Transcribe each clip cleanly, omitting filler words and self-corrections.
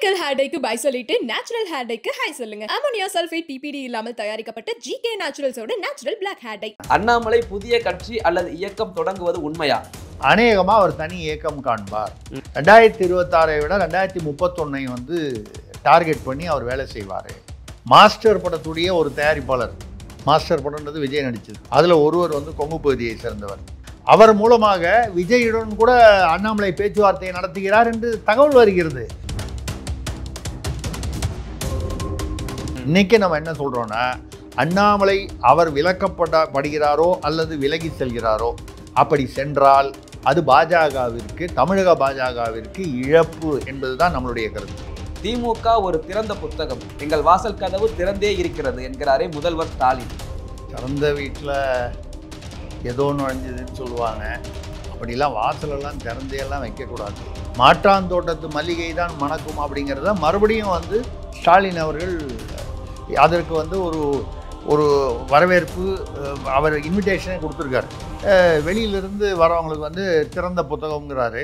Chemical hair டைக்கு bye சொல்லிட்டு natural hair டைக்கு ஹை சொல்லுங்க. அமோனியா சல்ஃபேட் பிபிடி இல்லாமல் தயாரிக்கப்பட்ட ஜிகே நேச்சுரல்ஸோட natural black hair dye. Annamalai புதிய கட்சி அல்லது இயக்கம் தொடங்குவது உண்மையா? அநேகமாக அவர் தனி இயக்கம் காண்பார். 2026 விட 2031 வந்து டார்கெட் பண்ணி அவர் வேலை செய்வார். மாஸ்டர் படத்துடைய ஒரு தயாரிப்பாளர், மாஸ்டர் படம்ன்றது விஜய் நடிச்சது, அதில் ஒருவர் வந்து கொங்கு பகுதியை சேர்ந்தவர். அவர் மூலமாக விஜயுடன் கூட அண்ணாமலை பேச்சுவார்த்தையை நடத்துகிறார் என்று தகவல் வருகிறது. இன்னைக்கு நம்ம என்ன சொல்றோம்னா, அண்ணாமலை அவர் விலக்கப்படுகிறாரோ அல்லது விலகி செல்கிறாரோ, அப்படி சென்றால் அது பாஜகவிற்கு, தமிழக பாஜகவிற்கு இழப்பு என்பதுதான் நம்மளுடைய கருத்து. திமுக ஒரு திறந்த புத்தகம், எங்கள் வாசல் கதவு திறந்தே இருக்கிறது என்கிறாரே முதல்வர் ஸ்டாலின். திறந்த வீட்டில் ஏதோ நுழைஞ்சதுன்னு சொல்லுவாங்க. அப்படிலாம் வாசலெல்லாம் திறந்தையெல்லாம் வைக்கக்கூடாது. மாற்றாந்தோட்டத்து மல்லிகை தான் மணக்கும் அப்படிங்கிறத மறுபடியும் வந்து ஸ்டாலின் அவர்கள் அதற்கு வந்து ஒரு வரவேற்பு, அவர் இன்விடேஷனே கொடுத்துருக்காரு. வெளியிலிருந்து வரவங்களுக்கு வந்து திறந்த புத்தகங்கிறாரு.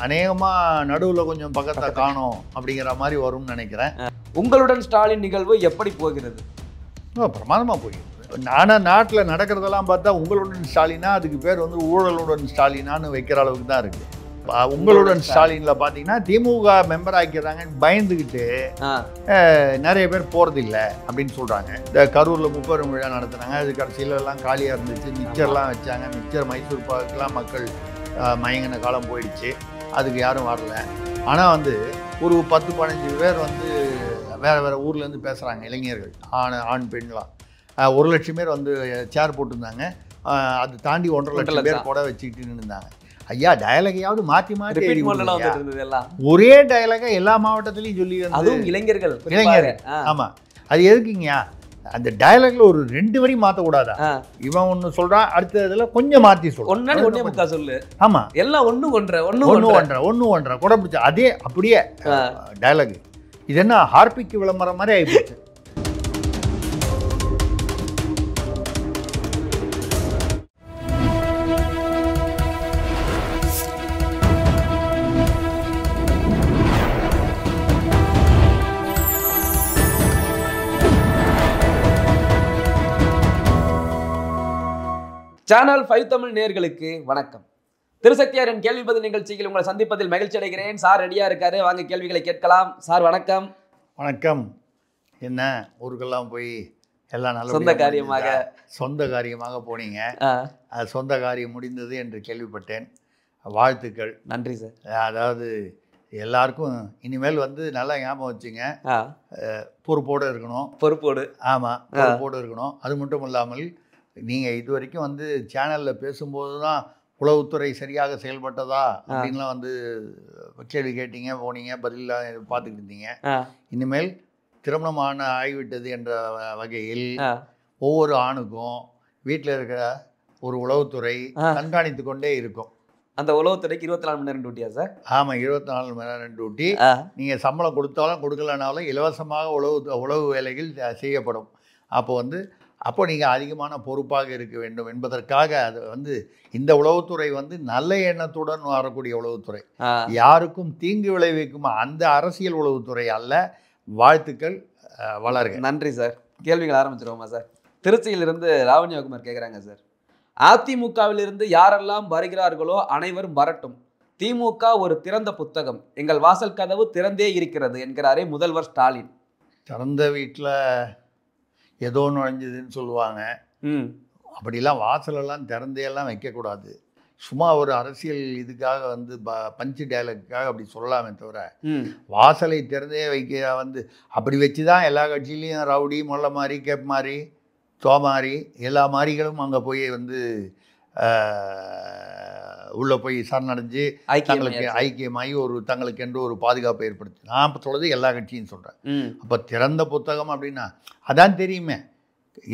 அநேகமாக நடுவில் கொஞ்சம் பக்கத்தை காணோம் அப்படிங்கிற மாதிரி வரும்னு நினைக்கிறேன். உங்களுடன் ஸ்டாலின் நிகழ்வு எப்படி போகிறது? பிரமாதமாக போகிறது. நாட்டில் நடக்கிறதெல்லாம் பார்த்தா உங்களுடன் ஸ்டாலினா, அதுக்கு பேர் வந்து ஊழலுடன் ஸ்டாலினான்னு வைக்கிற அளவுக்கு தான் இருக்குது. உங்களுடன் ஸ்டாலின்ல பார்த்தீங்கன்னா திமுக மெம்பர் ஆக்கிறாங்கன்னு பயந்துக்கிட்டு நிறைய பேர் போகிறது இல்லை அப்படின்னு சொல்கிறாங்க. இந்த கரூரில் 30 விழா நடத்துனாங்க, அது கடைசியிலலாம் காலியாக இருந்துச்சு. மிக்சர்லாம் வச்சாங்க. மிக்சர் மைசூர் பாக்குலாம் மக்கள் மயங்கின காலம் போயிடுச்சு, அதுக்கு யாரும் வரல. ஆனால் வந்து ஒரு 10-15 பேர் வந்து வேறு வேறு ஊர்லேருந்து பேசுகிறாங்க, இளைஞர்கள், ஆண் பெண்லாம். 1 லட்சம் பேர் வந்து சேர் போட்டிருந்தாங்க. அது தாண்டி 1.5 லட்சம் பேர் கூட வச்சுக்கிட்டு நின்றுந்தாங்க. ஐயா, டயலாகையாவது மாற்றி ஒரே டயலாக எல்லா மாவட்டத்திலையும் சொல்லி வந்து இளைஞர்கள். ஆமாம், அது எதுக்குங்கயா? அந்த டயலாக்ல ஒரு 2 வரி மாற்றக்கூடாதா? இவன் ஒன்று சொல்கிறான், அடுத்த இதில் கொஞ்சம் மாற்றி சொல்ல சொல்லு. ஆமாம், எல்லாம் ஒன்று ஒன்றரை கூட பிடிச்சா அதே அப்படியே டயலாக். இது என்ன ஹார்பிக் விளம்பரம் மாதிரி ஆகிப்போச்சு. சேனல் 5 தமிழ் நேயர்களுக்கு வணக்கம். திருசக்தியாரின் கேள்வி பதில் நிகழ்ச்சியில் உங்களை சந்திப்பதில் மகிழ்ச்சி அடைகிறேன். சார் ரெடியா இருக்காரு, வாங்க கேள்விகளை கேட்கலாம். சார் வணக்கம். வணக்கம். என்ன ஊருக்கெல்லாம் போய் எல்லாம் நல்ல சொந்த காரியமாக போனீங்க. சொந்த காரியம் முடிந்தது என்று கேள்விப்பட்டேன். வாழ்த்துக்கள். நன்றி சார். அதாவது எல்லாருக்கும் இனிமேல் வந்து நல்லா ஞாபகம் வச்சுங்க, பொறுப்போடு இருக்கணும். ஆமாம், பொறுப்போடு இருக்கணும். அது மட்டும் இல்லாமல் நீங்கள் இது வரைக்கும் வந்து சேனலில் பேசும்போது தான் உளவுத்துறை சரியாக செயல்பட்டதா அப்படின்லாம் வந்து கேள்வி கேட்டீங்க, போனீங்க, பதிலாக பார்த்துக்கிட்டு இருந்தீங்க. இனிமேல் திருமணமான ஆகிவிட்டது என்ற வகையில் ஒவ்வொரு ஆணுக்கும் வீட்டில் இருக்கிற ஒரு உளவுத்துறை கண்காணித்து கொண்டே இருக்கும். அந்த உளவுத்துறைக்கு 24 மணி நேரம் டியூட்டியா சார்? ஆமாம், 24 மணி நேரம் டியூட்டி. நீங்கள் சம்பளம் கொடுத்தாலும் கொடுக்கலனாலும் இலவசமாக உளவு வேலைகள் செய்யப்படும். அப்போ நீங்கள் அதிகமான பொறுப்பாக இருக்க வேண்டும் என்பதற்காக அது வந்து இந்த உளவுத்துறை வந்து நல்ல எண்ணத்துடன் வரக்கூடிய உளவுத்துறை, யாருக்கும் தீங்கு விளைவிக்கும் அந்த அரசியல் உளவுத்துறை அல்ல. வாழ்த்துக்கள், வளர்க. நன்றி சார். கேள்விகள் ஆரம்பிச்சிருவோமா சார்? திருச்சியிலிருந்து லாவண்யகுமார் கேட்குறாங்க சார், அதிமுகவிலிருந்து யாரெல்லாம் வருகிறார்களோ அனைவரும் வரட்டும். திமுக ஒரு திறந்த புத்தகம், எங்கள் வாசல் கதவு திறந்தே இருக்கிறது என்கிறாரே முதல்வர் ஸ்டாலின். திறந்த வீட்டில் ஏதோ நுழைஞ்சதுன்னு சொல்லுவாங்க. அப்படிலாம் வாசலெல்லாம் திறந்தையெல்லாம் வைக்கக்கூடாது. சும்மா ஒரு அரசியல் இதுக்காக வந்து பஞ்சு டயலாக்காக அப்படி சொல்லலாமே தவிர வாசலை திறந்தே வைக்க வந்து அப்படி வச்சு தான் எல்லா கட்சியிலையும் ரவுடி, மொல்ல மாதிரி, கேப் மாதிரி, தோமாரி எல்லா மாதிரிகளும் அங்கே போய் வந்து உள்ளே போய் சரணடைஞ்சு தங்களுக்கு ஐக்கியமாகி தங்களுக்கு என்று ஒரு பாதுகாப்பை ஏற்படுத்தி, நான் இப்போ சொல்கிறது எல்லா கட்சியும் சொல்கிறேன். அப்போ திறந்த புத்தகம் அப்படின்னா அதான் தெரியுமே.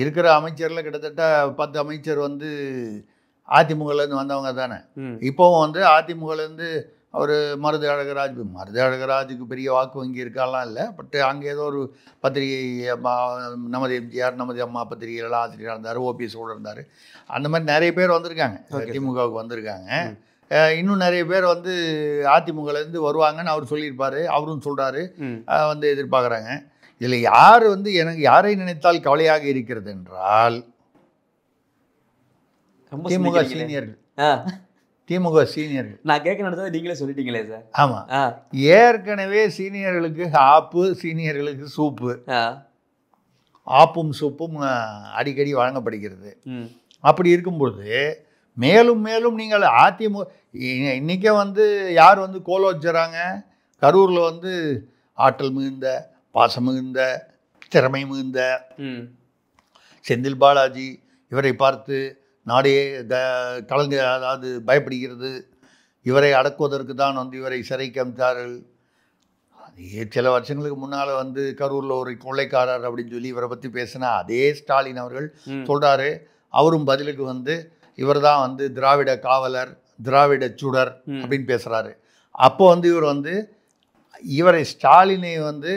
இருக்கிற அமைச்சரில் கிட்டத்தட்ட 10 அமைச்சர் வந்து அதிமுகலேருந்து வந்தவங்க தானே. இப்போவும் வந்து அதிமுகலேருந்து அவர் மருது அழகராஜுக்கு பெரிய வாக்கு வங்கி இருக்காலாம் இல்லை. பட் அங்கே ஏதோ ஒரு பத்திரிகை, நமது எம்ஜிஆர், நமது அம்மா பத்திரிகைலாம் ஆசிரியராக இருந்தார், ஓபிஎஸ் கூட இருந்தார். அந்த மாதிரி நிறைய பேர் வந்திருக்காங்க, திமுகவுக்கு வந்திருக்காங்க. இன்னும் நிறைய பேர் வந்து அதிமுகலேருந்து வருவாங்கன்னு அவர் சொல்லியிருப்பார், அவரும் சொல்கிறாரு, வந்து எதிர்பார்க்குறாங்க. இதில் யார் வந்து எனக்கு யாரை நினைத்தால் கவலையாக இருக்கிறது என்றால் திமுக சீனியர்கள். திமுக சீனியர்கள். நான் கேட்க நினைச்சது நீங்களே சொல்லிட்டீங்களே சார். ஆமாம், ஏற்கனவே சீனியர்களுக்கு ஆப்பு, சீனியர்களுக்கு சூப்பு, ஆப்பும் சூப்பும் அடிக்கடி வழங்கப்படுகிறது. அப்படி இருக்கும்பொழுது மேலும் மேலும் நீங்கள் அதிமுக இன்றைக்கே வந்து யார் வந்து கோல் வச்சுறாங்க, கரூரில் வந்து ஆற்றல் மிகுந்த, பாசம் மிகுந்த, திறமை மிகுந்த செந்தில் பாலாஜி, இவரை பார்த்து நாடே அதாவது பயப்படுகிறது, இவரை அடக்குவதற்கு தான் வந்து இவரை சிறைக்கு அமைத்தார்கள். சில வருஷங்களுக்கு முன்னால் வந்து கரூரில் ஒரு கொள்ளைக்காரர் அப்படின்னு சொல்லி இவரை பற்றி பேசினா அதே ஸ்டாலின் அவர்கள் சொல்கிறாரு, அவரும் பதிலுக்கு வந்து இவர் தான் வந்து திராவிட காவலர், திராவிட சுடர் அப்படின்னு பேசுகிறாரு. அப்போ வந்து இவர் வந்து இவரை ஸ்டாலினை வந்து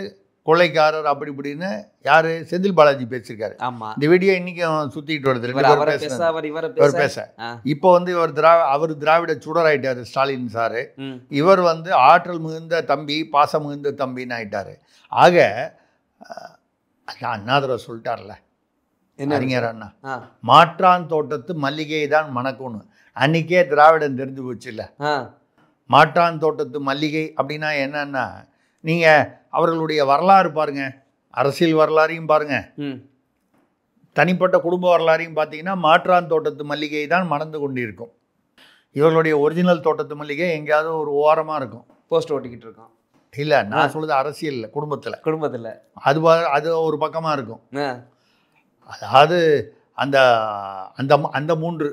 கொள்ளைக்காரர் அப்படி இப்படின்னு யாரு செந்தில் பாலாஜி பேசியிருக்காரு. இந்த வீடியோ இன்னைக்கும் சுத்திட்டு வருது. இவர் பேச இப்போ வந்து அவர் திராவிட சுடர் ஆயிட்டாரு ஸ்டாலின் சாரு. இவர் வந்து ஆற்றல் மிகுந்த தம்பி, பாசம் மிகுந்த தம்பின்னு ஆயிட்டாரு. ஆக அண்ணாதுரை சொல்லிட்டார்ல, அறிஞர் அண்ணா, மாற்றான் தோட்டத்து மல்லிகை தான் மணக்கும்னு. அன்னைக்கே திராவிடம் தெரிஞ்சு போச்சு இல்ல. மாற்றான் தோட்டத்து மல்லிகை அப்படின்னா என்னன்னா, நீங்க அவர்களுடைய வரலாறு பாருங்க, அரசியல் வரலாறையும் பாருங்க, தனிப்பட்ட குடும்ப வரலாறையும் பார்த்தீங்கன்னா மாற்றான் தோட்டத்து மல்லிகை தான் மணந்து கொண்டிருக்கும். இவர்களுடைய ஒரிஜினல் தோட்டத்து மல்லிகை எங்கேயாவது ஒரு ஓரமாக இருக்கும், போஸ்ட் ஓட்டிக்கிட்டு இருக்கோம். இல்லை, நான் சொல்லுது அரசியல் குடும்பத்தில் அது ஒரு பக்கமாக இருக்கும். அதாவது அந்த அந்த அந்த மூன்று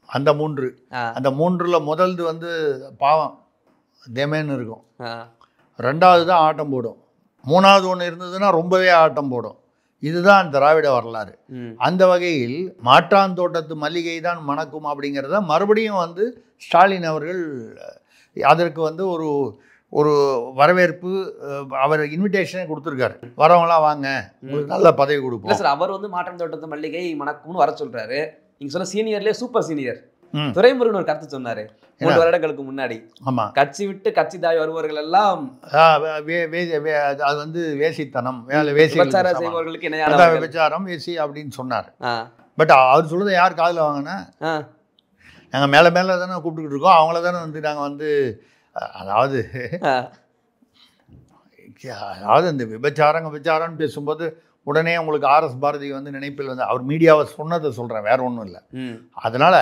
அந்த மூன்றில் முதல்து வந்து பாவம் தேமேன்னு இருக்கும், ரெண்டாவது தான் ஆட்டம் போடும், மூணாவது ஒன்று இருந்ததுன்னா ரொம்பவே ஆட்டம் போடும். இதுதான் திராவிட வரலாறு. அந்த வகையில் மாற்றான் தோட்டத்து மல்லிகை தான் மணக்கும் அப்படிங்கிறத மறுபடியும் வந்து ஸ்டாலின் அவர்கள் அதற்கு வந்து ஒரு ஒரு வரவேற்பு, அவர் இன்விடேஷனே கொடுத்துருக்காரு, வரவங்களாம் வாங்க, உங்களுக்கு நல்ல பதவி கொடுப்போம். சார், அவர் வந்து மாற்றான் தோட்டத்து மல்லிகை மணக்கும்னு வர சொல்றாரு. நீங்க சொன்ன சீனியர்லேயே சூப்பர் சீனியர் துரைமுருகன் ஒரு கருத்து சொன்னாரு 3 வருடங்களுக்கு முன்னாடி. ஆமா, கட்சி விட்டு கட்சி தாய் வருவர்கள் எல்லாம் அது வந்து வேசித்தனம், விபச்சாரம் செய்பவர்களுக்கு இணையான விபச்சாரம், வேசி அப்படின்னு சொன்னார். பட் அவர் சொல்றதை யார் காதில் வாங்கினா, நாங்கள் மேலே மேலே தானே கூப்பிட்டுக்கிட்டு இருக்கோம், அவங்கள தானே வந்து நாங்கள் வந்து அதாவது இந்த விபச்சாரம்னு பேசும்போது உடனே உங்களுக்கு ஆர்எஸ் பாரதி வந்து நினைப்பில் வந்து அவர் மீடியாவை சொன்னதை சொல்கிறேன், வேற ஒன்றும் இல்லை. அதனால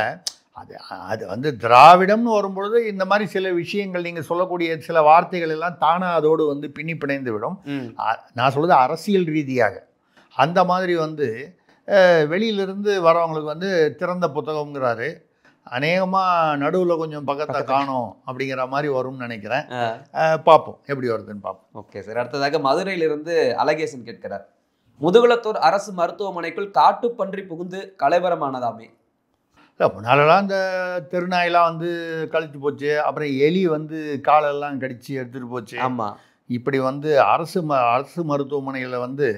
அது வந்து திராவிடம்னு வரும்பொழுது இந்த மாதிரி சில விஷயங்கள் நீங்கள் சொல்லக்கூடிய சில வார்த்தைகள் எல்லாம் தானாக அதோடு வந்து பின்னி பிணைந்து விடும். நான் சொல்கிறது அரசியல் ரீதியாக அந்த மாதிரி வந்து வெளியிலிருந்து வரவங்களுக்கு வந்து திறந்த புத்தகங்கிறாரு. அநேகமாக நடுவில் கொஞ்சம் பக்கத்தை காணும் அப்படிங்கிற மாதிரி வரும்னு நினைக்கிறேன். பார்ப்போம் எப்படி வருதுன்னு பார்ப்போம். Okay sir. அடுத்ததாக மதுரையிலிருந்து அழகேசன் கேட்கிறார், முதுகுளத்தூர் அரசு மருத்துவமனைக்குள் காட்டுப்பன்றி புகுந்து கலவரமானதாமே. இல்லை, முன்னாலெல்லாம் இந்த தெருநாயெல்லாம் வந்து கழிச்சு போச்சு, அப்புறம் எலி வந்து காலெல்லாம் கடிச்சு எடுத்துகிட்டு போச்சு. ஆமாம், இப்படி வந்து அரசு மருத்துவமனைகளில் வந்து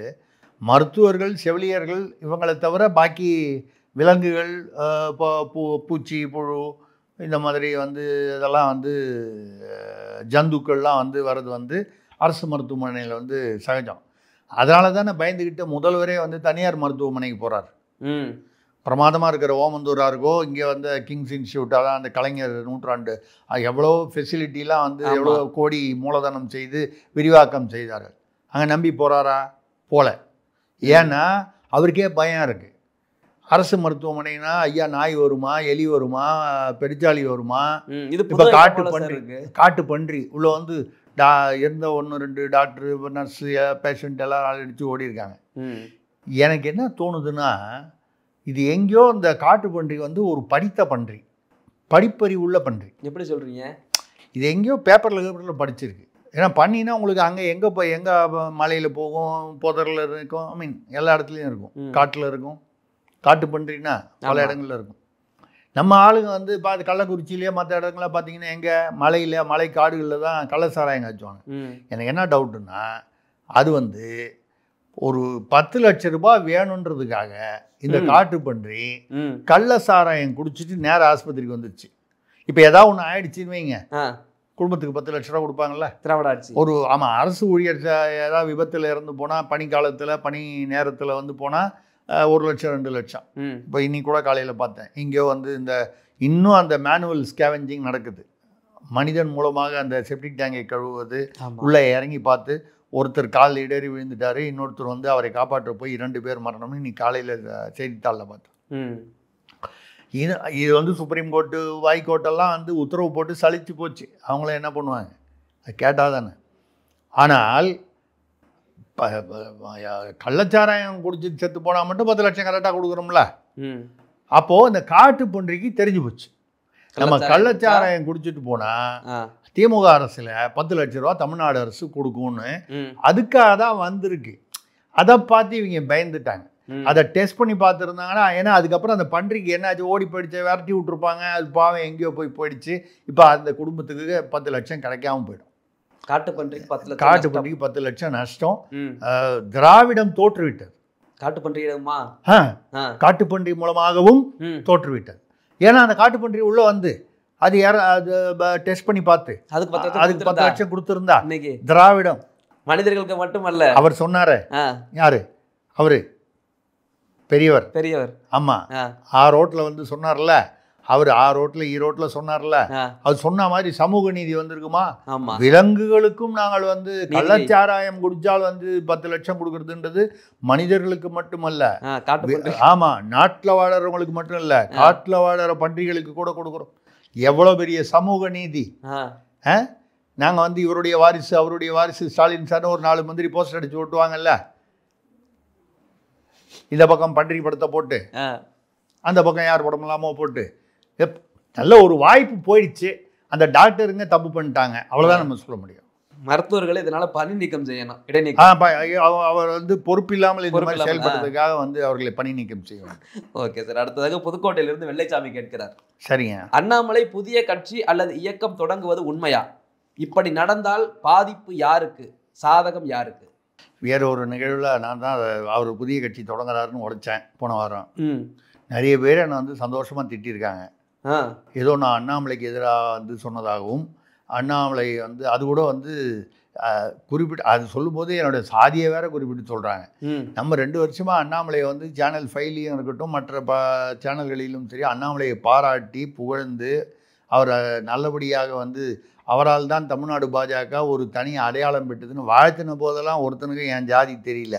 மருத்துவர்கள், செவிலியர்கள் இவங்களை தவிர பாக்கி விலங்குகள், பூச்சி, புழு, இந்த மாதிரி வந்து இதெல்லாம் வந்து ஜந்துக்கள்லாம் வந்து வர்றது வந்து அரசு மருத்துவமனையில் வந்து சகஜம். அதனால தானே பயந்துக்கிட்டு முதல்வரே வந்து தனியார் மருத்துவமனைக்கு போகிறார். பிரமாதமாக இருக்கிற ஓமந்தூராக இருக்கோ, இங்கே வந்து கிங்ஸ் இன்ஸ்டியூட், அதான் அந்த கலைஞர் நூற்றாண்டு, எவ்வளோ ஃபெசிலிட்டிலாம் வந்து எவ்வளோ கோடி மூலதனம் செய்து விரிவாக்கம் செய்தார்கள். அங்கே நம்பி போகிறாரா? போல. ஏன்னா அவருக்கே பயம் இருக்குது. அரசு மருத்துவமனைனா ஐயா நாய் வருமா, எலி வருமா, பெருச்சாளி வருமா, இப்போ காட்டு பன்றி உள்ள வந்து இருந்த 1-2 டாக்டரு, நர்ஸு, பேஷண்ட் எல்லாம் அடித்து ஓடி இருக்காங்க. எனக்கு என்ன தோணுதுன்னா, இது எங்கேயோ இந்த காட்டு பன்றி வந்து ஒரு படித்த பன்றி, படிப்பறிவு உள்ள பன்றி. எப்படி சொல்கிறீங்க? இது எங்கேயோ பேப்பரில் படிச்சிருக்கு. ஏன்னா பண்ணினா உங்களுக்கு அங்கே எங்கே மலையில் போகும், புதரில் இருக்கும், ஐ மீன் எல்லா இடத்துலையும் இருக்கும், காட்டில் இருக்கும். காட்டு பன்றின்னா பல இடங்கள்ல இருக்கும். நம்ம ஆளுங்க வந்து பார்த்து கள்ளக்குறிச்சியிலேயே மற்ற இடங்கள்லாம் பார்த்தீங்கன்னா எங்கே மலையில், மலை காடுகளில் தான் கள்ளசாராயம் காய்ச்சுவாங்க. எனக்கு என்ன டவுட்டுன்னா, அது வந்து ஒரு 10 லட்சம் ரூபாய் வேணுன்றதுக்காக இந்த காட்டுப்பன்றி கள்ள சாராயம் குடிச்சிட்டு நேர ஆஸ்பத்திரிக்கு வந்துருச்சு. இப்போ ஏதாவது ஒன்று ஆயிடுச்சுன்னு வைங்க, குடும்பத்துக்கு 10 லட்ச ரூபா கொடுப்பாங்கல்ல. திராவிட ஆட்சி ஒரு ஆமாம், அரசு ஊழியர் ஏதாவது விபத்தில் இறந்து போனால், பனிக்காலத்தில் பனி நேரத்தில் வந்து போனால் 1 லட்சம் 2 லட்சம். இப்போ இன்னைக்கு கூட காலையில் பார்த்தேன், இங்கே வந்து இந்த இன்னும் அந்த மேனுவல் ஸ்கேவெஞ்சிங் நடக்குது. மனிதன் மூலமாக அந்த செப்டிக் டேங்கை கழுவுவது, உள்ளே இறங்கி பார்த்து ஒருத்தர் காலில் இடறி விழுந்துட்டாரு, இன்னொருத்தர் வந்து அவரை காப்பாற்ற போய் 2 பேர் மரணம்னு இன்னைக்கு காலையில் செய்தித்தாளில் பார்த்தோம். இது வந்து சுப்ரீம் கோர்ட்டு ஹைகோர்ட்டெல்லாம் வந்து உத்தரவு போட்டு சலிச்சு போச்சு. அவங்கள என்ன பண்ணுவாங்க, அது கேட்டால் தானே. ஆனால் கள்ளச்சாராயம் குடிச்சிட்டு செத்து போனால் மட்டும் 10 லட்சம் கரெக்டாக கொடுக்குறோம்ல. அப்போது இந்த காட்டு பன்றிக்கு தெரிஞ்சு போச்சு, நம்ம கள்ளச்சாராயம் குடிச்சிட்டு போனால் திமுக அரசில் 10 லட்ச ரூபா தமிழ்நாடு அரசு கொடுக்கும்னு அதுக்காக தான் வந்திருக்கு. அதை பார்த்து இவங்க பயந்துட்டாங்க. அதை டெஸ்ட் பண்ணி பார்த்துருந்தாங்கன்னா, ஏன்னா அதுக்கப்புறம் அந்த பன்றிக்கு என்னாச்சு, ஓடி போயிடுச்சு, விரட்டி விட்டுருப்பாங்க, அது பாவம் எங்கேயோ போயிடுச்சு. இப்போ அந்த குடும்பத்துக்கு 10 லட்சம் கிடைக்காம போயிடும். காட்டுப்பன்றிக்கு 10 லட்சம் நஷ்டம். திராவிடம் தோற்றுவிட்டது. காட்டுப்பன்றியிடமா காட்டுப்பன்றி மூலமாகவும் தோற்றுவிட்டது. ஏன்னா அந்த காட்டுப்பன்றி உள்ள வந்து அது டெஸ்ட் பண்ணி பார்த்து அதுக்கு 10 லட்சம் கொடுத்துருந்தா திராவிடம் மனிதர்களுக்கு மட்டுமல்ல. அவர் சொன்னாரு, யாரு அவரு, பெரியவர். ஆமா, ரோட்ல வந்து சொன்னார்ல, அவர் ரோட்ல ஈரோட்டில் சொன்னார்ல, அது சொன்ன மாதிரி சமூக நீதி வந்திருக்குமா? விலங்குகளுக்கும் நாங்கள் வந்து கள்ளச்சாராயம் குடிச்சால் வந்து 10 லட்சம் கொடுக்கறதுன்றது மனிதர்களுக்கு மட்டுமல்ல, ஆமா நாட்டில் வாழறவங்களுக்கு மட்டும் இல்ல, காட்டில் வாழற பன்றிகளுக்கு கூட கொடுக்குறோம். எவ்வளோ பெரிய சமூக நீதி. நாங்கள் வந்து இவருடைய வாரிசு அவருடைய வாரிசு ஸ்டாலின் சார்னு ஒரு 4 மந்திரி போஸ்டர் அடிச்சு ஓட்டுவாங்கல்ல, இந்த பக்கம் பன்றி படத்தை போட்டு அந்த பக்கம் யார் படம் இல்லாமல் போட்டு, நல்ல ஒரு வாய்ப்பு போயிடுச்சு. அந்த டாக்டருங்க தப்பு பண்ணிட்டாங்க, அவ்வளோதான் நம்ம சொல்ல முடியும். மருத்துவர்களை இதனால பணி நீக்கம் செய்யணும், இடைநீக்கம். அவர் வந்து பொறுப்பு இல்லாமல் இந்த மாதிரி செயல்படுறதுக்காக வந்து அவர்களை பணி நீக்கம் செய்யணும். Okay sir. அடுத்ததாக புதுக்கோட்டையிலிருந்து வெள்ளைச்சாமி கேட்கிறார். சரிங்க. அண்ணாமலை புதிய கட்சி அல்லது இயக்கம் தொடங்குவது உண்மையா? இப்படி நடந்தால் பாதிப்பு யாருக்கு, சாதகம் யாருக்கு? வேற ஒரு நிகழ்வில் நான் தான் அவர் புதிய கட்சி தொடங்குறாருன்னு உடைச்சேன் போன வாரம். நிறைய பேர் என்னை வந்து சந்தோஷமாக திட்டிருக்காங்க. ஏதோ நான் அண்ணாமலைக்கு எதிராக வந்து சொன்னதாகவும், அண்ணாமலை வந்து அது கூட வந்து குறிப்பிட்டு அது சொல்லும்போது என்னோடய சாதியை வேற குறிப்பிட்டு சொல்கிறாங்க. நம்ம 2 வருஷமாக அண்ணாமலையை வந்து சேனல் 5லையும் இருக்கட்டும் மற்ற சேனல்களிலும் சரி அண்ணாமலையை பாராட்டி புகழ்ந்து அவரை நல்லபடியாக வந்து அவரால் தான் தமிழ்நாடு பாஜக ஒரு தனி அடையாளம் பெற்றதுன்னு வாழ்த்தின போதெல்லாம் ஒருத்தனுக்கு என் ஜாதி தெரியல.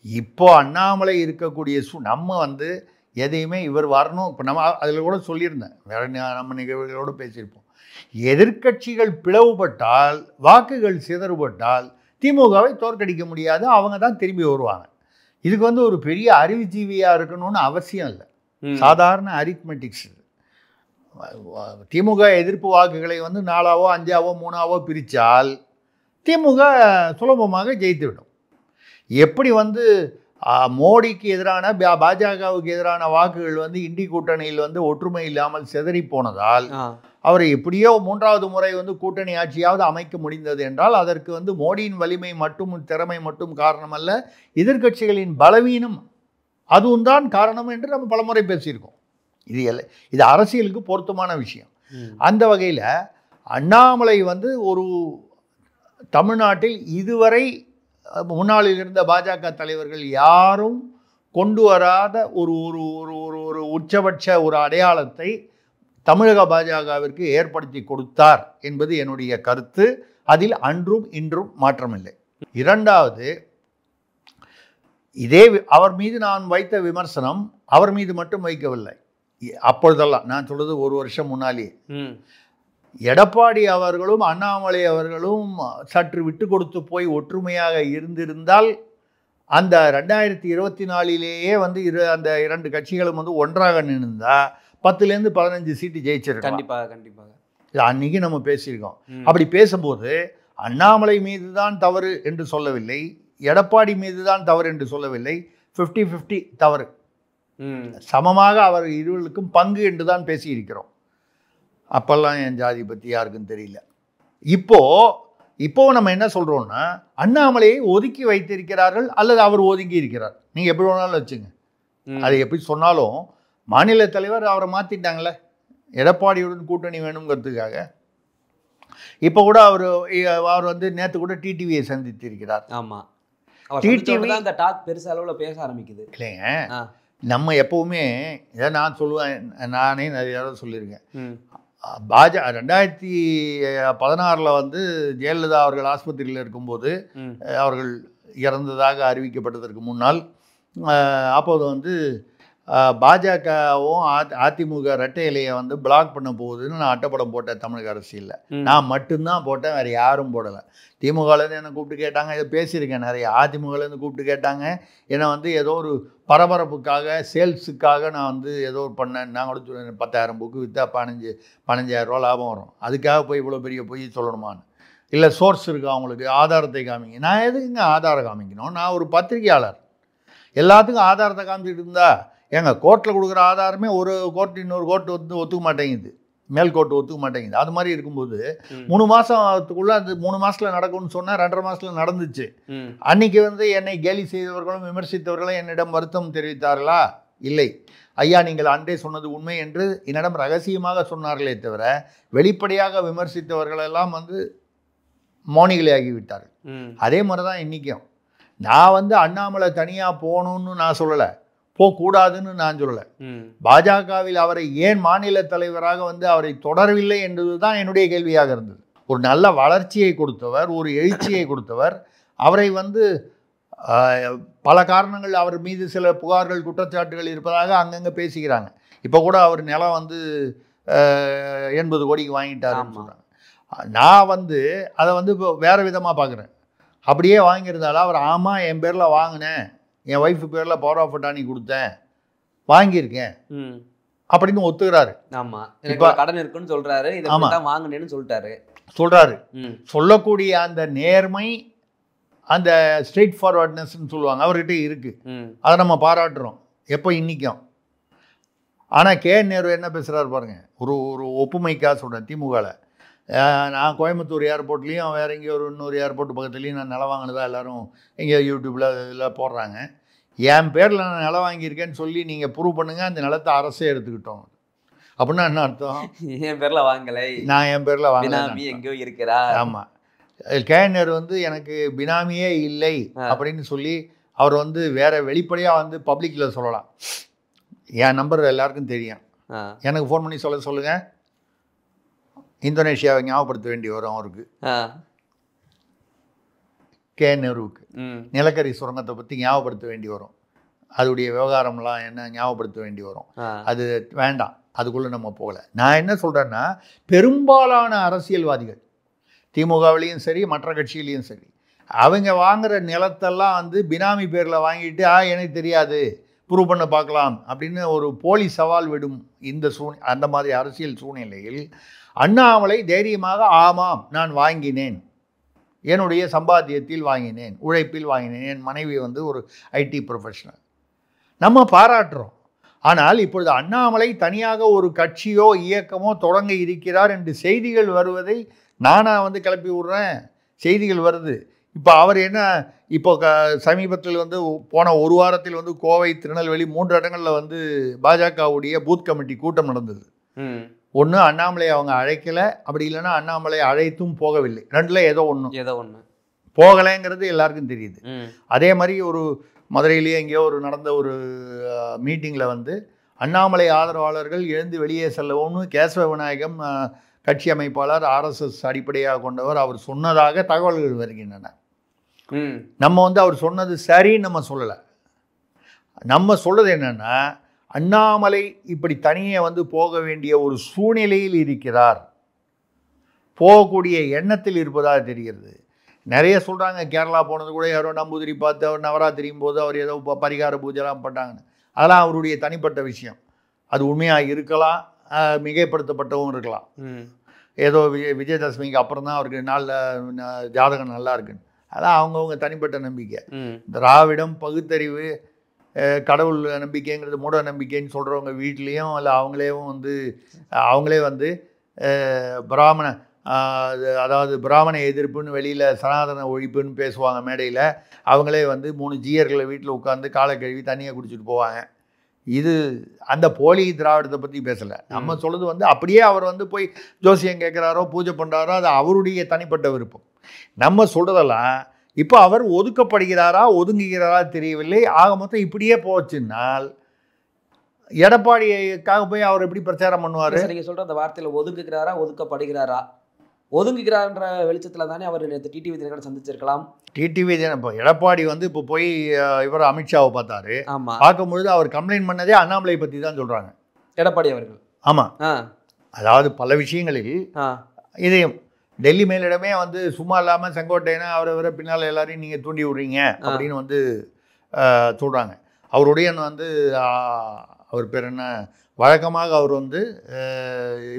இப்போ அண்ணாமலை இருக்கக்கூடிய நம்ம வந்து எதையுமே இவர் வரணும். இப்போ நம்ம அதில் கூட சொல்லியிருந்தேன், வேற நம்ம நிகழ்வுகளோடு பேசியிருப்போம். எதிர்க்கட்சிகள் பிளவுபட்டால், வாக்குகள் சிதறுபட்டால் திமுகவை தோற்கடிக்க முடியாது, அவங்க தான் திரும்பி வருவாங்க. இதுக்கு வந்து ஒரு பெரிய அறிவுஜீவியாக இருக்கணும்னு அவசியம் இல்லை, சாதாரண அரித்மெட்டிக்ஸ். திமுக எதிர்ப்பு வாக்குகளை வந்து 4ஆவோ 5ஆவோ 3ஆவோ பிரித்தால் திமுக சுலபமாக ஜெயித்துவிடும். எப்படி வந்து மோடிக்கு எதிரான பாஜகவுக்கு எதிரான வாக்குகள் வந்து இண்டி கூட்டணியில் வந்து ஒற்றுமை இல்லாமல் சிதறி போனதால் அவரை எப்படியோ 3வது முறை வந்து கூட்டணி ஆட்சியாவது அமைக்க முடிந்தது என்றால் அதற்கு வந்து மோடியின் வலிமை மட்டும் திறமை மட்டும் காரணம் அல்ல, எதிர்க்கட்சிகளின் பலவீனம் அதுவும் தான் காரணம் என்று நம்ம பலமுறை பேசியிருக்கோம். இது அரசியலுக்கு பொருத்தமான விஷயம். அந்த வகையில் அண்ணாமலை வந்து ஒரு தமிழ்நாட்டில் இதுவரை முன்னாளில் இருந்த பாஜக தலைவர்கள் யாரும் கொண்டு வராத ஒரு ஒரு ஒரு ஒரு ஒரு உச்சபட்ச ஒரு அடையாளத்தை தமிழக பாஜகவிற்கு ஏற்படுத்தி கொடுத்தார் என்பது என்னுடைய கருத்து. அதில் அன்றும் இன்றும் மாற்றமில்லை. இரண்டாவது, இதே அவர் மீது நான் வைத்த விமர்சனம் அவர் மீது மட்டும் வைக்கவில்லை. அப்பொழுதெல்லாம் நான் சொல்றது 1 வருஷம் முன்னாலே எடப்பாடி அவர்களும் அண்ணாமலை அவர்களும் சற்று விட்டு கொடுத்து போய் ஒற்றுமையாக இருந்திருந்தால் அந்த 2024 வந்து அந்த 2 கட்சிகளும் வந்து ஒன்றாக நின்றுந்தா 10லேருந்து 15 சீட்டு ஜெயிச்சிருக்கோம். கண்டிப்பாக அன்னைக்கு நம்ம பேசியிருக்கோம். அப்படி பேசும்போது அண்ணாமலை மீது தான் தவறு என்று சொல்லவில்லை, எடப்பாடி மீது தான் தவறு என்று சொல்லவில்லை, 50-50 தவறு, சமமாக அவர் இருவருக்கும் பங்கு என்று தான் பேசியிருக்கிறோம். அப்பெல்லாம் என் ஜாதி பற்றி யாருக்கும் தெரியல. இப்போ இப்போ நம்ம என்ன சொல்றோம்னா அண்ணாமலையை ஒதுக்கி வைத்திருக்கிறார்கள் அல்லது அவர் ஒதுங்கி இருக்கிறார். நீங்க எப்படி வேணாலும் வச்சுங்க. அது எப்படி சொன்னாலும் மாநில தலைவர் அவரை மாத்திட்டாங்களே எடப்பாடியுடன் கூட்டணி வேணுங்கிறதுக்காக. இப்போ கூட அவர் வந்து நேற்று கூட டிடிவியை சந்தித்திருக்கிறார். ஆமா, டிடிவி அந்த டாக் பெருச அளவுல பேச ஆரம்பிக்குது இல்லைங்க. நம்ம எப்பவுமே இதை நான் சொல்லுவேன், நானே நிறைய தடவை சொல்லியிருக்கேன். 2016 வந்து ஜெயலலிதா அவர்கள் ஆஸ்பத்திரியில் இருக்கும்போது அவர்கள் இறந்ததாக அறிவிக்கப்பட்டதற்கு முன்னால் அப்போது வந்து பாஜகவும் அதிமுக இரட்டை இலையை வந்து பிளாக் பண்ண போகுதுன்னு நான் அட்டைப்படம் போட்டேன் தமிழக அரசியலில். நான் மட்டும்தான் போட்டேன், வேறு யாரும் போடலை. திமுகலேருந்து என்னை கூப்பிட்டு கேட்டாங்க, இதை பேசியிருக்கேன் நிறைய. அதிமுகலேருந்து கூப்பிட்டு கேட்டாங்க, என்னை வந்து ஏதோ ஒரு பரபரப்புக்காக சேல்ஸுக்காக நான் வந்து ஏதோ பண்ணேன். நான் கூட 10,000 புக்கு விற்றா 15,000 ரூபா லாபம் வரும், அதுக்காக போய் இவ்வளோ பெரிய பொய் சொல்லணுமான்னு. இல்லை சோர்ஸ் இருக்குது அவங்களுக்கு, ஆதாரத்தை காமிங்க. நான் எதுக்குங்க ஆதாரம் காமிக்கணும்? நான் ஒரு பத்திரிகையாளர், எல்லாத்துக்கும் ஆதாரத்தை காமிச்சிட்டு இருந்தா ஏங்க கோர்ட்டில் கொடுக்குற ஆதாரமே ஒரு கோர்ட்டு இன்னொரு கோர்ட்டு வந்து ஒத்துக்க மாட்டேங்குது, மேல் கோர்ட்டு ஒத்துக்க மாட்டேங்குது. அது மாதிரி இருக்கும்போது 3 மாதத்துக்குள்ளே அது 3 மாதத்தில் நடக்கும்னு சொன்னால் 2.5 மாதத்தில் நடந்துச்சு. அன்னைக்கு வந்து என்னை கேலி செய்தவர்களும் விமர்சித்தவர்களும் என்னிடம் வருத்தம் தெரிவித்தார்களா? இல்லை. ஐயா நீங்கள் அன்றே சொன்னது உண்மை என்று என்னிடம் ரகசியமாக சொன்னார்களே தவிர வெளிப்படையாக விமர்சித்தவர்களெல்லாம் வந்து மௌனிகளே ஆகிவிட்டார்கள். அதே மாதிரி தான் இன்றைக்கும். நான் வந்து அண்ணாமலை தனியாக போகணுன்னு நான் சொல்லலை, போகக்கூடாதுன்னு நான் சொல்லலை. பாஜகவில் அவரை ஏன் மாநில தலைவராக வந்து அவரை தொடரவில்லை என்பது தான் என்னுடைய கேள்வியாக இருந்தது. ஒரு நல்ல வளர்ச்சியை கொடுத்தவர், ஒரு எழுச்சியை கொடுத்தவர், அவரை வந்து பல காரணங்கள் அவர் மீது சில புகார்கள் குற்றச்சாட்டுகள் இருப்பதாக அங்கங்கே பேசிக்கிறாங்க. இப்போ கூட அவர் நிலம் வந்து 80 கோடிக்கு வாங்கிட்டாருன்னு சொல்கிறாங்க. நான் வந்து அதை வந்து இப்போ வேறு விதமாக பார்க்குறேன். அப்படியே வாங்கியிருந்தாலும் அவர் ஆமாம் என் பேரில் வாங்கினேன், என் ஒய்ஃபு பேரில் பவர் ஆஃப் அட்டார்னி கொடுத்தேன், வாங்கியிருக்கேன் அப்படின்னு ஒத்துக்கிறாரு. ஆமாம், இப்போ கடன் இருக்குன்னு சொல்கிறாரு, இதை வாங்கினேன்னு சொல்கிறாரு. சொல்லக்கூடிய அந்த நேர்மை, அந்த ஸ்ட்ரெயிட் ஃபார்வர்ட்னஸ்ன்னு சொல்லுவாங்க, அவர்கிட்ட இருக்குது. அதை நம்ம பாராட்டுறோம் எப்போ இன்றைக்கும். ஆனால் நேரு என்ன பேசுகிறாரு பாருங்க, ஒரு ஒப்புமைக்காக சொல்கிறேன். திமுகவில் நான் கோயம்புத்தூர் ஏர்போர்ட்லேயும் வேறு எங்கேயோ இன்னொரு ஏர்போர்ட் பக்கத்துலேயும் நான் நிலம் வாங்கினதா எல்லோரும் எங்கேயோ யூடியூப்பில் இதில் போடுறாங்க. என் பேரில் நான் நிலம் வாங்கியிருக்கேன்னு சொல்லி நீங்கள் ப்ரூவ் பண்ணுங்கள், அந்த நிலத்தை அரசே எடுத்துக்கிட்டோம். அப்படின்னா என்ன அர்த்தம்? என் பேரில் வாங்கலை, நான் என் பேரில் வாங்கலை, எங்கேயோ இருக்கிறா. ஆமாம், நேரு வந்து எனக்கு பினாமியே இல்லை அப்படின்னு சொல்லி அவர் வந்து வேற வெளிப்படையாக வந்து பப்ளிக்கில் சொல்லலாம். என் நம்பர் எல்லாருக்கும் தெரியும், எனக்கு ஃபோன் பண்ணி சொல்லுங்கள். இந்தோனேஷியாவை ஞாபகப்படுத்த வேண்டி வரும் அவருக்கு, நேருவுக்கு நிலக்கரி சுரங்கத்தை பற்றி ஞாபகப்படுத்த வேண்டி வரும், அதோடைய விவகாரம்லாம் என்ன ஞாபகப்படுத்த வேண்டி வரும். அது வேண்டாம், அதுக்குள்ளே நம்ம போகலை. நான் என்ன சொல்கிறேன்னா, பெரும்பாலான அரசியல்வாதிகள் திமுகவிலையும் சரி மற்ற கட்சியிலையும் சரி அவங்க வாங்குகிற நிலத்தெல்லாம் வந்து பினாமி பேரில் வாங்கிட்டு எனக்கு தெரியாது ப்ரூவ் பண்ண பார்க்கலாம் அப்படின்னு ஒரு போலி சவால் விடும் இந்த அந்த மாதிரி அரசியல் சூழ்நிலையில் அண்ணாமலை தைரியமாக ஆமாம் நான் வாங்கினேன், என்னுடைய சம்பாத்தியத்தில் வாங்கினேன், உழைப்பில் வாங்கினேன், என் மனைவி வந்து ஒரு ஐடி ப்ரொஃபஷனல், நம்ம பாராட்டுறோம். ஆனால் இப்பொழுது அண்ணாமலை தனியாக ஒரு கட்சியோ இயக்கமோ தொடங்க இருக்கிறார் என்று செய்திகள் வருவதை நானாக வந்து கிளப்பி விட்றேன். செய்திகள் வருது. இப்போ அவர் என்ன, இப்போ சமீபத்தில் வந்து போன ஒரு வாரத்தில் வந்து கோவை, திருநெல்வேலி 3 இடங்களில் வந்து பாஜகவுடைய பூத் கமிட்டி கூட்டம் நடந்தது. ஒன்று அண்ணாமலை அவங்க அழைக்கலை, அப்படி இல்லைன்னா அண்ணாமலை அழைத்தும் போகவில்லை. 2ல் ஏதோ ஒன்று போகலைங்கிறது எல்லாருக்கும் தெரியுது. அதே மாதிரி ஒரு மதுரையிலேயே எங்கேயோ நடந்த ஒரு மீட்டிங்கில் வந்து அண்ணாமலை ஆதரவாளர்கள் எழுந்து வெளியே செல்லவும்னு கேசவ விநாயகம் கட்சி அமைப்பாளர் RSS அடிப்படையாக கொண்டவர் அவர் சொன்னதாக தகவல்கள் வருகின்றன. நம்ம வந்து அவர் சொன்னது சரின்னு நம்ம சொல்லலை. நம்ம சொல்றது என்னன்னா, அண்ணாமலை இப்படி தனியே வந்து போக வேண்டிய ஒரு சூழ்நிலையில் இருக்கிறார், போகக்கூடிய எண்ணத்தில் இருப்பதாக தெரிகிறது. நிறைய சொல்கிறாங்க, கேரளா போனது கூட யாரோ நம்பூதிரி பார்த்து அவர் நவராத்திரியும் போது அவர் ஏதோ பரிகார பூஜைலாம் பண்ணாங்கன்னு. அதெல்லாம் அவருடைய தனிப்பட்ட விஷயம். அது உண்மையாக இருக்கலாம், மிகைப்படுத்தப்பட்டவும் இருக்கலாம். ஏதோ விஜயதசமிக்கு அப்புறம் தான் அவருக்கு நாளில் ஜாதகம் நல்லா இருக்குன்னு, அதான் அவங்கவுங்க தனிப்பட்ட நம்பிக்கை. திராவிடம், பகுத்தறிவு, கடவுள் நம்பிக்கைங்கிறது மூட நம்பிக்கைன்னு சொல்கிறவங்க வீட்லேயும் இல்லை அவங்களே வந்து அதாவது பிராமண எதிர்ப்புன்னு வெளியில் சனாதன ஒழிப்புன்னு பேசுவாங்க மேடையில். அவங்களே வந்து 3 ஜீயர்களை வீட்டில் உட்காந்து காலை கழுவி தண்ணியை குடிச்சிட்டு போவாங்க. இது அந்த போலி திராவிடத்தை பற்றி பேசலை. நம்ம சொல்கிறது வந்து அப்படியே அவர் வந்து போய் ஜோசியம் கேட்குறாரோ பூஜை பண்ணுறாரோ அது அவருடைய தனிப்பட்ட விருப்பம். நம்ம சொல்கிறதெல்லாம் இப்போ அவர் ஒதுக்கப்படுகிறாரா ஒதுங்குகிறாரா தெரியவில்லை. ஆக மொத்தம் இப்படியே போச்சுன்னால் எடப்பாடிக்காக போய் அவர் எப்படி பிரச்சாரம் பண்ணுவார்? நீங்கள் சொல்கிற அந்த வார்த்தையில் ஒதுங்குகிறாரா ஒதுக்கப்படுகிறாரா? ஒதுங்குகிறான்ற வெளிச்சத்தில் தானே அவர் டிடிவி தினகரன் சந்திச்சிருக்கலாம். டிடிவி இப்போ எடப்பாடி வந்து இப்போ போய் இவர் அமித்ஷாவை பார்த்தாரு. ஆமாம், பார்க்கும்பொழுது அவர் கம்ப்ளைண்ட் பண்ணதே அண்ணாமலை பற்றி தான் சொல்கிறாங்க எடப்பாடி அவர்கள். ஆமாம், அதாவது பல விஷயங்களில் இதையும் டெல்லி மேலிடமே வந்து சும்மா இல்லாமல் செங்கோட்டையனை அவரை பின்னால் எல்லாரையும் நீங்கள் தூண்டி விடுறீங்க அப்படின்னு வந்து சொல்கிறாங்க. அவருடைய வந்து அவர் பேர் என்ன, வழக்கமாக அவர் வந்து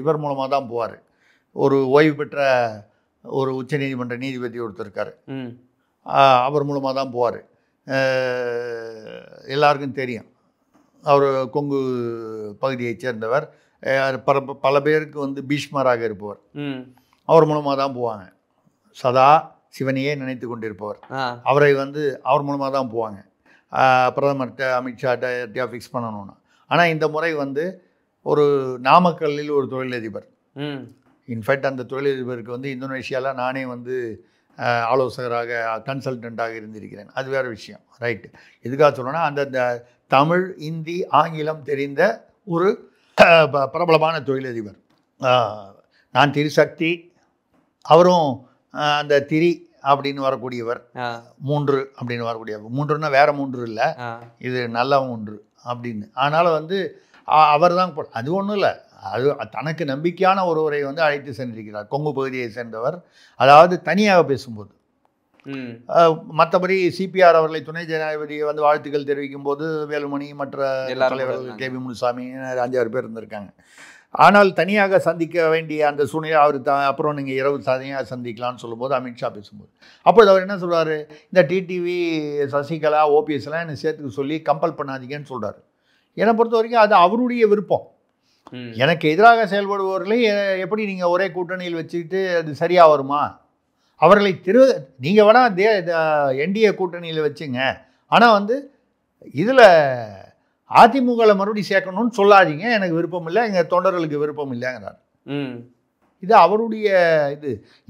இவர் மூலமாக தான் போவார். ஒரு ஓய்வு பெற்ற ஒரு உச்சநீதிமன்ற நீதிபதி ஒருத்தர் இருக்கார், அவர் மூலமாக தான் போவார். எல்லாருக்கும் தெரியும் அவர் கொங்கு பகுதியைச் சேர்ந்தவர். பல பேருக்கு வந்து பீஷ்மராக இருப்பவர். அவர் மூலமாக தான் போவாங்க. சதா சிவனையே நினைத்து கொண்டிருப்பவர். அவரை வந்து அவர் மூலமாக தான் போவாங்க. பிரதமர்கிட்ட அமித்ஷாட்ட ஃபிக்ஸ் பண்ணணும்னா. ஆனால் இந்த முறை வந்து ஒரு நாமக்கல்லில் ஒரு தொழிலதிபர், இன்ஃபேக்ட் அந்த தொழிலதிபருக்கு வந்து இந்தோனேஷியாவில் நானே வந்து ஆலோசகராக கன்சல்டண்ட்டாக இருந்திருக்கிறேன். அது வேறு விஷயம், ரைட்டு. எதுக்காக சொல்லணும்னா அந்த தமிழ் இந்தி ஆங்கிலம் தெரிந்த ஒரு பிரபலமான தொழிலதிபர். நான் திருசக்தி, அவரும் அந்த திரி அப்படின்னு வரக்கூடியவர், 3 அப்படின்னு வரக்கூடியவர். 3ன்னா வேற 3 இல்லை, இது நல்ல 3 அப்படின்னு. அதனால் வந்து அவர் தான், அது ஒன்றும் இல்லை, அது தனக்கு நம்பிக்கையான ஒருவரை வந்து அழைத்து சென்றிருக்கிறார், கொங்கு பகுதியை சேர்ந்தவர். அதாவது தனியாக பேசும்போது, மற்றபடி சிபிஆர் அவர்களை துணை ஜனாதிபதியை வந்து வாழ்த்துக்கள் தெரிவிக்கும் போது வேலுமணி மற்ற தலைவர்கள் கேபி முனுசாமி 5-6 பேர் இருந்திருக்காங்க. ஆனால் தனியாக சந்திக்க வேண்டிய அந்த சூழ்நிலை அவர் அப்புறம் நீங்கள் இரவு தனியாக சந்திக்கலாம்னு சொல்லும்போது அமித்ஷா பேசும்போது அப்போது அவர் என்ன சொல்கிறாரு, இந்த டிடிவி சசிகலா ஓபிஎஸ்லாம் என்னை சேர்த்துக்க சொல்லி கம்பல் பண்ணாதீங்கன்னு சொல்கிறார். என்னை பொறுத்த வரைக்கும் அது அவருடைய விருப்பம். எனக்கு எதிராக செயல்படுபவர்களை எப்படி நீங்கள் ஒரே கூட்டணியில் வச்சுக்கிட்டு அது சரியாக வருமா? அவர்களை நீங்கள் வேணால் என்டிஏ கூட்டணியில் வச்சுங்க, ஆனால் வந்து இதில் அதிமுகவில் மறுபடியும் சேர்க்கணும்னு சொல்லாதீங்க, எனக்கு விருப்பம் இல்லை, எங்கள் தொண்டர்களுக்கு விருப்பம் இல்லைங்கிறார். இது அவருடைய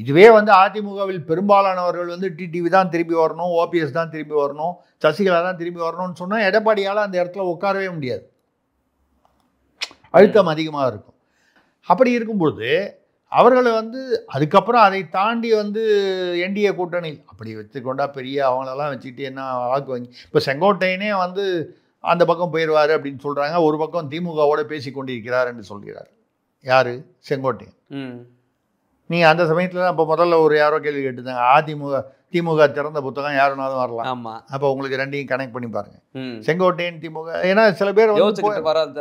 இதுவே வந்து அதிமுகவில் பெரும்பாலானவர்கள் வந்து டிடிவி தான் திரும்பி வரணும், ஓபிஎஸ் தான் திரும்பி வரணும், சசிகலா தான் திரும்பி வரணும்னு சொன்னால் எடப்பாடியால் அந்த இடத்துல உட்காரவே முடியாது, அழுத்தம் அதிகமாக இருக்கும். அப்படி இருக்கும்பொழுது அவர்களை வந்து அதுக்கப்புறம் அதை தாண்டி வந்து என்டிஏ கூட்டணி அப்படி வச்சுக்கொண்டா பெரிய அவங்களெல்லாம் வச்சுக்கிட்டு என்ன வாக்கு வாங்கி இப்போ செங்கோட்டையனே வந்து அந்த பக்கம் போயிடுவார் அப்படின்னு சொல்கிறாங்க. ஒரு பக்கம் திமுகவோட பேசி கொண்டிருக்கிறார் என்று சொல்கிறார். யார்? செங்கோட்டையன். நீங்கள் அந்த சமயத்தில் இப்போ முதல்ல ஒரு யாரோ கேள்வி கேட்டுருந்தாங்க, திமுக திறந்த புத்தகம் யாருனாலும் வரலாம். ஆமாம், அப்போ உங்களுக்கு ரெண்டையும் கனெக்ட் பண்ணி பாருங்க, செங்கோட்டையன் திமுக. ஏன்னா சில பேர்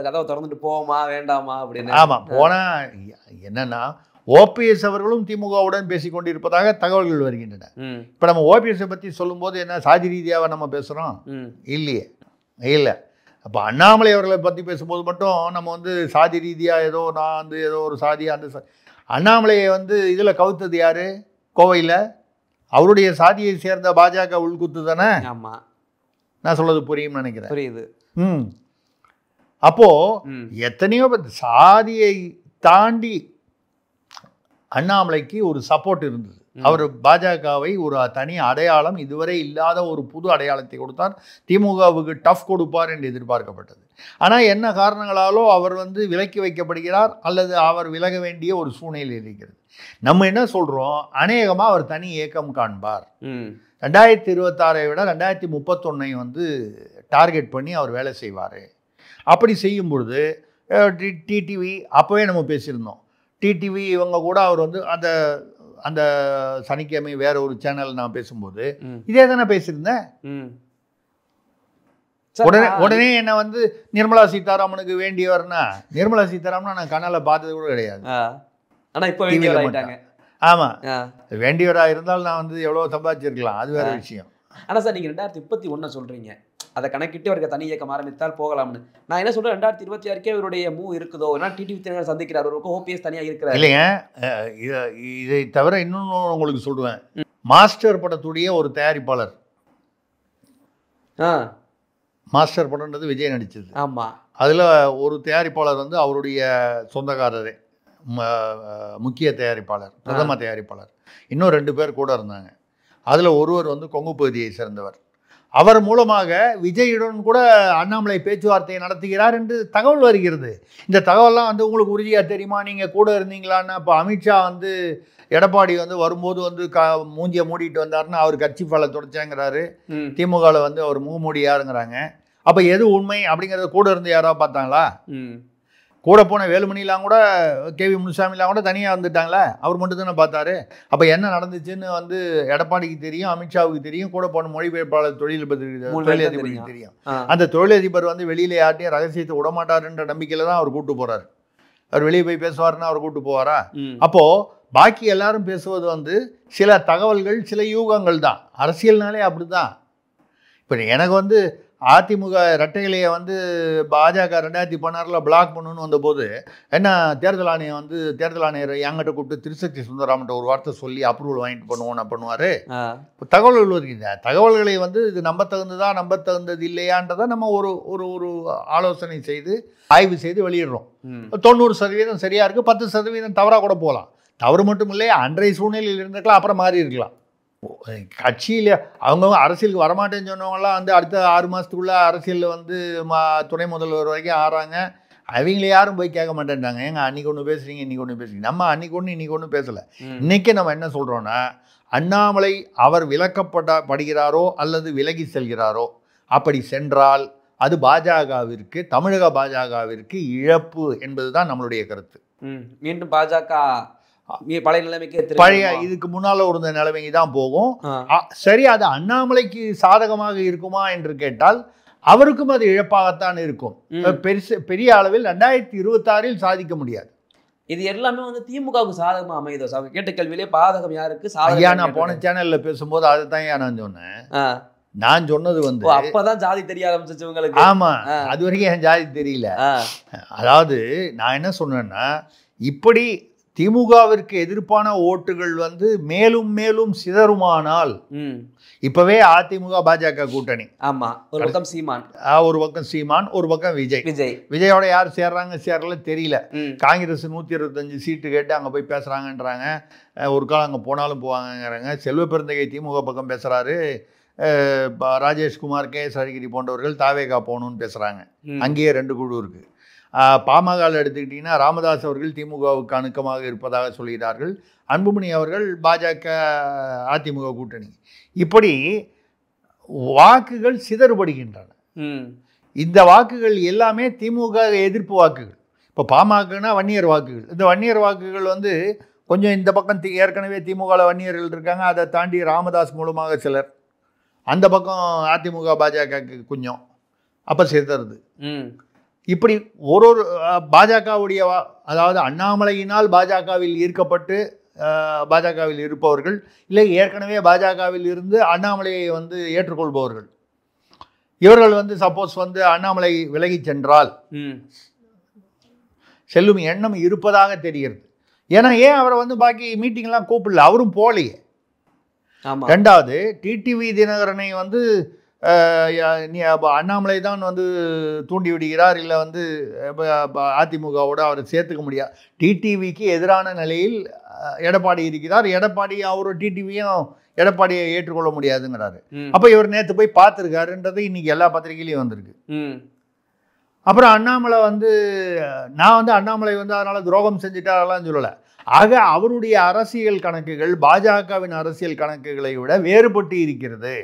கதவை திறந்துட்டு போவோமா வேண்டாமா அப்படின்னு. ஆமாம், போனால் என்னன்னா ஓபிஎஸ் அவர்களும் திமுகவுடன் பேசிக்கொண்டிருப்பதாக தகவல்கள் வருகின்றன. இப்போ நம்ம ஓபிஎஸ்ஸை பற்றி சொல்லும்போது என்ன சாதி ரீதியாக நம்ம பேசுகிறோம்? இல்லையே, இல்லை. அப்போ அண்ணாமலை அவர்களை பற்றி பேசும்போது மட்டும் நம்ம வந்து சாதி ரீதியாக ஏதோ நான் வந்து ஏதோ ஒரு சாதி அந்த அண்ணாமலையை வந்து இதில் கவுத்தது யார்? கோவையில் அவருடைய சாதியை சேர்ந்த பாஜக உள்குத்து தானே. ஆமாம், நான் சொல்கிறது புரியும்னு நினைக்கிறேன். புரியுது. அப்போது எத்தனையோ சாதியை தாண்டி அண்ணாமலைக்கு ஒரு சப்போர்ட் இருந்தது. அவர் பாஜகவை ஒரு தனி அடையாளம், இதுவரை இல்லாத ஒரு புது அடையாளத்தை கொடுத்தார். திமுகவுக்கு டஃப் கொடுப்பார் என்று எதிர்பார்க்கப்பட்டது. ஆனால் என்ன காரணங்களாலோ அவர் வந்து விலக்கி வைக்கப்படுகிறார், அல்லது அவர் விலக வேண்டிய ஒரு சூழ்நிலை இருக்கிறது. நம்ம என்ன சொல்கிறோம், அநேகமாக அவர் தனி இயக்கம் காண்பார். 2026 விட 2031 வந்து டார்கெட் பண்ணி அவர் வேலை செய்வார். அப்படி செய்யும் பொழுது டிடிவி அப்போவே நம்ம பேசியிருந்தோம், டிடிவி இவங்க கூட அவர் வந்து அந்த அந்த சனிக்கிழமை வேற ஒரு சேனல் நான் பேசும்போது இதே தானே பேசியிருந்தேன். உடனே என்ன வந்து நிர்மலா சீதாராமனுக்கு வேண்டியவர்னா, நிர்மலா சீதாராமன் நான் கண்ணால் பார்த்தது கூட கிடையாது. ஆனால் இப்போ வேண்டியவராயிட்டாங்க. ஆமாம், வேண்டியவராக இருந்தாலும் நான் வந்து எவ்வளோ சம்பாதிச்சிருக்கலாம், அது வேற விஷயம். ஆனால் சார் நீங்கள் 2031 சொல்கிறீங்க, அதை கணக்கிட்டு அவருக்கு தனி இயக்கம் ஆரம்பித்தால் போகலாம்னு. நான் என்ன சொல்றேன், 2026 இவருடைய மூவ் இருக்குதோ, ஏன்னா டிடிவி தினகரன் சந்திக்கிறார், ஒருக்கும் ஓபிஎஸ் தனியா இருக்கிறார் இல்லைங்க. இதை தவிர இன்னொன்று உங்களுக்கு சொல்லுவேன். மாஸ்டர் படத்துடைய ஒரு தயாரிப்பாளர், மாஸ்டர் படம்ன்றது விஜய் நடிச்சது. ஆமா, அதில் ஒரு தயாரிப்பாளர் வந்து அவருடைய சொந்தக்காரரே, முக்கிய தயாரிப்பாளர், பிரதம தயாரிப்பாளர். இன்னும் 2 பேர் கூட இருந்தாங்க. அதில் ஒருவர் வந்து கொங்கு பகுதியை சேர்ந்தவர். அவர் மூலமாக விஜயுடன் கூட அண்ணாமலை பேச்சுவார்த்தையை நடத்துகிறார் என்று தகவல் வருகிறது. இந்த தகவல்லாம் வந்து உங்களுக்கு உறுதியாக தெரியுமா? நீங்கள் கூட இருந்தீங்களான்னு. அப்போ அமித்ஷா வந்து எடப்பாடி வந்து வரும்போது வந்து மூஞ்சியை மூடிட்டு வந்தாருன்னு அவர் கட்சி ஃபாலை தொடச்சாங்கிறாரு. திமுகவில் வந்து அவர் மூடியாருங்கிறாங்க. அப்போ எது உண்மை அப்படிங்கிறத கூட இருந்து யாராவது பார்த்தாங்களா? கூட போன வேலுமணிலாம் கூட, கேவி முனுசாமிலாம் கூட தனியாக வந்துட்டாங்களே, அவர் மட்டும் தானே பார்த்தாரு. அப்போ என்ன நடந்துச்சுன்னு வந்து எடப்பாடிக்கு தெரியும், அமித்ஷாவுக்கு தெரியும், கூட போன மொழிபெயர்ப்பாளர் தொழிலதிபருக்கு தெரியும். அந்த தொழிலதிபர் வந்து வெளியில யார்ட்டையும் ரகசியத்தை விடமாட்டாருன்ற நம்பிக்கையில் தான் அவர் கூப்பிட்டு போறாரு. அவர் வெளியே போய் பேசுவாருன்னா அவர் கூப்பிட்டு போவாரா? அப்போ பாக்கி எல்லாரும் பேசுவது வந்து சில தகவல்கள், சில யூகங்கள் தான். அரசியல்னாலே அப்படிதான். இப்போ எனக்கு வந்து அதிமுக இரட்டையிலேயே வந்து பாஜக 2016 பிளாக் பண்ணணும்னு வந்தபோது என்ன தேர்தல் ஆணையம் வந்து தேர்தல் ஆணையர் என்கிட்ட கூப்பிட்டு திருசக்தி சுந்தராமன்ட்ட ஒரு வார்த்தை சொல்லி அப்ரூவல் வாங்கிட்டு பண்ணுவோன்னு பண்ணுவார். தகவல்கள் வருகின்ற தகவல்களை வந்து இது நம்ப தகுந்ததா நம்ப தகுந்தது இல்லையான்றதை நம்ம ஒரு ஒரு ஒரு ஆலோசனை செய்து ஆய்வு செய்து வெளியிடுறோம். 90% சரியாக இருக்குது, 10% தவறாக கூட போகலாம். தவறு மட்டும் இல்லையா, அன்றைய சூழ்நிலையில் இருந்துக்கலாம், அப்புறம் மாறி இருக்கலாம். கட்சியில் அவங்க அரசியலுக்கு வரமாட்டேன்னு சொன்னவங்களாம் வந்து அடுத்த 6 மாதத்துக்குள்ளே அரசியலில் வந்து துணை முதல்வர் வரைக்கும் ஆறாங்க. அவங்கள யாரும் போய் கேட்க மாட்டேன்றாங்க. ஏங்க அன்றைக்கி ஒன்று பேசுகிறீங்க, இன்றைக்கி ஒன்று பேசுகிறீங்க. நம்ம அன்றைக்கி ஒன்று இன்றைக்கி ஒன்றும் பேசலை. இன்றைக்கி நம்ம என்ன சொல்கிறோன்னா, அண்ணாமலை அவர் விலக்கப்படுகிறாரோ அல்லது விலகி செல்கிறாரோ, அப்படி சென்றால் அது பாஜகவிற்கு, தமிழக பாஜகவிற்கு இழப்பு என்பது தான் நம்மளுடைய கருத்து. மீண்டும் பாஜக பழைய நிலைமைக்கு, பழைய இதுக்கு முன்னால இருந்த நிலைமைக்கு தான் போகும். சரி, அது அண்ணாமலைக்கு சாதகமாக இருக்குமா என்று கேட்டால் அவருக்கும் அது இழப்பாகத்தான் இருக்கும். பெரிய அளவில் 2026 சாதிக்க முடியாது. இது எல்லாமே வந்து திமுகவுக்கு சாதகமா அமைதோ? கேட்ட கேள்வியிலே பாதகம் யாருக்கு? ஐயா, நான் போன சேனல்ல பேசும்போது அதை தான் நான் சொன்னேன். நான் சொன்னது வந்து அப்பதான் ஜாதி தெரிய ஆரம்பிச்சிச்சு உங்களுக்கு. ஆமா, அது வரைக்கும் என் ஜாதி தெரியல. அதாவது நான் என்ன சொன்னேன்னா, இப்படி திமுகவிற்கு எதிர்ப்பான ஓட்டுகள் வந்து மேலும் மேலும் சிதறுமானால், இப்பவே அதிமுக பாஜக கூட்டணி, ஆமா, ஒரு பக்கம் சீமான், ஒரு பக்கம் விஜயோட யார் சேர்றாங்க சேரல தெரியல. காங்கிரஸ் 125 சீட்டு கேட்டு அங்க போய் பேசுறாங்கன்றாங்க. ஒரு காலம் அங்க போனாலும் போவாங்கங்கிறாங்க. செல்வ பெருந்தகை திமுக பக்கம் பேசுறாரு. ராஜேஷ்குமார், கே எஸ் அழகிரி போன்றவர்கள் தாவேகா போகணும்னு பேசுறாங்க. அங்கேயே 2 குழு இருக்கு. பாமகவில் எடுத்துக்கிட்டிங்கன்னா ராமதாஸ் அவர்கள் திமுகவுக்கு அணுக்கமாக இருப்பதாக சொல்கிறார்கள். அன்புமணி அவர்கள் பாஜக அதிமுக கூட்டணி. இப்படி வாக்குகள் சிதறுபடுகின்றன. இந்த வாக்குகள் எல்லாமே திமுக எதிர்ப்பு வாக்குகள். இப்போ பாமகனா வன்னியர் வாக்குகள். இந்த வன்னியர் வாக்குகள் வந்து கொஞ்சம் இந்த பக்கம் ஏற்கனவே திமுகவில் வன்னியர்கள் இருக்காங்க. அதை தாண்டி ராமதாஸ் மூலமாக சிலர், அந்த பக்கம் அதிமுக பாஜகவுக்கு கொஞ்சம் அப்போ சிதறுது. இப்படி ஒரு பாஜகவுடைய, அதாவது அண்ணாமலையினால் பாஜகவில் ஈர்க்கப்பட்டு பாஜகவில் இருப்பவர்கள், இல்லை ஏற்கனவே பாஜகவில் இருந்து அண்ணாமலையை வந்து ஏற்றுக்கொள்பவர்கள், இவர்கள் வந்து சப்போஸ் வந்து அண்ணாமலை விலகி சென்றால் செல்லும் எண்ணம் இருப்பதாக தெரிகிறது. ஏன்னா ஏன் அவரை வந்து பாக்கி மீட்டிங்லாம் கூப்பிடல, அவரும் போகலையே. ரெண்டாவது, டிடிவி தினகரனை வந்து அண்ணாமலை தான் வந்து தூண்டி விடுகிறார், இல்லை வந்து அதிமுகவோட அவரை சேர்த்துக்க முடியாது. டிடிவிக்கு எதிரான நிலையில் எடப்பாடி இருக்கிறார். எடப்பாடி அவரும் டிடிவியும் எடப்பாடியை ஏற்றுக்கொள்ள முடியாதுங்கிறாரு. அப்போ இவர் நேற்று போய் பார்த்துருக்காருன்றது இன்னைக்கு எல்லா பத்திரிகையிலையும் வந்திருக்கு. அப்புறம் அண்ணாமலை வந்து, நான் வந்து அண்ணாமலை வந்து அதனால துரோகம் செஞ்சுட்டாரெல்லாம் சொல்லலை. ஆக அவருடைய அரசியல் கணக்குகள் பாஜகவின் அரசியல் கணக்குகளை விட வேறுபட்டு இருக்கிறது.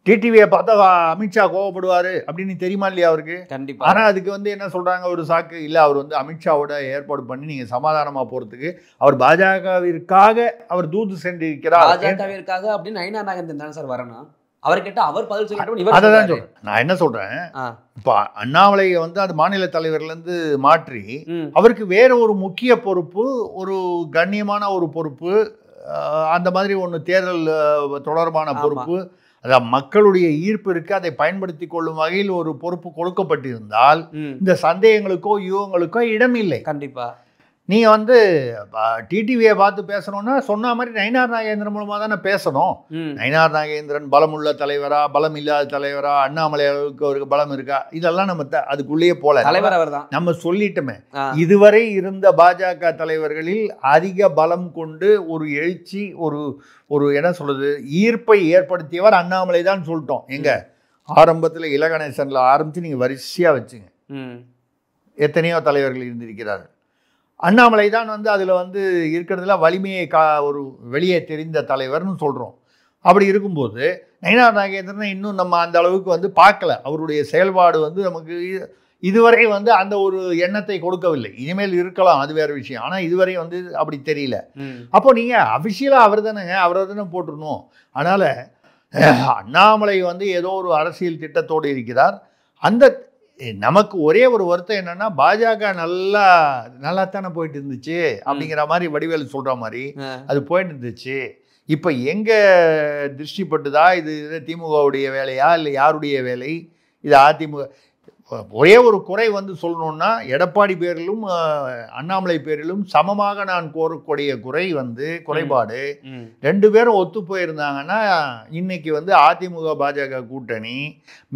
டிடிவியை பார்த்தா அமித்ஷா கோவப்படுவார் அப்படின்னு தெரியுமா இல்லையா அவருக்கு? கண்டிப்பாக. ஆனால் அதுக்கு வந்து என்ன சொல்கிறாங்க, ஒரு சாக்கு, இல்லை அவர் வந்து அமித்ஷாவோட ஏற்பாடு பண்ணி நீங்கள் சமாதானமாக போகிறதுக்கு அவர் பாஜகவிற்காக அவர் தூது சென்றிருக்கிறார். பாஜகவிற்காக அப்படின்னு நயினா நாகேந்திரன் தானே சார் வரணும். அவர் கேட்டால் அவர் பதில் சொல்லிட்டு அதை தான் சொல்கிறேன். நான் என்ன சொல்கிறேன், இப்போ அண்ணாமலையை வந்து அந்த மாநில தலைவர்லேருந்து மாற்றி அவருக்கு வேற ஒரு முக்கிய பொறுப்பு, ஒரு கண்ணியமான ஒரு பொறுப்பு, அந்த மாதிரி ஒன்று தேர்தல் தொடர்பான பொறுப்பு, அதாவது மக்களுடைய ஈர்ப்பு இருக்கு, அதை பயன்படுத்தி கொள்ளும் வகையில் ஒரு பொறுப்பு கொடுக்கப்பட்டிருந்தால் இந்த சந்தேகங்களுக்கோ யூகங்களுக்கோ இடம் இல்லை. கண்டிப்பா நீங்க வந்து டிடிவியை பார்த்து பேசணும்னா சொன்ன மாதிரி நயினார் நாகேந்திரன் மூலமா தானே பேசணும். நயினார் நாகேந்திரன் பலமுள்ள தலைவரா, பலம் இல்லாத தலைவரா, அண்ணாமலை அளவுக்கு அவருக்கு பலம் இருக்கா, இதெல்லாம் நம்ம அதுக்குள்ளேயே போல தலைவர் அவர் தான் நம்ம சொல்லிட்டோமே. இதுவரை இருந்த பாஜக தலைவர்களில் அதிக பலம் கொண்டு ஒரு எழுச்சி, ஒரு என்ன சொல்றது, ஈர்ப்பை ஏற்படுத்தியவர் அண்ணாமலை தான் சொல்லிட்டோம். எங்க ஆரம்பத்தில் இலகணேசன்ல ஆரம்பிச்சு நீங்க வரிசையா வச்சுங்க, எத்தனையோ தலைவர்கள் இருந்திருக்கிறார்கள். அண்ணாமலை தான் வந்து அதில் வந்து இருக்கிறதுல வலிமையை ஒரு வெளியே தெரிந்த தலைவர்னு சொல்கிறோம். அப்படி இருக்கும்போது நயினார் நாகேந்திரனை இன்னும் நம்ம அந்த அளவுக்கு வந்து பார்க்கல. அவருடைய செயல்பாடு வந்து நமக்கு இதுவரை வந்து அந்த ஒரு எண்ணத்தை கொடுக்கவில்லை. இனிமேல் இருக்கலாம், அது வேறு விஷயம். ஆனால் இதுவரை வந்து அப்படி தெரியல. அப்போ நீங்கள் அஃபிஷியலாக அவர் தானேங்க, அவரை தானே போட்டுருணும். அதனால் அண்ணாமலை வந்து ஏதோ ஒரு அரசியல் திட்டத்தோடு இருக்கிறார். அந்த நமக்கு ஒரே ஒரு வருத்தம் என்னன்னா, பாஜக நல்லா தானே போயிட்டு இருந்துச்சு அப்படிங்கிற மாதிரி வடிவேலு சொல்ற மாதிரி அது போயிட்டு இருந்துச்சு. இப்போ எங்க திருஷ்டிப்பட்டுதா, இது திமுகவுடைய வேலையா இல்லை யாருடைய வேலை, இது அதிமுக? ஒரே ஒரு குறை வந்து சொல்லணும்னா, எடப்பாடி பேரிலும் அண்ணாமலை பேரிலும் சமமாக நான் கோரக்கூடிய குறை வந்து குறைபாடு, ரெண்டு பேரும் ஒத்து போயிருந்தாங்கன்னா இன்னைக்கு வந்து அதிமுக பாஜக கூட்டணி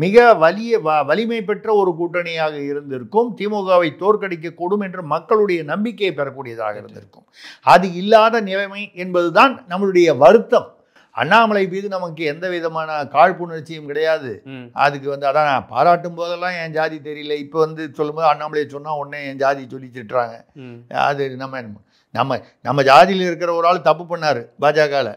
மிக வலிமை பெற்ற ஒரு கூட்டணியாக இருந்திருக்கும். திமுகவை தோற்கடிக்க கூடும் என்ற மக்களுடைய நம்பிக்கையை பெறக்கூடியதாக இருந்திருக்கும். அது இல்லாத நிலைமை என்பதுதான் நம்மளுடைய வருத்தம். அண்ணாமலை மீது நமக்கு எந்த விதமான காழ்ப்புணர்ச்சியும் கிடையாது. அதுக்கு வந்து அதான் பாராட்டும் போதெல்லாம் என் ஜாதி தெரியல, இப்போ வந்து சொல்லும்போது அண்ணாமலையை சொன்னால் உடனே என் ஜாதி சொல்லி திட்டுறாங்க. அது நம்ம ஜாதியில் இருக்கிற ஒரு ஆள் தப்பு பண்ணார் பாஜகவில்,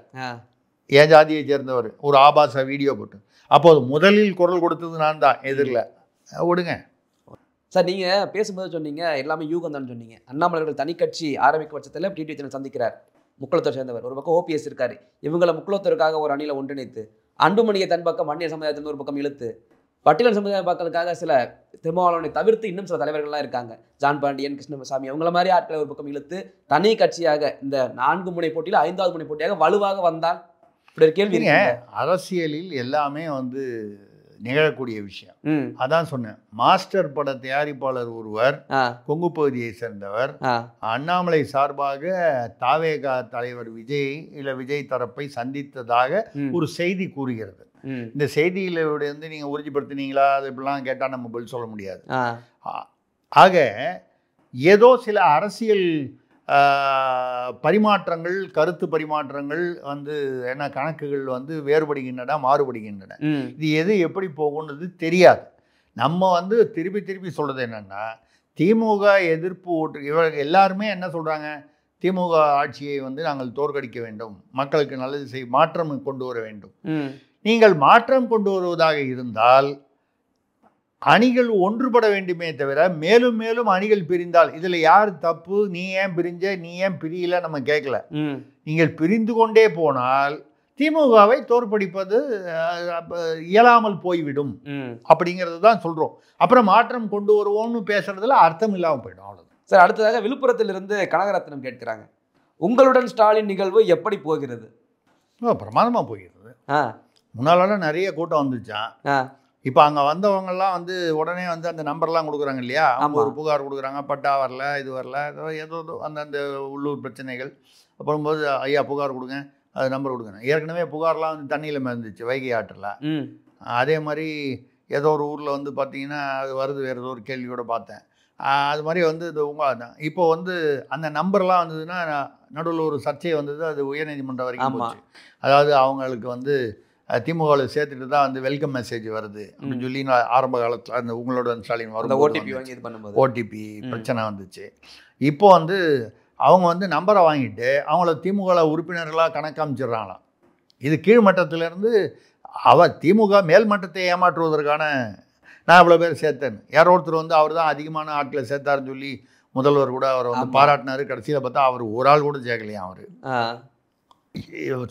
என் ஜாதியை சேர்ந்தவர், ஒரு ஆபாச வீடியோ போட்டு. அப்போது முதலில் குரல் கொடுத்தது நான் தான் எதிரில். விடுங்க சார். நீங்கள் பேசும்போது சொன்னீங்க எல்லாமே யூகம் தான் சொன்னீங்க. அண்ணாமலை தனி கட்சி ஆரம்பிக்க பட்சத்தில் டிடிவி சந்திக்கிறார், முக்குளத்தூர் சேர்ந்தவர். ஒரு பக்கம் ஓபிஎஸ் இருக்காரு, இவங்களை முக்குளத்தூருக்காக ஒரு அணியில் ஒன்றிணைத்து அன்புமணியை தன் பக்கம் வன்னியர் சமுதாயத்தின் ஒரு பக்கம் இழுத்து பட்டியல் சமுதாய மக்களுக்காக சில திருமாவளவனை தவிர்த்து இன்னும் சில தலைவர்கள்லாம் இருக்காங்க, ஜான் பாண்டியன், கிருஷ்ணசாமி, அவங்கள மாதிரி ஆட்களை ஒரு பக்கம் இழுத்து தனி கட்சியாக இந்த 4 முனை போட்டியில் 5வது முனை போட்டியாக வலுவாக வந்தால் இப்படி ஒரு கேள்வி. அரசியலில் எல்லாமே வந்து நிகழக்கூடிய விஷயம். அதான் சொன்னேன், மாஸ்டர் பட தயாரிப்பாளர் ஒருவர் கொங்கு பகுதியை சேர்ந்தவர் அண்ணாமலை சார்பாக தாவேகா தலைவர் விஜய் இல்ல விஜய் தரப்பை சந்தித்ததாக ஒரு செய்தி கூறுகிறது. இந்த செய்தியில வந்து நீங்க உறுதிப்படுத்தினீங்களா, அது இப்படிலாம் கேட்டா நம்ம பதில் சொல்ல முடியாது. ஆக ஏதோ சில அரசியல் பரிமாற்றங்கள், கருத்து பரிமாற்றங்கள் வந்து என்ன கணக்குகள் வந்து வேறுபடுகின்றன, மாறுபடுகின்றன. இது எது எப்படி போகும்ன்றது தெரியாது. நம்ம வந்து திருப்பி சொல்றது என்னன்னா, திமுக எதிர்ப்பு ஓட்டு இவர்கள் எல்லாருமே என்ன சொல்றாங்க, திமுக ஆட்சியை வந்து நாங்கள் தோற்கடிக்க வேண்டும், மக்களுக்கு நல்லது மாற்றம் கொண்டு வர வேண்டும். நீங்கள் மாற்றம் கொண்டு வருவதாக இருந்தால் அணிகள் ஒன்றுபட வேண்டுமே தவிர மேலும் மேலும் அணிகள் பிரிந்தால் இதில் யார் தப்பு, நீ ஏன் பிரிஞ்ச, நீ ஏன் பிரியல நம்ம கேட்கல. நீங்கள் பிரிந்து கொண்டே போனால் திமுகவை தோற்கடிப்பது இயலாமல் போய்விடும் அப்படிங்கிறது தான் சொல்கிறோம். அப்புறம் மாற்றம் கொண்டு வருவோம்னு பேசுறதுல அர்த்தம் இல்லாமல் போயிடும், அவ்வளோதான். சார், அடுத்ததாக விழுப்புரத்திலிருந்து கனகரத்னம் கேட்கிறாங்க, உங்களுடன் ஸ்டாலின் நிகழ்வு எப்படி போகிறது? பிரமாதமாக போகிறது. முன்னாலெல்லாம் நிறைய கூட்டம் வந்துச்சான். இப்போ அங்கே வந்தவங்கெல்லாம் வந்து உடனே வந்து அந்த நம்பர்லாம் கொடுக்குறாங்க இல்லையா, அவங்க ஒரு புகார் கொடுக்குறாங்க, பட்டா வரல, இது வரல, ஏதோ அந்தந்த உள்ளூர் பிரச்சனைகள். அப்புறம்போது ஐயா புகார் கொடுங்க, அது நம்பர் கொடுங்க. ஏற்கனவே புகார்லாம் வந்து தண்ணியில் மிதந்துச்சு வைகை ஆற்றில். அதே மாதிரி ஏதோ ஒரு ஊரில் வந்து பார்த்தீங்கன்னா அது வருது, வேறு ஏதோ ஒரு கேள்வியோட பார்த்தேன். அது மாதிரி வந்து இது இப்போ வந்து அந்த நம்பர்லாம் வந்ததுன்னா நடுவில் ஒரு சர்ச்சை வந்தது, அது உயர்நீதிமன்றம் வரைக்கும் போச்சு. அதாவது அவங்களுக்கு வந்து திமுகவில் சேர்த்துட்டு தான் வந்து வெல்கம் மெசேஜ் வருது அப்படின்னு சொல்லி ஆரம்ப காலத்தில் அந்த உங்களோட ஸ்டாலின் வரும் ஓடிபி பிரச்சனை வந்துச்சு. இப்போ வந்து அவங்க வந்து நம்பரை வாங்கிட்டு அவங்கள திமுகவில் உறுப்பினர்களாக கணக்காமிச்சிடுறாங்களாம். இது கீழ்மட்டத்திலேருந்து திமுக மேல்மட்டத்தை ஏமாற்றுவதற்கான நான் இவ்வளோ பேர் சேர்த்தேன்னு யாரோ ஒருத்தர் வந்து அவர் தான் அதிகமான ஆட்களை சேர்த்தாருன்னு சொல்லி முதல்வர் கூட அவரை வந்து பாராட்டினார். கடைசியில் பார்த்தா அவர் ஒரு ஆள் கூட சேர்க்கலையா, அவர்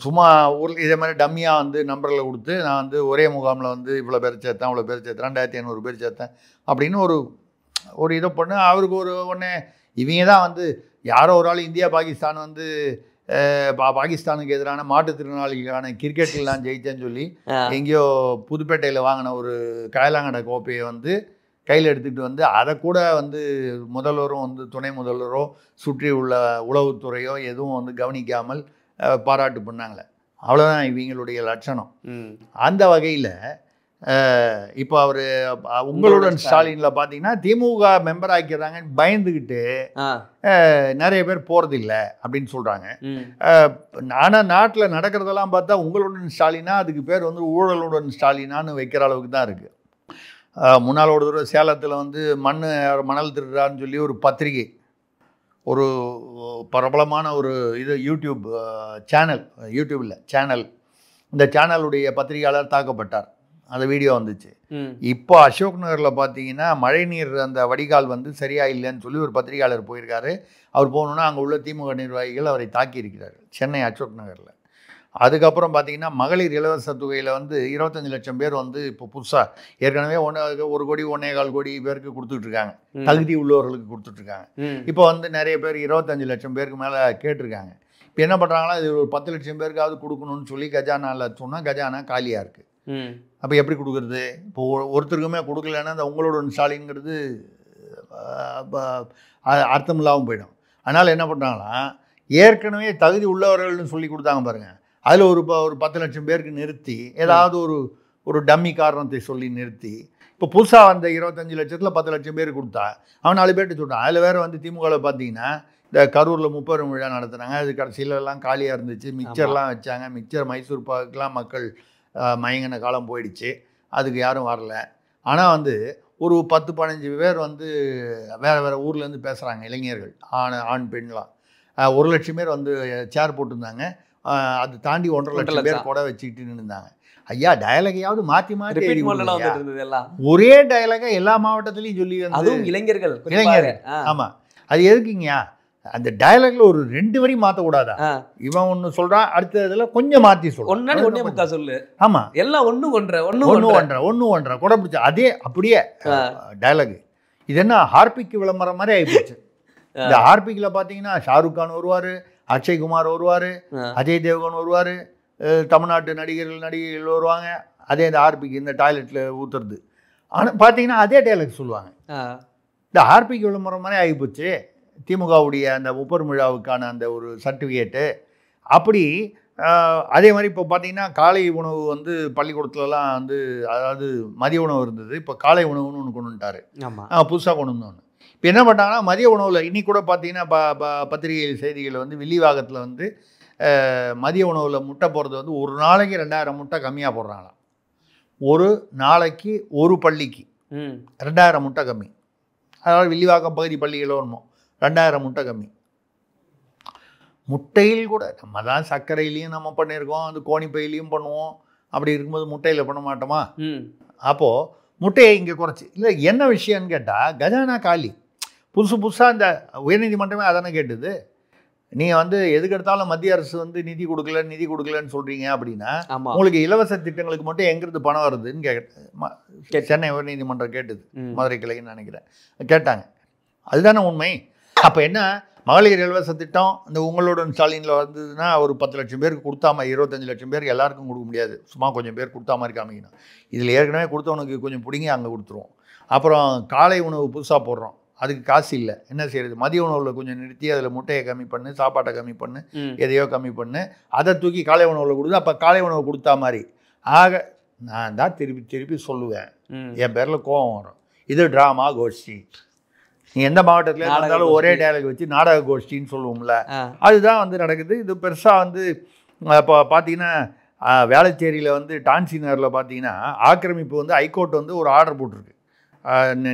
சும்மா ஊரில் இதே மாதிரி டம்மியாக வந்து நம்பரில் கொடுத்து நான் வந்து ஒரே முகாமில் வந்து இவ்வளோ பேர் சேர்த்தேன், இவ்வளோ பேர் சேர்த்தேன், 2500 பேர் சேர்த்தேன் அப்படின்னு ஒரு இதை பண்ணு. அவருக்கு ஒன்று இவங்க தான் வந்து யாரோ ஒரு ஆள் இந்தியா பாகிஸ்தான் வந்து பாகிஸ்தானுக்கு எதிரான மாற்றுத்திறனாளிகளான கிரிக்கெட்லாம் ஜெயிச்சேன்னு சொல்லி எங்கேயோ புதுப்பேட்டையில் வாங்கின ஒரு காயலாங்கடை கோப்பையை வந்து கையில் எடுத்துகிட்டு வந்து அதை கூட வந்து முதல்வரும் வந்து துணை முதல்வரோ சுற்றி உள்ள உளவுத்துறையோ எதுவும் வந்து கவனிக்காமல் பாராட்டு பண்ணாங்களே. அவ்வளோதான் இவங்களுடைய லட்சணம். அந்த வகையில் இப்போ அவர் உங்களுடன் ஸ்டாலினில் பார்த்தீங்கன்னா திமுக மெம்பர் ஆக்கிறாங்கன்னு பயந்துக்கிட்டு நிறைய பேர் போகிறதில்ல அப்படின்னு சொல்கிறாங்க. ஆனால் நாட்டில் நடக்கிறதெல்லாம் பார்த்தா உங்களுடன் ஸ்டாலினா அதுக்கு பேர் வந்து ஊழலுடன் ஸ்டாலினான்னு வைக்கிற அளவுக்கு தான் இருக்குது. முன்னாள் ஒரு தடவை சேலத்தில் வந்து மணல் திருடுறான்னு சொல்லி ஒரு பத்திரிகை, ஒரு பிரபலமான ஒரு இது சேனல், இந்த சேனலுடைய பத்திரிகையாளர் தாக்கப்பட்டார். அந்த வீடியோ வந்துச்சு. இப்போ அசோக் நகரில் பார்த்தீங்கன்னா மழைநீர் அந்த வடிகால் வந்து சரியா இல்லைன்னு சொல்லி ஒரு பத்திரிகையாளர் போயிருக்காரு. அவர் போகணுன்னா அங்கே உள்ள திமுக நிர்வாகிகள் அவரை தாக்கியிருக்கிறார் சென்னை அசோக் நகரில். அதுக்கப்புறம் பார்த்தீங்கன்னா மகளிர் இலவச தொகையில் வந்து 25 லட்சம் பேர் வந்து இப்போ புதுசாக ஏற்கனவே 1 கோடி 1.25 கோடி பேருக்கு கொடுத்துட்ருக்காங்க, தகுதி உள்ளவர்களுக்கு கொடுத்துட்ருக்காங்க. இப்போ வந்து நிறைய பேர் 25 லட்சம் பேருக்கு மேலே கேட்டிருக்காங்க. இப்போ என்ன பண்ணுறாங்களா, இது ஒரு 10 லட்சம் பேருக்காவது கொடுக்கணும்னு சொல்லி கஜானாவில் சொன்னால் கஜானா காலியாக இருக்குது. அப்போ எப்படி கொடுக்குறது? இப்போ ஒருத்தருக்குமே கொடுக்கலன்னா அந்த உங்களுடன் ஸ்டாலின்ங்கிறது அர்த்தம் இல்லாமல் போயிடும். அதனால் என்ன பண்ணுறாங்களா, ஏற்கனவே தகுதி உள்ளவர்கள்னு சொல்லி கொடுத்தாங்க பாருங்கள், அதில் ஒரு 10 லட்சம் பேருக்கு நிறுத்தி ஏதாவது ஒரு டம்மி காரணத்தை சொல்லி நிறுத்தி இப்போ புதுசாக வந்த 25 லட்சத்தில் 10 லட்சம் பேர் கொடுத்தா அவன் 4 பேர்கிட்ட சொல்கிறான். அதில் வேறு வந்து திமுகவில் பார்த்தீங்கன்னா இந்த கரூரில் 30 விழா நடத்துனாங்க. அது கடைசியிலலாம் காலியாக இருந்துச்சு. மிக்சர்லாம் வச்சாங்க. மிக்சர் மைசூர் பாக்குலாம் மக்கள் மயங்கின காலம் போயிடுச்சு. அதுக்கு யாரும் வரல. ஆனால் வந்து ஒரு 10-15 பேர் வந்து வேறு ஊர்லேருந்து பேசுகிறாங்க, இளைஞர்கள், ஆண் பெண்லாம். 1 லட்சம் பேர் வந்து சேர் போட்டிருந்தாங்க. அது தாண்டி 1.5 லட்சம் பேர் கூட வச்சுக்கிட்டு நின்றுந்தாங்க. ஐயா, டயலாகையாவது மாற்றி ஒரே டயலாக எல்லா மாவட்டத்திலையும் சொல்லி அதுவும் இளைஞர்கள். ஆமாம், அது எதுக்குங்கயா? அந்த டயலாக்ல ஒரு 2 வரி மாற்றக்கூடாதா? இவன் ஒன்று சொல்கிறான், அடுத்த இதில் கொஞ்சம் மாற்றி சொல்கிறான். சொல்லு. ஆமாம், எல்லாம் ஒன்று கூட பிடிச்ச அதே அப்படியே டயலாக். இது என்ன ஹார்பிக் விளம்பரம் மாதிரி ஆகிப்போச்சு. இந்த ஹார்பிக்கில் பார்த்தீங்கன்னா ஷாருக் கான் வருவார், அக்ஷய்குமார் வருவார், அஜய் தேவ்கன் வருவார், தமிழ்நாட்டு நடிகைகள் வருவாங்க. அதே இந்த ஹார்பிக் இந்த டாய்லெட்டில் ஊற்றுறது. ஆனால் பார்த்தீங்கன்னா அதே டைலாக் சொல்லுவாங்க. இந்த ஹார்பிக் விளம்பரம் மாதிரி ஆகிப்போச்சு. திமுகவுடைய அந்த முப்பெரும் விழாவுக்கான அந்த ஒரு சர்டிஃபிகேட்டு அப்படி. அதே மாதிரி இப்போ பார்த்தீங்கன்னா காலை உணவு வந்து பள்ளிக்கூடத்துலலாம் வந்து, அதாவது மதிய உணவு இருந்தது, இப்போ காலை உணவுன்னு ஒன்று கொண்டு வந்துட்டார். புதுசாக கொண்டு வந்தோன்னு. இப்போ என்ன பண்ணாங்கன்னா மதிய உணவில் இன்னைக்கு கூட பார்த்தீங்கன்னா பத்திரிகை செய்திகள் வந்து வில்லிவாக்கத்தில் வந்து மதிய உணவில் முட்டை போடுறது வந்து ஒரு நாளைக்கு 2000 முட்டை கம்மியாக போடுறாங்களாம். ஒரு நாளைக்கு ஒரு பள்ளிக்கு 2000 முட்டை கம்மி. அதாவது வில்லிவாக்கம் பகுதி பள்ளிகளோ ஒன்றும் 2000 முட்டை கம்மி. முட்டையில் கூட நம்ம தான் சர்க்கரையிலையும் நம்ம பண்ணியிருக்கோம், அது கோணிப்பையிலையும் பண்ணுவோம். அப்படி இருக்கும்போது முட்டையில் பண்ண மாட்டோமா? அப்போது முட்டையை இங்கே குறைச்சி இல்லை. என்ன விஷயம்னு கேட்டால் கஜானா காலி. புதுசாக இந்த உயர்நீதிமன்றமே அதானே கேட்டுது. நீங்கள் வந்து எதுக்கு எடுத்தாலும் மத்திய அரசு வந்து நிதி கொடுக்கலன்னு சொல்கிறீங்க அப்படின்னா உங்களுக்கு இலவச திட்டங்களுக்கு மட்டும் எங்கிருந்து பணம் வருதுன்னு சென்னை உயர்நீதிமன்றம் கேட்டுது. மதுரை கிளைன்னு நினைக்கிறேன் கேட்டாங்க. அதுதானே உண்மை. அப்போ என்ன, மகளிர் இலவச திட்டம் இந்த உங்களுடன் ஸ்டாலினில் வந்ததுன்னா ஒரு 10 லட்சம் பேருக்கு கொடுத்தாம 25 லட்சம் பேருக்கு எல்லாருக்கும் கொடுக்க முடியாது. சும்மா கொஞ்சம் பேர் கொடுத்தா மாதிரி காமிக்கணும். இதில் ஏற்கனவே கொடுத்தவனுக்கு கொஞ்சம் பிடிங்கி அங்கே கொடுத்துருவோம். அப்புறம் காலை உணவு புதுசாக போடுறோம், அதுக்கு காசு இல்லை, என்ன செய்யறது? மதிய உணவில் கொஞ்சம் நிறுத்தி அதில் முட்டையை கம்மி பண்ணு, சாப்பாட்டை கம்மி பண்ணு, எதையோ கம்மி பண்ணு, அதை தூக்கி காலை உணவில் கொடுத்து அப்போ காலை உணவு கொடுத்தா மாதிரி. ஆக நான் தான் திருப்பி சொல்லுவேன், என் பேரில் கோபம் வரும். இது ட்ராமா கோஷ்டி. நீ எந்த மாவட்டத்தில் இருந்தாலும் ஒரே டயலாக் வச்சு நாடக கோஷ்டின்னு சொல்லுவோம்ல, அதுதான் வந்து நடக்குது. இது பெருசாக வந்து இப்போ பார்த்தீங்கன்னா வேளச்சேரியில் வந்து டான்சினரில் பார்த்தீங்கன்னா ஆக்கிரமிப்பு வந்து ஹைகோர்ட் வந்து ஒரு ஆர்டர் போட்டிருக்கு.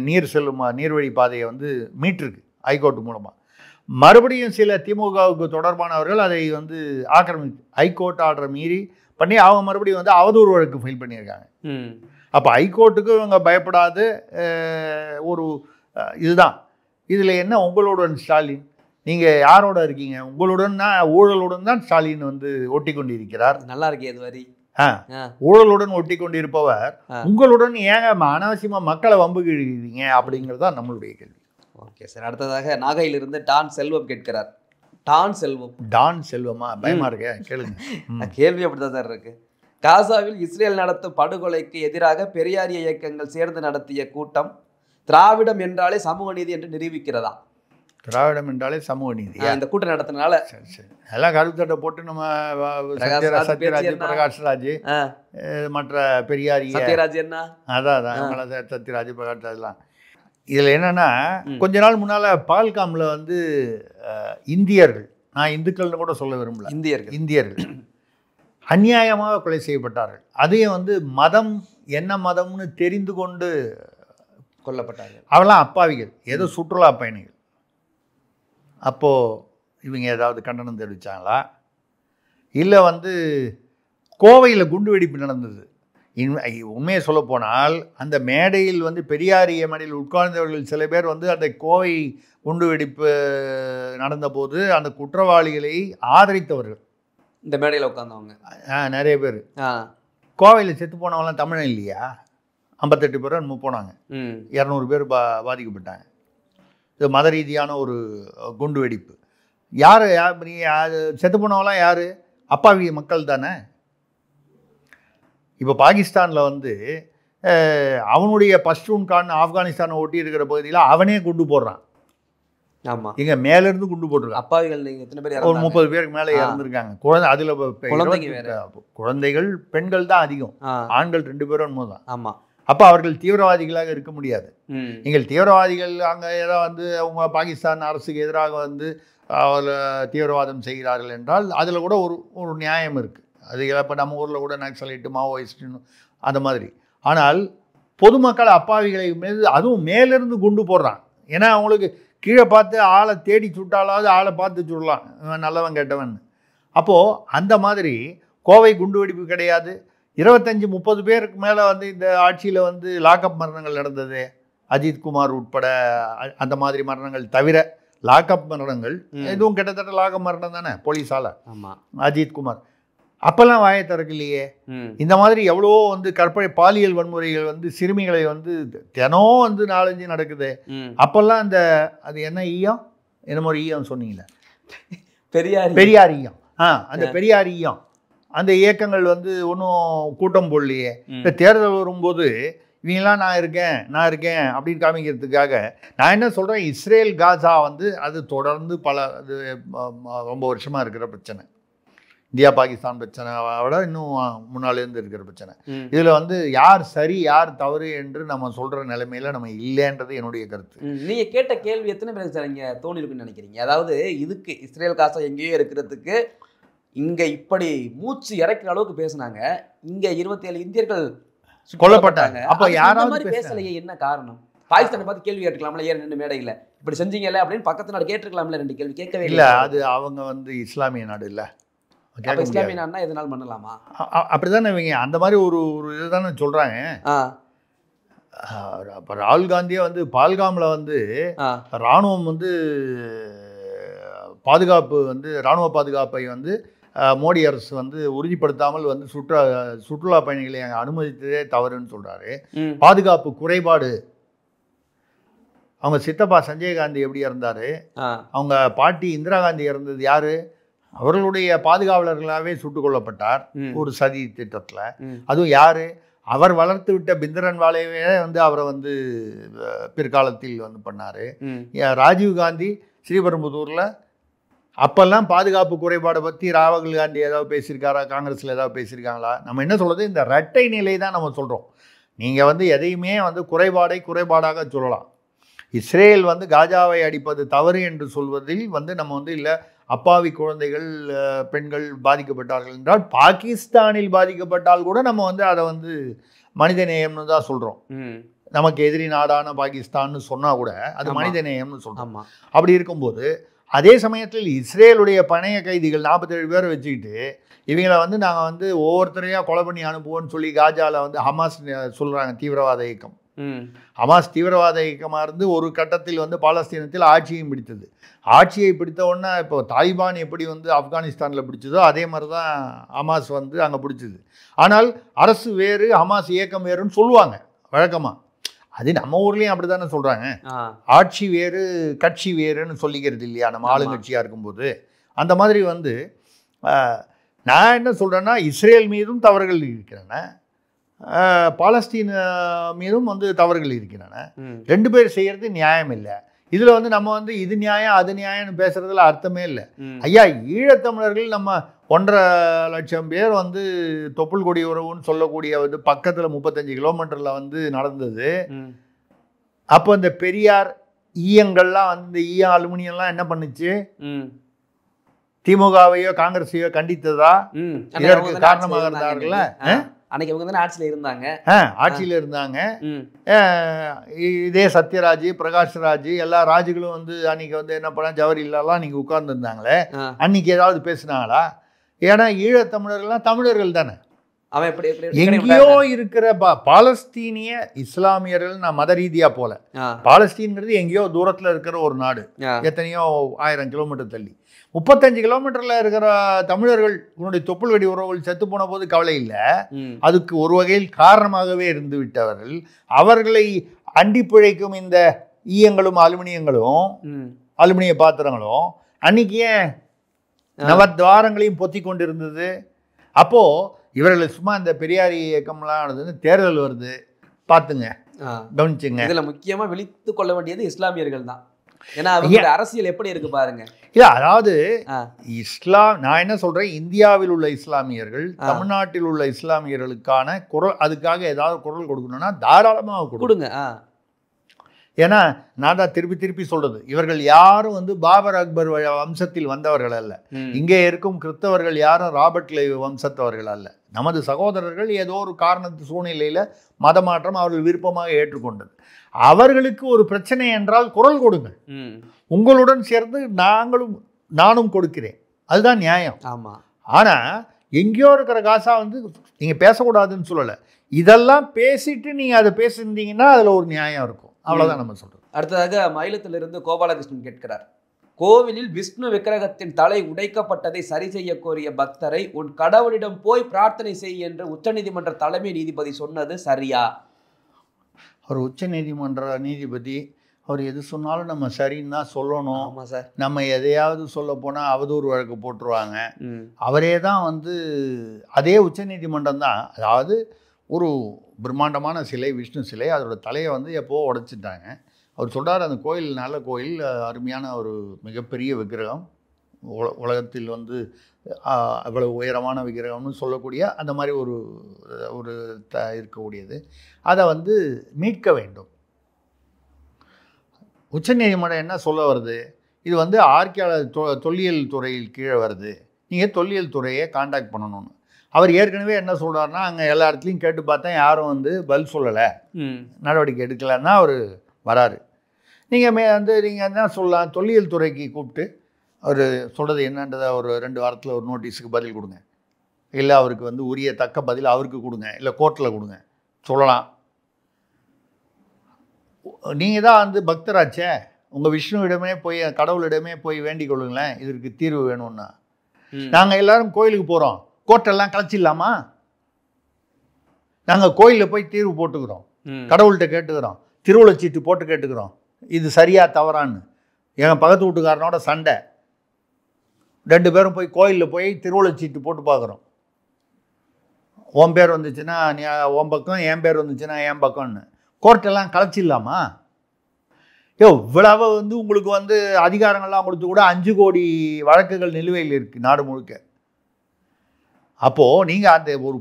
நீர் செல்லும் நீர்வழி பாதையை வந்து மீட்டிருக்கு ஹைகோர்ட் மூலமாக. மறுபடியும் சில திமுகவுக்கு தொடர்பானவர்கள் அதை வந்து ஹைகோர்ட் ஆர்டரை மீறி பண்ணி அவங்க மறுபடியும் வந்து அவதூறு வழக்கு ஃபைல் பண்ணியிருக்காங்க. அப்போ ஹைகோர்ட்டுக்கு இவங்க பயப்படாது ஒரு இதுதான். இதில் என்ன உங்களுடன் ஸ்டாலின், நீங்கள் யாரோட இருக்கீங்க? உங்களுடன்னா ஊழலுடன் தான் ஸ்டாலின் வந்து ஒட்டி கொண்டிருக்கிறார். நல்லா இருக்கே இது வரி. ஊழலுடன் ஒட்டி கொண்டிருப்பவர் உங்களுடன் ஏங்க அனாவசியமாக மக்களை வம்புக்கு இழுக்கிறீங்க அப்படிங்கிறது தான் நம்மளுடைய கேள்வி. Okay sir. அடுத்ததாக நாகையிலிருந்து டான் செல்வம் கேட்கிறார், டான் செல்வம். டான் செல்வமா? பயமா இருக்கே, கேளுங்க. கேள்வி அப்படிதான் சார் இருக்கு. காசாவில் இஸ்ரேல் நடத்தும் படுகொலைக்கு எதிராக பெரியாரிய இயக்கங்கள் சேர்ந்து நடத்திய கூட்டம் திராவிடம் என்றாலே சமூக நீதி என்று நிரூபிக்கிறதா? திராவிடம் என்றாலே சமூக நீதி. இந்த கூட்டம் நடத்தினால சரி சரி எல்லாம் கருத்தட்டை போட்டு நம்ம சத்யராஜ், பிரகாஷ்ராஜ், மற்ற பெரியாரிய சத்யராஜ் என்ன அதான் சத்யராஜ், பிரகாஷ்ராஜ் எல்லாம். இதில் என்னன்னா, கொஞ்ச நாள் முன்னால் பால்காமில் வந்து இந்தியர்கள், நான் இந்துக்கள்னு கூட சொல்ல விரும்பல, இந்தியர்கள் அநியாயமாக கொலை செய்யப்பட்டார்கள். அதையும் வந்து மதம் என்ன மதம்னு தெரிந்து கொண்டு கொல்லப்பட்டார்கள். அவெல்லாம் அப்பாவிகள், ஏதோ சுற்றுலா பயணிகள். அப்போது இவங்க ஏதாவது கண்டனம் தெரிவித்தாங்களா? இல்லை வந்து கோவையில் குண்டு வெடிப்பு நடந்தது. உண்மையை சொல்ல போனால் அந்த மேடையில் வந்து பெரியாரிய மேடையில் உட்கார்ந்தவர்கள் சில பேர் வந்து அந்த கோவை குண்டு வெடிப்பு நடந்தபோது அந்த குற்றவாளிகளை ஆதரித்தவர்கள். இந்த மேடையில் உட்கார்ந்தவங்க நிறைய பேர். கோவையில் செத்து போனவங்களாம் தமிழன் இல்லையா? 58 பேர் நம்ம போனாங்க, 200 பேர் பாதிக்கப்பட்டாங்க. இது மத ரீதியான ஒரு குண்டு வெடிப்பு. யார் செத்து போனவங்களாம் யார்? அப்பாவி மக்கள் தானே. இப்போ பாகிஸ்தானில் வந்து அவனுடைய பஷ்டூன் கான் ஆப்கானிஸ்தானை ஒட்டி இருக்கிற பகுதியில் அவனே குண்டு போடுறான். ஆமாம், இங்கே மேலேருந்து குண்டு போட்டுருக்கான். அப்பாவிகள் எத்தனை பேர்? ஒரு 30 பேருக்கு மேலே இறந்துருக்காங்க. அதில் குழந்தைகள் பெண்கள் தான் அதிகம், ஆண்கள் 2 பேரும் தான். ஆமாம். அப்போ அவர்கள் தீவிரவாதிகளாக இருக்க முடியாது. நீங்கள் தீவிரவாதிகள் அங்கே ஏதோ வந்து அவங்க பாகிஸ்தான் அரசுக்கு எதிராக வந்து தீவிரவாதம் செய்கிறார்கள் என்றால் அதில் கூட ஒரு நியாயம் இருக்குது. அது இப்போ நம்ம ஊரில் கூட நக்சலைட்டு, மாவோயிஸ்ட்டுன்னு அந்த மாதிரி. ஆனால் பொதுமக்கள் அப்பாவிகளை மீது அதுவும் மேலேருந்து குண்டு போடுறான். ஏன்னா அவங்களுக்கு கீழே பார்த்து ஆளை தேடி சுட்டாலாவது ஆளை பார்த்து சுடலாம், இவன் நல்லவன் கெட்டவன். அப்போது அந்த மாதிரி கோவை குண்டு வெடிப்பு கிடையாது. 25-30 பேருக்கு மேலே வந்து இந்த ஆட்சியில் வந்து லாக்அப் மரணங்கள் நடந்தது. அஜித்குமார் உட்பட அந்த மாதிரி மரணங்கள் தவிர லாக்அப் மரணங்கள் எதுவும் கிட்டத்தட்ட லாக்அப் மரணம் தானே போலீஸால். ஆமாம், அஜித்குமார் அப்போல்லாம் வாயை திறக்கலையே. இந்த மாதிரி எவ்வளோ வந்து கற்பனை பாலியல் வன்முறைகள் வந்து சிறுமிகளை வந்து தினம் வந்து 4-5 நடக்குது. அப்போல்லாம் அந்த அது என்ன ஈயம், என்னமோ ஒரு ஈயம் சொன்னீங்களே, பெரியார் ஈயம். அந்த பெரியார் ஈயம் அந்த இயக்கங்கள் வந்து ஒன்றும் கூட்டம் போடலையே. இந்த தேர்தல் வரும்போது இவங்கெல்லாம் நான் இருக்கேன் அப்படின்னு காமிக்கிறதுக்காக நான் என்ன சொல்கிறேன், இஸ்ரேல் காசா வந்து அது தொடர்ந்து அது ரொம்ப வருஷமாக இருக்கிற பிரச்சனை. இந்தியா பாகிஸ்தான் பிரச்சனை விட இன்னும் முன்னாலேருந்து இருக்கிற பிரச்சனை. இதில் வந்து யார் சரி யார் தவறு என்று நம்ம சொல்கிற நிலைமையில் நம்ம இல்லைன்றது என்னுடைய கருத்து. நீங்கள் கேட்ட கேள்வி எத்தனை பேருக்கு சார் இங்கே தோணி இருக்குன்னு நினைக்கிறீங்க? அதாவது இதுக்கு இஸ்ரேல் காசா எங்கேயோ இருக்கிறதுக்கு இங்கே இப்படி மூச்சு இறக்கிற அளவுக்கு பேசினாங்க, இங்கே 27 இந்தியர்கள் கொல்லப்பட்டாங்க. அப்போ யாராவது பேசலையே, என்ன காரணம்? பாகிஸ்தானை பார்த்து கேள்வி கேட்டுக்கலாம்ல, ஏன் 2 மேடையில் இப்படி செஞ்சீங்கல்ல அப்படின்னு பக்கத்து நாடு கேட்டுருக்கலாம்ல, 2 கேள்வி கேட்கவே இல்லை. அது அவங்க வந்து இஸ்லாமிய நாடு இல்லை, இஸ்லாமிய நாடுனா எதனால பண்ணலாமா? அப்படிதானே இவங்க அந்த மாதிரி ஒரு இதுதானே சொல்கிறாங்க. அப்போ ராகுல் காந்தியே வந்து பால்காமில் வந்து இராணுவம் வந்து பாதுகாப்பு வந்து இராணுவ பாதுகாப்பை வந்து மோடி அரசு வந்து உறுதிப்படுத்தாமல் வந்து சுற்றுலா பயணிகளை அங்கே அனுமதித்ததே தவறுன்னு சொல்கிறாரு. பாதுகாப்பு குறைபாடு. அவங்க சித்தப்பா சஞ்சய் காந்தி எப்படி இறந்தார், அவங்க பாட்டி இந்திரா காந்தி இறந்தது யார்? அவர்களுடைய பாதுகாவலர்களாகவே சுட்டுக் கொல்லப்பட்டார் ஒரு சதி திட்டத்தில். அதுவும் யார்? அவர் வளர்த்து விட்ட பிந்தரன் வாலேவே வந்து அவரை வந்து பிற்காலத்தில் வந்து பண்ணார். ராஜீவ்காந்தி ஸ்ரீபெரும்புதூரில் அப்போல்லாம் பாதுகாப்பு குறைபாடை பற்றி ராகுல் காந்தி ஏதாவது பேசியிருக்காரா? காங்கிரஸில் ஏதாவது பேசியிருக்காங்களா? நம்ம என்ன சொல்கிறது, இந்த இரட்டை நிலை தான் நம்ம சொல்கிறோம். நீங்கள் வந்து எதையுமே வந்து குறைபாடாக சொல்லலாம். இஸ்ரேல் வந்து காஜாவை அடிப்பது தவறு என்று சொல்வதில் வந்து நம்ம வந்து இல்லை, அப்பாவி குழந்தைகள் பெண்கள் பாதிக்கப்பட்டார்கள் என்றால் பாகிஸ்தானில் பாதிக்கப்பட்டால் கூட நம்ம வந்து அதை வந்து மனித நேயம்னு தான் சொல்கிறோம். நமக்கு எதிரி நாடான பாகிஸ்தான்னு சொன்னால் கூட அது மனித நேயம்னு சொல்கிறோம். அப்படி இருக்கும்போது அதே சமயத்தில் இஸ்ரேலுடைய பணைய கைதிகள் 47 பேரை வச்சுக்கிட்டு இவங்களை வந்து நாங்கள் வந்து ஒவ்வொருத்தரையாக கொலை பண்ணி அனுப்புவோன்னு சொல்லி காஜாவில் வந்து ஹமாஸ் சொல்கிறாங்க, தீவிரவாத இயக்கம். ஹமாஸ் தீவிரவாத இயக்கமாக இருந்து ஒரு கட்டத்தில் வந்து பாலஸ்தீனத்தில் ஆட்சியும் பிடித்தது. ஆட்சியை பிடித்த உடனே இப்போ தாலிபான் எப்படி வந்து ஆப்கானிஸ்தானில் பிடிச்சதோ அதே மாதிரி தான் ஹமாஸ் வந்து அங்கே பிடிச்சது. ஆனால் அரசு வேறு ஹமாஸ் இயக்கம் வேறுன்னு சொல்லுவாங்க வழக்கமாக. அது நம்ம ஊர்லேயும் அப்படி தானே சொல்கிறாங்க. ஆட்சி வேறு கட்சி வேறுன்னு சொல்லிக்கிறது இல்லையா நம்ம ஆளுங்கட்சியாக இருக்கும்போது. அந்த மாதிரி வந்து நான் என்ன சொல்கிறேன்னா, இஸ்ரேல் மீதும் தவறுகள் இருக்கின்றன, பாலஸ்தீன மீதும் வந்து தவறுகள் இருக்கின்றன. 2 பேர் செய்கிறது நியாயம் இல்லை. இதில் வந்து நம்ம வந்து இது நியாயம் அது நியாயம்னு பேசுறதுல அர்த்தமே இல்லை. ஐயா, ஈழத்தமிழர்கள் நம்ம 1.5 லட்சம் பேர் வந்து தொப்புள் கொடி உறவுன்னு சொல்லக்கூடிய வந்து பக்கத்தில் 35 கிலோமீட்டரில் வந்து நடந்தது. அப்போ இந்த பெரியார் ஈயங்கள்லாம் வந்து ஈயம் அலுமினியம்லாம் என்ன பண்ணுச்சு? திமுகவையோ காங்கிரஸையோ கண்டித்ததா? இதற்கு காரணமாக இருந்தார்கள்ல. அன்னைக்கு அவங்க தானே ஆட்சியில் இருந்தாங்க. ஆட்சியில் இருந்தாங்க. இதே சத்யராஜ், பிரகாஷ்ராஜ் எல்லா ராஜுகளும் வந்து அன்னைக்கு வந்து என்ன பண்ண ஜவஹர்லாலாம் அன்னைக்கு உட்கார்ந்து இருந்தாங்களே, அன்னைக்கு ஏதாவது பேசுனாங்களா? ஏன்னா ஈழத்தமிழர்கள்லாம் தமிழர்கள் தானே. அவன் எப்படி எங்கேயோ இருக்கிற பாலஸ்தீனிய இஸ்லாமியர்கள், நான் மத ரீதியா போல, பாலஸ்தீன்ங்கிறது எங்கேயோ தூரத்துல இருக்கிற ஒரு நாடு, எத்தனையோ 1000 கிலோமீட்டர் தள்ளி. 35 கிலோமீட்டர்ல இருக்கிற தமிழர்கள் உன்னுடைய தொப்புள் வெடி உறவுகள் செத்து போன போது கவலை இல்லை. அதுக்கு ஒரு வகையில் காரணமாகவே இருந்து விட்டவர்கள். அவர்களை அண்டி பிழைக்கும் இந்த ஈயங்களும் அலுமினியங்களும் அலுமினிய பாத்திரங்களும் அன்னைக்கு ஏன் நவத்வாரங்களையும் பொத்தி கொண்டிருந்தது? அப்போ இவர்கள் சும்மா இந்த பெரியாரி இயக்கம்லாம் நடந்தது, தேர்தல் வருது பார்த்துங்க, கவனிச்சுங்க. இதுல முக்கியமா விழித்து கொள்ள வேண்டியது இஸ்லாமியர்கள் தான். ஏன்னா அவங்களோட அரசியல் எப்படி இருக்கு பாருங்க. இல்ல, அதாவது இஸ்லாம், நான் என்ன சொல்றேன், இந்தியாவில் உள்ள இஸ்லாமியர்கள் தமிழ்நாட்டில் உள்ள இஸ்லாமியர்களுக்கான குரல், அதுக்காக ஏதாவது குரல் கொடுக்கணும்னா தாராளமாக கொடுங்க. ஏன்னா நான் தான் திருப்பி திருப்பி சொல்றது, இவர்கள் யாரும் வந்து பாபர் அக்பர் வம்சத்தில் வந்தவர்கள் அல்ல. இங்கே இருக்கும் கிறிஸ்தவர்கள் யாரும் ராபர்ட் லைவ் வம்சத்தவர்கள் அல்ல. நமது சகோதரர்கள் ஏதோ ஒரு காரணத்து சூழ்நிலையில மதமாற்றம் அவர்கள் விருப்பமாக ஏற்றுக்கொண்டது. அவர்களுக்கு ஒரு பிரச்சனை என்றால் குரல் கொடுங்கள். உங்களுடன் சேர்ந்து நானும் கொடுக்கிறேன், அதுதான் நியாயம். ஆமா. ஆனா எங்கேயோ இருக்கிற காசா வந்து நீங்க பேசக்கூடாதுன்னு சொல்லலை. இதெல்லாம் பேசிட்டு நீங்க அதை பேசியிருந்தீங்கன்னா அதுல ஒரு நியாயம் இருக்கும். அவ்வளவுதான் நம்ம சொல்றோம். அடுத்ததாக மயிலத்திலிருந்து கோபாலகிருஷ்ணன் கேட்கிறார், கோவிலில் விஷ்ணு விக்கிரகத்தின் தலை உடைக்கப்பட்டதை சரி செய்ய கோரிய பக்தரை உன் கடவுளிடம் போய் பிரார்த்தனை செய் என்று உச்சநீதிமன்ற தலைமை நீதிபதி சொன்னது சரியா? அவர் உச்ச நீதிமன்ற நீதிபதி, அவர் எது சொன்னாலும் நம்ம சரின்னு தான் சொல்லணும். ஆமாம் சார். நம்ம எதையாவது சொல்ல போனால் அவதூறு வழக்கு போட்டுருவாங்க. அவரே தான் வந்து அதே உச்ச நீதிமன்றம் தான், அதாவது ஒரு பிரம்மாண்டமான சிலை, விஷ்ணு சிலை, அதோட தலையை வந்து எப்போ உடைச்சிட்டாங்க. அவர் சொல்கிறார், அந்த கோயில் நல்ல கோயில், அருமையான ஒரு மிகப்பெரிய விக்கிரகம், உலகத்தில் வந்து அவ்வளவு உயரமான விக்கிரகம்னு சொல்லக்கூடிய அந்த மாதிரி ஒரு இருக்கக்கூடியது, அதை வந்து மீட்க வேண்டும். உச்சநீதிமன்றம் என்ன சொல்ல வருது, இது வந்து தொல்லியல் துறையில் கீழே வருது, நீங்கள் தொல்லியல் துறையை காண்டாக்ட் பண்ணணும்னு. அவர் ஏற்கனவே என்ன சொல்கிறாருன்னா, அங்கே எல்லா இடத்துலையும் கேட்டு பார்த்தேன், யாரும் வந்து பதில் சொல்லலை, நடவடிக்கை எடுக்கலைன்னா அவர் வராரு. நீங்கள் நீங்கள் என்ன சொல்லலாம், தொல்லியல் துறைக்கு கூப்பிட்டு அவர் சொல்கிறது என்னன்றதை ஒரு 2 வாரத்தில் ஒரு நோட்டீஸுக்கு பதில் கொடுங்க, இல்லை அவருக்கு வந்து உரிய தக்க பதில் அவருக்கு கொடுங்க, இல்லை கோர்ட்டில் கொடுங்க சொல்லலாம். நீங்கள் தான் வந்து பக்தராச்சே, உங்கள் விஷ்ணுவிடமே போய் கடவுளிடமே போய் வேண்டிக் கொள்ளுங்களேன், இதற்கு தீர்வு வேணும்னா. நாங்கள் எல்லாரும் கோயிலுக்கு போகிறோம், கோர்ட்டெல்லாம் கலைச்சிடலாமா? நாங்கள் கோயிலில் போய் தீர்வு போட்டுக்கிறோம், கடவுள்கிட்ட கேட்டுக்கிறோம், திருவுளச்சீட்டு போட்டு கேட்டுக்கிறோம், இது சரியா தவறான்னு. எங்கள் பக்கத்து வீட்டுக்காரனோட சண்டை, 2 பேரும் போய் கோயிலில் போய் திருவுளச்சீட்டு போட்டு பார்க்குறோம். உன் பேர் வந்துச்சுன்னா நீ உன் பக்கம், என் பேர் வந்துச்சுன்னா என் பக்கம்னு. கோர்ட்டெல்லாம் கலைச்சிடலாமா? இவ்வளவு வந்து உங்களுக்கு வந்து அதிகாரங்கள்லாம் கொடுத்து கூட 5 கோடி வழக்குகள் நிலுவையில் இருக்குது நாடு முழுக்க. அப்போது நீங்கள் அந்த ஒரு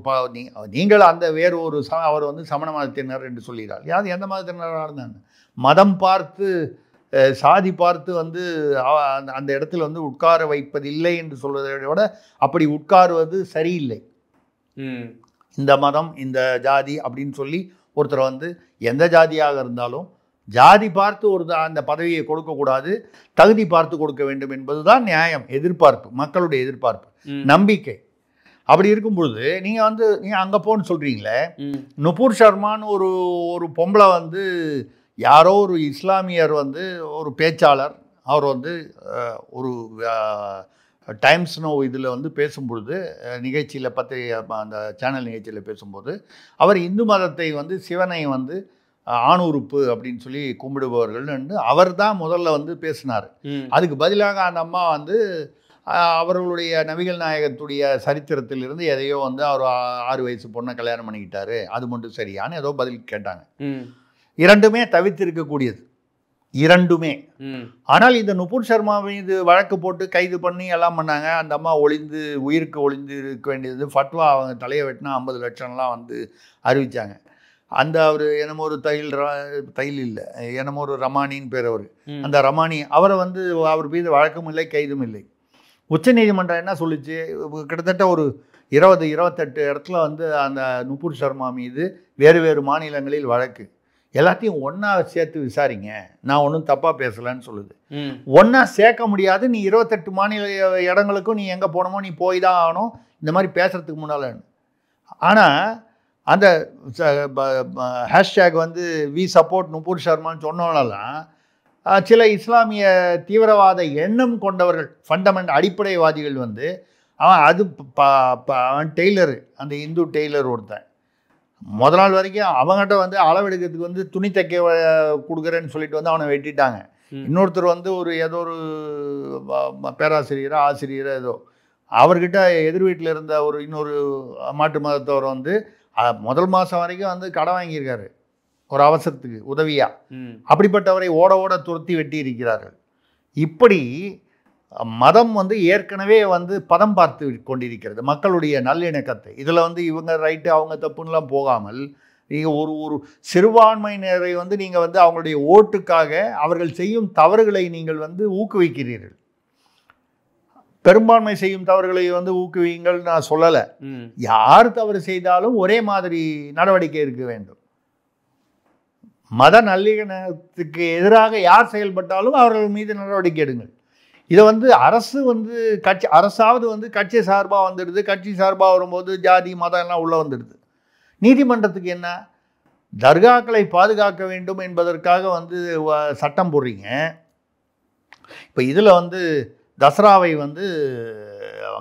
நீங்கள் அந்த வேறு ஒரு அவர் வந்து சமண மதத்தினர் என்று சொல்கிறார். யார் எந்த மதத்தினராக இருந்தாங்க? மதம் பார்த்து சாதி பார்த்து வந்து அந்த இடத்துல வந்து உட்கார வைப்பதில்லை என்று சொல்வதை விட அப்படி உட்காருவது சரியில்லை. இந்த மதம் இந்த ஜாதி அப்படின்னு சொல்லி ஒருத்தர் வந்து எந்த ஜாதியாக இருந்தாலும் ஜாதி பார்த்து அந்த பதவியை கொடுக்கக்கூடாது, தகுதி பார்த்து கொடுக்க வேண்டும் என்பதுதான் நியாயம், எதிர்பார்ப்பு, மக்களுடைய எதிர்பார்ப்பு, நம்பிக்கை. அப்படி இருக்கும்பொழுது நீங்கள் அங்கே போன்னு சொல்கிறீங்களே, நுபுர் சர்மான்னு ஒரு பொம்பளை வந்து யாரோ ஒரு இஸ்லாமியர் வந்து ஒரு பேச்சாளர், அவர் வந்து ஒரு டைம்ஸ் நோ இதில் வந்து பேசும்பொழுது, நிகழ்ச்சியில் அந்த சேனல் நிகழ்ச்சியில் பேசும்போது, அவர் இந்து மதத்தை வந்து சிவனை வந்து ஆணுறுப்பு அப்படின்னு சொல்லி கும்பிடுபவர்கள் அவர் தான் முதல்ல வந்து பேசினார். அதுக்கு பதிலாக அந்த அம்மா வந்து அவர்களுடைய நபிகள் நாயகத்துடைய சரித்திரத்திலிருந்து எதையோ வந்து அவர் 6 வயசு பொண்ணை கல்யாணம் பண்ணிக்கிட்டாரு, அது மட்டும் சரியான்னு ஏதோ பதில் கேட்டாங்க. இரண்டுமே தவிர்த்திருக்கக்கூடியது, இரண்டுமே. ஆனால் இந்த நுபுர் சர்மா மீது வழக்கு போட்டு கைது பண்ணி எல்லாம் பண்ணாங்க. அந்த அம்மா உயிருக்கு ஒளிந்து இருக்க வேண்டியது, ஃபட்வா அவங்க தலையை வெட்டினா 50 லட்சம்லாம் வந்து அறிவித்தாங்க. அந்த அவர் என்னமோ ஒரு தைல் இல்லை, என்னமோ ஒரு ரமானின்னு பேர் அவர், அந்த ரமானி அவரை வந்து அவர் மீது வழக்கும் இல்லை கைதும் இல்லை. உச்சநீதிமன்றம் என்ன சொல்லிச்சு, கிட்டத்தட்ட ஒரு 20-28 இடத்துல வந்து அந்த நுபுர் சர்மா மீது வேறு வேறு மாநிலங்களில் வழக்கு, எல்லாத்தையும் ஒன்றா சேர்த்து விசாரிங்க, நான் ஒன்றும் தப்பாக பேசலைன்னு சொல்லுது. ஒன்றா சேர்க்க முடியாது, நீ 28 மாநில இடங்களுக்கும் நீ எங்கே போகணுமோ நீ போய் தான் ஆகணும் இந்த மாதிரி பேசுகிறதுக்கு முன்னால். ஆனால் அந்த ஹேஷ்டேக் வந்து வி சப்போர்ட் நுபுர் சர்மான்னு சொன்னவனெல்லாம் சில இஸ்லாமிய தீவிரவாத எண்ணம் கொண்டவர்கள், ஃபண்டமெண்ட் அடிப்படைவாதிகள் வந்து அவன் டெய்லரு, அந்த இந்து டெய்லர் ஒருத்தன், முதல் நாள் வரைக்கும் அவங்ககிட்ட வந்து அளவெடுக்கிறதுக்கு வந்து துணி தைக்க கொடுக்குறேன்னு சொல்லிட்டு வந்து அவனை வெட்டிட்டாங்க. இன்னொருத்தர் வந்து ஏதோ ஒரு பேராசிரியரோ ஆசிரியரோ ஏதோ, அவர்கிட்ட எதிர் வீட்டில் இருந்த இன்னொரு மாட்டு மதத்தவர் வந்து முதல் மாதம் வரைக்கும் வந்து கடை வாங்கியிருக்காரு ஒரு அவசரத்துக்கு உதவியா. அப்படிப்பட்டவரை ஓட ஓட துரத்தி வெட்டி இருக்கிறார்கள். இப்படி மதம் வந்து ஏற்கனவே வந்து பதம் பார்த்து கொண்டிருக்கிறது மக்களுடைய நல்லிணக்கத்தை. இதில் வந்து இவங்க ரைட்டு அவங்க தப்புன்னெலாம் போகாமல் நீங்கள் ஒரு சிறுபான்மையினரை வந்து நீங்கள் வந்து அவங்களுடைய ஓட்டுக்காக அவர்கள் செய்யும் தவறுகளை நீங்கள் வந்து ஊக்குவிக்கிறீர்கள். பெரும்பான்மை செய்யும் தவறுகளை வந்து ஊக்குவிங்கள் நான் சொல்லலை. யார் தவறு செய்தாலும் ஒரே மாதிரி நடவடிக்கை இருக்க வேண்டும். மத நல்லிணக்கத்துக்கு எதிராக யார் செயல்பட்டாலும் அவர்கள் மீது நடவடிக்கை எடுங்கள். இதை வந்து அரசு வந்து அரசாவது வந்து கட்சி சார்பாக வந்துடுது, கட்சி சார்பாக வரும்போது ஜாதி மதம் எல்லாம் உள்ளே வந்துடுது. நீதிமன்றத்துக்கு என்ன, தர்காக்களை பாதுகாக்க வேண்டும் என்பதற்காக வந்து சட்டம் போடுறீங்க. இப்போ இதில் வந்து தசராவை வந்து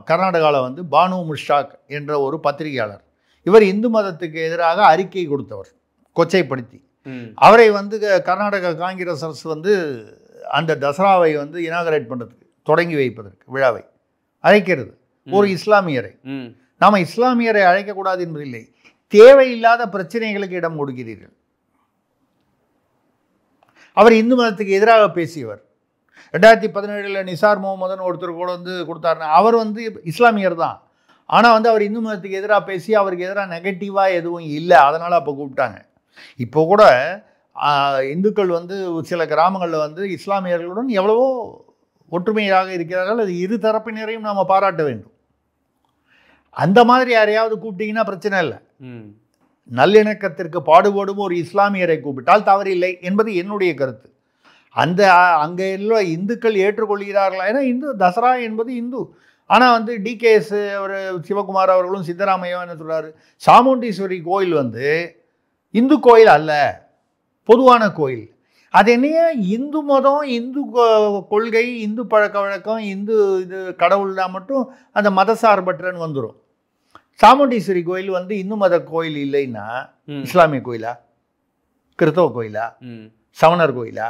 கர்நாடகாவில் வந்து பானு முஷாக் என்ற ஒரு பத்திரிகையாளர், இவர் இந்து மதத்துக்கு எதிராக அறிக்கை கொடுத்தவர் கொச்சைப்படுத்தி, அவரை வந்து கர்நாடக காங்கிரஸ் அரசு வந்து அந்த தசராவை வந்து இனாகரேட் பண்ணுறதுக்கு, தொடங்கி வைப்பதற்கு விழாவை அழைக்கிறது ஒரு இஸ்லாமியரை. நாம் இஸ்லாமியரை அழைக்கக்கூடாது என்பதில்லை, தேவையில்லாத பிரச்சனைகளுக்கு இடம் கொடுக்கிறீர்கள். அவர் இந்து மதத்துக்கு எதிராக பேசியவர். 2017 நிசார் முகமதுன்னு ஒருத்தர் கூட வந்து கொடுத்தாருன்னா அவர் வந்து இஸ்லாமியர் தான், ஆனால் வந்து அவர் இந்து மதத்துக்கு எதிராக பேசி அவருக்கு எதிராக நெகட்டிவாக எதுவும் இல்லை, அதனால் அப்போ கூப்பிட்டாங்க. இப்போ கூட இந்துக்கள் வந்து சில கிராமங்களில் வந்து இஸ்லாமியர்களுடன் எவ்வளவோ ஒற்றுமையாக இருக்கிறார்கள். அது இரு தரப்பினரையும் நாம் பாராட்ட வேண்டும். அந்த மாதிரி யாரையாவது கூப்பிட்டீங்கன்னா பிரச்சனை இல்லை. நல்லிணக்கத்திற்கு பாடுபடும் ஒரு இஸ்லாமியரை கூப்பிட்டால் தவறில்லை என்பது என்னுடைய கருத்து. அங்கே உள்ள இந்துக்கள் ஏற்றுக்கொள்கிறார்களா? ஏன்னா தசரா என்பது இந்து. ஆனால் வந்து டிகேஎஸ் அவர் சிவகுமார் அவர்களும் சித்தராமையா என்ன சொல்கிறாரு, சாமுண்டீஸ்வரி கோயில் வந்து இந்து கோயில் அல்ல, பொதுவான கோயில். அது என்னையே இந்து மதம், இந்து கொள்கை, இந்து பழக்க வழக்கம், இந்து இது கடவுள்லாம் மட்டும் அந்த மத சார்பற்றன்னு வந்துடும். சாமுண்டீஸ்வரி கோயில் வந்து இந்து மத கோயில் இல்லைன்னா இஸ்லாமிய கோயிலா, கிறிஸ்தவ கோயிலா, சமணர் கோயிலா,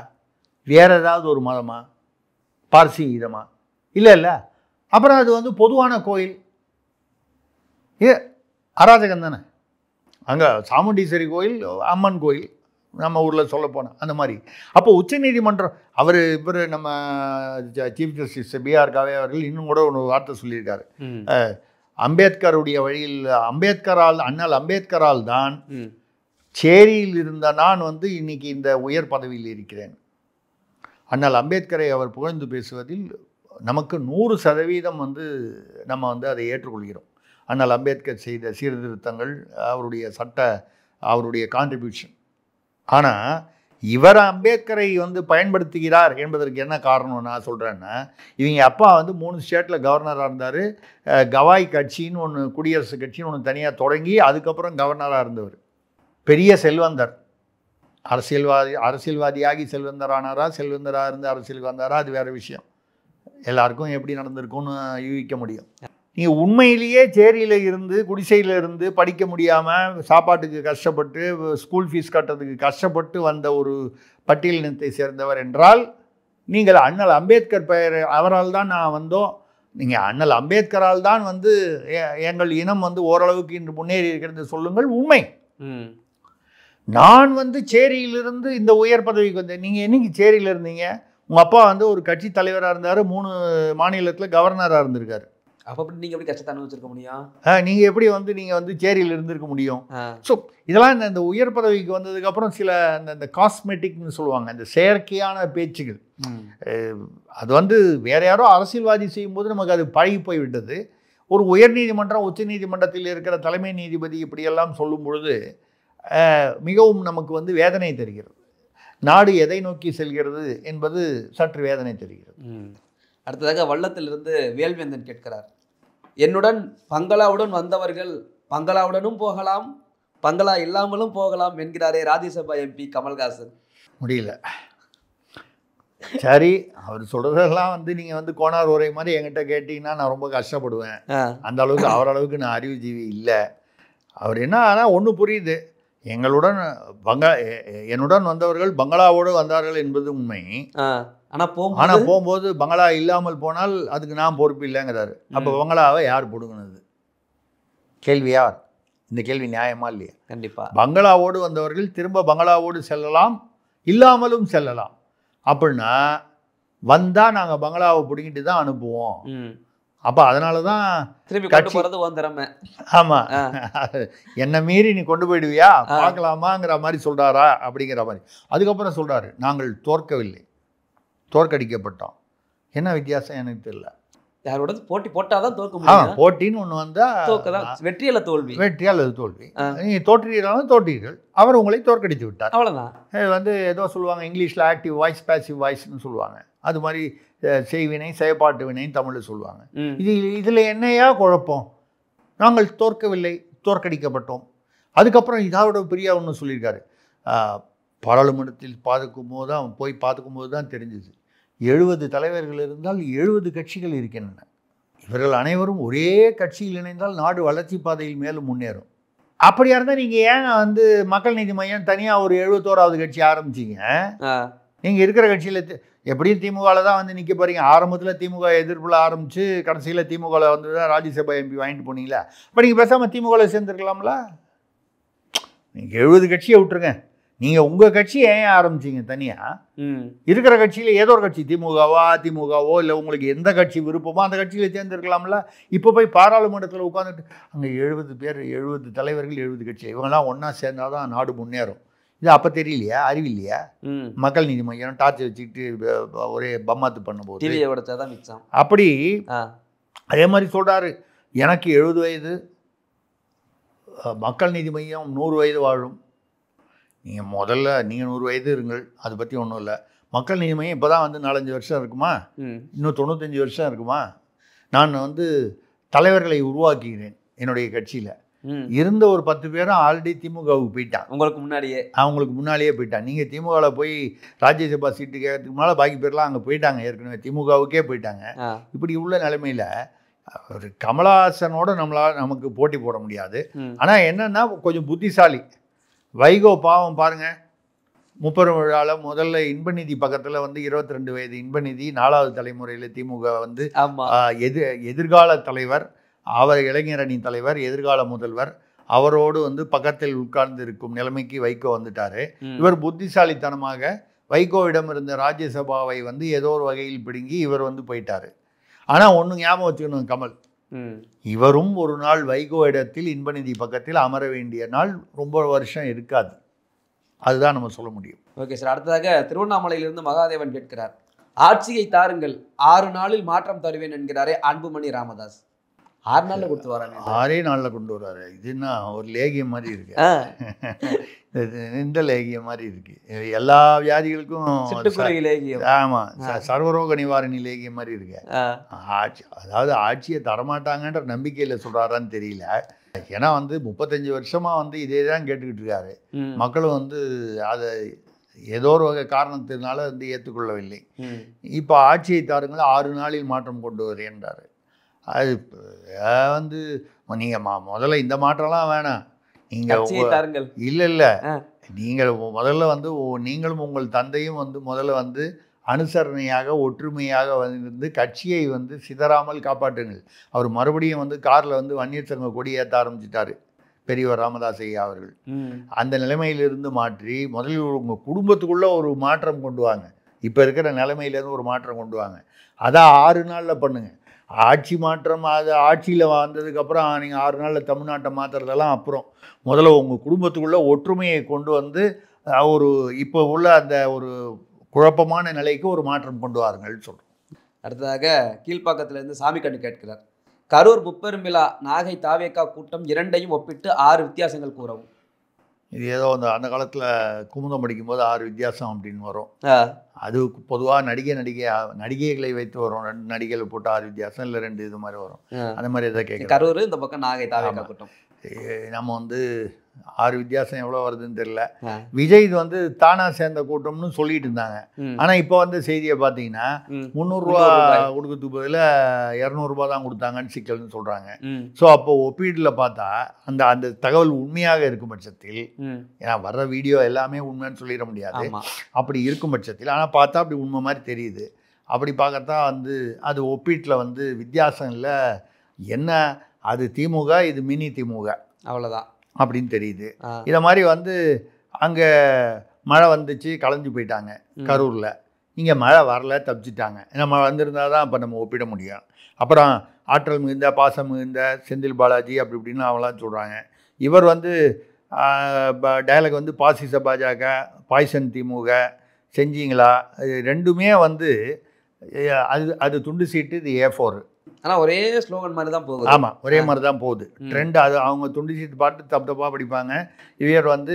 வேற ஏதாவது ஒரு மதமா, பார்சி இதமா? இல்லை. அப்புறம் அது வந்து பொதுவான கோயில், அராஜகம் தானே. அங்கே சாமுண்டீஸ்வரி கோயில் அம்மன் கோயில் நம்ம ஊரில் சொல்ல போனோம் அந்த மாதிரி. அப்போ உச்சநீதிமன்றம் இவர் நம்ம சீஃப் ஜஸ்டிஸ் பிஆர் காவே அவர்கள் இன்னும் கூட ஒரு வார்த்தை சொல்லியிருக்காரு, அம்பேத்கருடைய வழியில் அண்ணல் அம்பேத்கரால் தான் சேரியில் இருந்த நான் வந்து இன்னைக்கு இந்த உயர் பதவியில் இருக்கிறேன். அண்ணல் அம்பேத்கரை அவர் புகழ்ந்து பேசுவதில் நமக்கு 100% வந்து நம்ம வந்து அதை ஏற்றுக்கொள்கிறோம். அண்ணல் அம்பேத்கர் செய்த சீர்திருத்தங்கள், அவருடைய கான்ட்ரிபியூஷன். ஆனால் இவர் அம்பேத்கரை வந்து பயன்படுத்துகிறார் என்பதற்கு என்ன காரணம் நான் சொல்கிறேன்னா, இவங்க அப்பா வந்து 3 ஸ்டேட்டில் கவர்னராக இருந்தார். கவாய் கட்சின்னு ஒன்று, குடியரசு கட்சின்னு ஒன்று தனியாக தொடங்கி அதுக்கப்புறம் கவர்னராக இருந்தவர். பெரிய செல்வந்தர், அரசியல்வாதியாகி செல்வந்தரானாரா, செல்வந்தராக இருந்து அரசியலுக்கு வந்தாரா, அது வேறு விஷயம். எல்லாருக்கும் எப்படி நடந்திருக்கும்னு யூகிக்க முடியும். நீங்கள் உண்மையிலேயே சேரியில் இருந்து குடிசையில் இருந்து படிக்க முடியாமல் சாப்பாட்டுக்கு கஷ்டப்பட்டு ஸ்கூல் ஃபீஸ் கட்டுறதுக்கு கஷ்டப்பட்டு வந்த ஒரு பட்டியலினத்தை சேர்ந்தவர் என்றால், நீங்கள் அண்ணல் அம்பேத்கர் பெயர் அவரால் தான் நான் வந்தோம், நீங்கள் அண்ணல் அம்பேத்கரால் தான் வந்து எங்கள் இனம் வந்து ஓரளவுக்கு இன்று முன்னேறி இருக்கிறது சொல்லுங்கள், உண்மை. நான் வந்து சேரியிலிருந்து இந்த உயர் பதவிக்கு வந்தேன். நீங்கள் என்னைக்கு சேரியில் இருந்தீங்க? உங்கள் அப்பா வந்து ஒரு கட்சி தலைவராக இருந்தார், 3 மாநிலத்தில் கவர்னராக இருந்திருக்காரு. அப்போ அப்படி நீங்கள் எப்படி கஷ்டத்தை அனுபவிச்சிருக்க முடியும்? நீங்கள் எப்படி வந்து நீங்கள் வந்து சேரியில் இருந்திருக்க முடியும்? ஸோ இதெல்லாம் இந்த உயர் பதவிக்கு வந்ததுக்கப்புறம் சில இந்த காஸ்மெட்டிக்னு சொல்லுவாங்க, இந்த செயற்கையான பேச்சுகள். அது வந்து வேற யாரோ அரசியல்வாதி செய்யும்போது நமக்கு அது பழகி போய் விட்டது. ஒரு உயர்நீதிமன்றம், உச்ச நீதிமன்றத்தில் இருக்கிற தலைமை நீதிபதி இப்படியெல்லாம் சொல்லும் பொழுது மிகவும் நமக்கு வந்து வேதனை தருகிறது. நாடு எதை நோக்கி செல்கிறது என்பது சற்று வேதனை தருகிறது. அடுத்ததாக வள்ளத்திலிருந்து வேல்வேந்தன் கேட்கிறார், என்னுடன் பங்களாவுடன் வந்தவர்கள் பங்களாவுடனும் போகலாம், பங்களா இல்லாமலும் போகலாம் என்கிறாரே ராஜ்யசபா எம்பி கமல்ஹாசன். முடியல. சரி, அவர் சொல்றதெல்லாம் வந்து நீங்கள் வந்து கோனார் உரை மாதிரி என்கிட்ட கேட்டிங்கன்னா நான் ரொம்ப கஷ்டப்படுவேன். அந்த அளவுக்கு அவரளவுக்கு நான் அறிவுஜீவி இல்லை. அவர் என்ன ஆனால் ஒன்று புரியுது, எங்களுடன் என்னுடன் வந்தவர்கள் பங்களாவோடு வந்தார்கள் என்பது உண்மை. ஆனால் போகும்போது பங்களா இல்லாமல் போனால் அதுக்கு நான் பொறுப்பு இல்லைங்கிறாரு. அப்போ பங்களாவை யார் பிடுங்கினது? கேள்வியா? இந்த கேள்வி நியாயமா இல்லையா? கண்டிப்பாக. பங்களாவோடு வந்தவர்கள் திரும்ப பங்களாவோடு செல்லலாம், இல்லாமலும் செல்லலாம். அப்படின்னா வந்தால் நாங்கள் பங்களாவை பிடிங்கிட்டு தான் அனுப்புவோம். அப்போ அதனால தான் திரும்பி கொண்டு போகிறது வந்துடுறமே. ஆமாம், என்னை மீறி நீ கொண்டு போயிடுவியா பார்க்கலாமாங்கிற மாதிரி சொல்கிறாரா அப்படிங்கிற மாதிரி. அதுக்கப்புறம் சொல்கிறாரு, நாங்கள் தோற்கவில்லை, தோற்கடிக்கப்பட்டோம். என்ன வித்தியாசம் எனக்கு தெரியல. யாரோட போட்டி போட்டால் தான் தோற்க முடியும். போட்டின்னு ஒன்று வந்தால் வெற்றி அல்லது தோல்வி, வெற்றி அல்லது தோல்வி. நீங்கள் தோற்றீர்களாலும் தோற்றீர்கள், அவர் உங்களை தோற்கடித்து விட்டார், அவ்வளோதான். வந்து ஏதோ சொல்லுவாங்க இங்கிலீஷில் ஆக்டிவ் வாய்ஸ் பேசிவ் வாய்ஸ்ன்னு சொல்லுவாங்க. அது மாதிரி செய்வினை செயற்பாட்டு வினைன்னு தமிழில் சொல்லுவாங்க. இதில் என்னையா குழப்பம்? நாங்கள் தோற்கவில்லை, தோற்கடிக்கப்பட்டோம். அதுக்கப்புறம் இதோட பெரிய ஒன்று சொல்லியிருக்காரு, பாராளுமன்றத்தில் பார்க்கும்போது தான் தெரிஞ்சுது 70 தலைவர்கள் இருந்தால் 70 கட்சிகள் இருக்கின்றன. இவர்கள் அனைவரும் ஒரே கட்சியில் இணைந்தால் நாடு வளர்ச்சி பாதையில் மேலும் முன்னேறும். அப்படியா இருந்தால் நீங்கள் ஏன் வந்து மக்கள் நீதி மையம் தனியாக ஒரு 71வது கட்சி ஆரம்பிச்சிங்க? நீங்கள் இருக்கிற கட்சியில் எப்படியும் திமுகவில் தான் வந்து நிற்க போகிறீங்க. ஆரம்பத்தில் திமுக எதிர்ப்பில் ஆரம்பித்து கடைசியில் திமுகவில் வந்து தான் ராஜ்யசபா எம்பி வாங்கிட்டு போனீங்களா? அப்போ நீங்கள் பேசாமல் திமுகவில் சேர்ந்துருக்கலாம்ல? நீங்கள் 70 கட்சியை விட்டுருங்க, நீங்கள் உங்கள் கட்சி ஏன் ஆரம்பிச்சிங்க தனியாக? இருக்கிற கட்சியில் ஏதோ ஒரு கட்சி, திமுகவோ அதிமுகவோ இல்லை உங்களுக்கு எந்த கட்சி விருப்பமோ அந்த கட்சியில் சேர்ந்துருக்கலாம்ல? இப்போ போய் பாராளுமன்றத்தில் உட்காந்துட்டு அங்கே 70 பேர், 70 தலைவர்கள், 70 கட்சி, இவங்கெல்லாம் ஒன்றா சேர்ந்தால் தான் நாடு முன்னேறும். இது அப்போ தெரியலையா? அறிவில்லையா? மக்கள் நீதி மையம் டார்ச் வச்சுக்கிட்டு ஒரே பம்மாத்து பண்ணும்போது அப்படி அதே மாதிரி சொல்கிறாரு, எனக்கு 70 வயது, மக்கள் நீதி மையம் 100 வயது வாழும். நீங்கள் முதல்ல நீங்கள் 100 வயது இருங்கள், அதை பற்றி ஒன்றும் இல்லை. மக்கள் நீதி மையம் இப்போ தான் வந்து 4-5 வருஷம் இருக்குமா? இன்னும் 95 வருஷம் இருக்குமா? நான் வந்து தலைவர்களை உருவாக்குகிறேன் என்னுடைய கட்சியில். இருந்த ஒரு 10 பேரும் ஆல்ரெடி திமுகவுக்கு போயிட்டான், அவங்களுக்கு முன்னாலேயே போயிட்டான். நீங்கள் திமுகவில் போய் ராஜ்யசபா சீட்டு கேட்கறதுக்கு முன்னால் பாக்கி பேர்லாம் அங்கே போயிட்டாங்க, ஏற்கனவே திமுகவுக்கே போயிட்டாங்க. இப்படி உள்ள நிலைமையில் ஒரு கமலஹாசனோட நமக்கு போட்டி போட முடியாது. ஆனால் என்னன்னா கொஞ்சம் புத்திசாலி வைகோ பாவம் பாருங்கள், 30 விழாவில் முதல்ல இன்பநிதி பக்கத்தில் வந்து 22 வயது இன்பநிதி 4வது தலைமுறையில் திமுக வந்து எதிர்கால தலைவர், அவர் இளைஞரணி தலைவர், எதிர்கால முதல்வர், அவரோடு வந்து பக்கத்தில் உட்கார்ந்து இருக்கும் நிலைமைக்கு வைகோ வந்துட்டார். இவர் புத்திசாலித்தனமாக வைகோவிடம் இருந்த ராஜ்யசபாவை வந்து ஏதோ ஒரு வகையில் பிடுங்கி இவர் வந்து போயிட்டார். ஆனால் ஒன்று ஞாபகம் வச்சுக்கணும் கமல், இவரும் ஒரு நாள் வைகோ இடத்தில் இன்பநிதி பக்கத்தில் அமர வேண்டிய நாள் ரொம்ப வருஷம் இருக்காது. அதுதான் நம்ம சொல்ல முடியும். Okay sir. அடுத்ததாக திருவண்ணாமலையிலிருந்து மகாதேவன் கேட்கிறார், ஆட்சியை தாருங்கள், 6 நாளில் மாற்றம் தருவேன் என்கிறாரே அன்புமணி ராமதாஸ். 6 நாளில் கொடுத்து வராங்க. 6 நாளில் கொண்டு வர்றாரு. இதுன்னா ஒரு லேகியம் மாதிரி இருக்கு, இந்த லேகியம் மாதிரி இருக்கு. எல்லா வியாதிகளுக்கும் ஆமாம், சர்வரோக நிவாரணி லேகியம் மாதிரி இருக்கு. ஆட்சி, அதாவது ஆட்சியை தரமாட்டாங்கன்ற நம்பிக்கையில் சொல்கிறாரான்னு தெரியல. ஏன்னா வந்து 35 வருஷமாக வந்து இதே தான் கேட்டுக்கிட்டு இருக்காரு. மக்களும் வந்து அதை ஏதோ ஒரு வகை காரணத்தினால வந்து ஏற்றுக்கொள்ளவில்லை. இப்போ ஆட்சியை தாருங்கள், 6 நாளில் மாற்றம் கொண்டு வரேன்றாரு. அது வந்து நீங்கள் முதல்ல இந்த மாற்றம்லாம் வேணாம், நீங்கள் இல்லை நீங்கள் முதல்ல வந்து நீங்களும் உங்கள் தந்தையும் வந்து முதல்ல வந்து அனுசரணையாக ஒற்றுமையாக வந்து கட்சியை வந்து சிதறாமல் காப்பாற்றுங்கள். அவர் மறுபடியும் வந்து காரில் வந்து வன்னியர் சங்க கொடி ஏற்ற ஆரம்பிச்சிட்டாரு பெரியவர் ராமதாஸ் ஐயா அவர்கள். அந்த நிலைமையிலிருந்து மாற்றி முதலில் உங்கள் குடும்பத்துக்குள்ளே ஒரு மாற்றம் கொண்டு வாங்க. இப்போ இருக்கிற நிலைமையிலேருந்து ஒரு மாற்றம் கொண்டு வாங்க. அதான் 6 நாளில் பண்ணுங்கள். ஆட்சி மாற்றம் அது ஆட்சியில் வந்ததுக்கப்புறம் நீங்கள் 6 நாளில் தமிழ்நாட்டை மாற்றுறதெல்லாம் அப்புறம். முதல்ல உங்கள் குடும்பத்துக்குள்ளே ஒற்றுமையை கொண்டு வந்து ஒரு இப்போ உள்ள அந்த ஒரு குழப்பமான நிலைக்கு ஒரு மாற்றம் கொண்டு வாருங்கள் சொல்கிறோம். அடுத்ததாக கீழ்ப்பாக்கத்திலிருந்து சாமி கண்ணு கேட்கிறார். கரூர் முப்பெரும்பிழா நாகை தாவேக்கா கூட்டம் இரண்டையும் ஒப்பிட்டு 6 வித்தியாசங்கள் கூறவும். இது ஏதோ அந்த காலத்தில் குமுதம் படிக்கும்போது 6 வித்தியாசம் அப்படின்னு வரும். அது பொதுவாக நடிகைகளை வைத்து வரும். 2 நடிகைகளை போட்டு 6 வித்தியாசம், இல்லை 2 இது மாதிரி வரும். அந்த மாதிரி எதாவது கேட்க. கரூர் இந்த பக்கம் நாகை தாவேக்கா கூட்டம். நம்ம வந்து 6 வித்தியாசம் எவ்வளோ வருதுன்னு தெரியல. விஜய் இது வந்து தானா சேர்ந்த கூட்டம்னு சொல்லிட்டு இருந்தாங்க. ஆனால் இப்போ வந்து செய்தியை பார்த்தீங்கன்னா 300 ரூபா கொடுக்கறதுக்கு பதில் 200 ரூபா தான் கொடுத்தாங்கன்னு சிக்கல்னு சொல்கிறாங்க. ஸோ அப்போ ஒப்பீட்டில் பார்த்தா அந்த தகவல் உண்மையாக இருக்கும் பட்சத்தில், ஏன்னா வர்ற வீடியோ எல்லாமே உண்மைன்னு சொல்லிட முடியாது, அப்படி இருக்கும் பட்சத்தில், ஆனால் பார்த்தா அப்படி உண்மை மாதிரி தெரியுது. அப்படி பார்க்கத்தான் வந்து அது ஒப்பீட்டில் வந்து வித்தியாசம் இல்லை, என்ன அது திமுக இது மினி திமுக அவ்வளோதான் அப்படின்னு தெரியுது. இதை மாதிரி வந்து அங்கே மழை வந்துச்சு கலைஞ்சு போயிட்டாங்க கரூரில், இங்கே மழை வரல தப்பிச்சிட்டாங்க. ஏன்னா மழை வந்திருந்தால் தான் இப்போ நம்ம ஒப்பிட முடியும். அப்புறம் ஆற்றல் மிகுந்த பாசம் மிகுந்த செந்தில் பாலாஜி அப்படி இப்படின்னு அவங்களாம் சொல்கிறாங்க. இவர் வந்து டயலாக் வந்து பாசிச பாஜக பாய்சன் திமுக செஞ்சீங்களா, ரெண்டுமே வந்து அது துண்டு சீட்டு, இது A4. ஆனால் ஒரே ஸ்லோகன் மாதிரி தான் போகுது. ஆமாம், ஒரே மாதிரி தான் போகுது ட்ரெண்ட். அது அவங்க துண்டு சீட்டு பாட்டு தப்பாக படிப்பாங்க. இவர் வந்து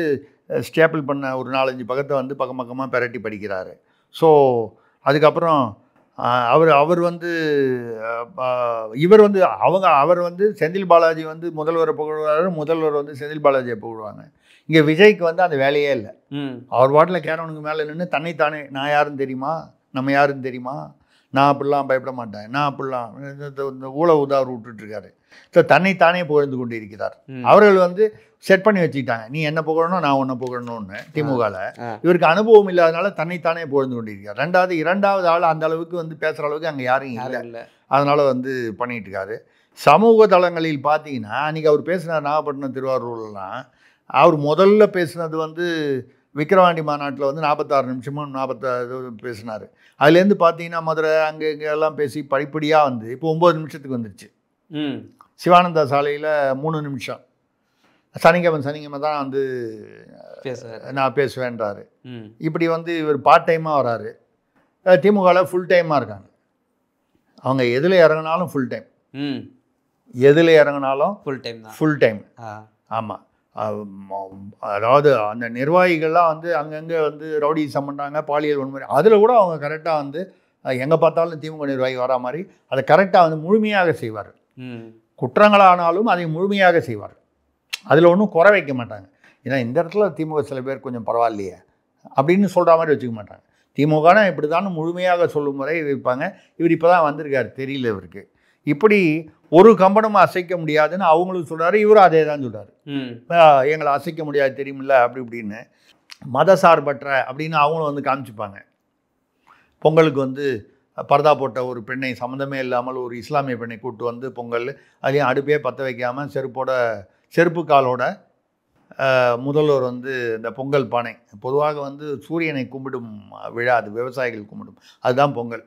ஸ்டேப்பிள் பண்ண ஒரு 4-5 பக்கத்தை வந்து பக்கமாக பெரட்டி படிக்கிறாரு. ஸோ அதுக்கப்புறம் அவர் வந்து இவர் வந்து அவர் வந்து செந்தில் பாலாஜி வந்து முதல்வரை புகழ்வார், முதல்வர் வந்து செந்தில் பாலாஜியை புகழ்வாங்க. இங்கே விஜய்க்கு வந்து அந்த வேலையே இல்லை. அவர் பாட்டில் கேரவனுக்கு மேலே நின்று தன்னைத்தானே நான் யாருன்னு தெரியுமா, நம்ம யாருன்னு தெரியுமா, நான் அப்படிலாம் பயப்பட மாட்டேன், நான் அப்படிலாம் இந்த ஊழ உதார் விட்டுட்ருக்காரு. ஸோ தன்னைத்தானே புகழ்ந்து கொண்டு இருக்கிறார். அவர்கள் வந்து செட் பண்ணி வச்சுக்கிட்டாங்க, நீ என்ன புகழணும் நான் ஒன்றை புகழணும்னு. திமுகவில் இவருக்கு அனுபவம் இல்லாதனால தன்னைத்தானே புகழ்ந்து கொண்டு இருக்கிறார். இரண்டாவது ஆள் அந்த அளவுக்கு வந்து பேசுகிற அளவுக்கு அங்கே யாரும் இல்லை, அதனால் வந்து பண்ணிகிட்டு இருக்காரு. சமூக தளங்களில் பார்த்தீங்கன்னா அன்றைக்கி அவர் பேசினார் நாகப்பட்டினம் திருவாரூர்லாம். அவர் முதல்ல பேசினது வந்து விக்கிரவாண்டி மாநாட்டில் வந்து 46 நிமிஷமும் 46 பேசினார். அதுலேருந்து பார்த்தீங்கன்னா மதுரை அங்கே இங்கே எல்லாம் பேசி படிப்படியாக வந்து இப்போ 9 நிமிஷத்துக்கு வந்துருச்சு. சிவானந்தா சாலையில் 3 நிமிஷம், சனிக்கிழமை தான் வந்து நான் பேசுவேன்றாரு. இப்படி வந்து இவர் பார்ட் டைமாக வராரு. திமுகவில் ஃபுல் டைமாக இருக்காங்க. அவங்க எதில் இறங்கினாலும் ஃபுல் டைம், எதில் இறங்கினாலும் ஃபுல் டைம். ஆமாம், அதாவது அந்த நிர்வாகிகள்லாம் வந்து அங்கங்கே வந்து ரவுடிசம் பண்ணுறாங்க, பாலியல் வன்முறை, அதில் கூட அவங்க கரெக்டாக வந்து எங்கே பார்த்தாலும் திமுக நிர்வாகி வரா மாதிரி அதை கரெக்டாக வந்து முழுமையாக செய்வார். குற்றங்களானாலும் அதை முழுமையாக செய்வார். அதில் ஒன்றும் குறை வைக்க மாட்டாங்க. ஏன்னா இந்த இடத்துல திமுக சில பேர் கொஞ்சம் பரவாயில்லையே அப்படின்னு சொல்கிற மாதிரி வச்சுக்க மாட்டாங்க. திமுகனா இப்படி தான் முழுமையாக சொல்லும் முறை வைப்பாங்க. இவர் இப்போ தான் வந்திருக்கார், தெரியல இவருக்கு. இப்படி ஒரு கம்பனமும் அசைக்க முடியாதுன்னு அவங்களும் சொல்கிறாரு, இவரும் அதே தான் சொல்கிறார். எங்களை அசைக்க முடியாது தெரியுமில்ல அப்படி இப்படின்னு. மதசார்பற்ற அப்படின்னு அவங்களும் வந்து காமிச்சிப்பாங்க. பொங்கலுக்கு வந்து பர்தா போட்ட ஒரு பெண்ணை சம்மந்தமே இல்லாமல் ஒரு இஸ்லாமிய பெண்ணை கூப்பிட்டு வந்து பொங்கல், அதையும் அடுப்பே பற்ற வைக்காமல் செருப்பு காலோட முதல்வர் வந்து இந்த பொங்கல் பானை, பொதுவாக வந்து சூரியனை கும்பிடும் விழா, அது விவசாயிகள் கும்பிடும், அதுதான் பொங்கல்.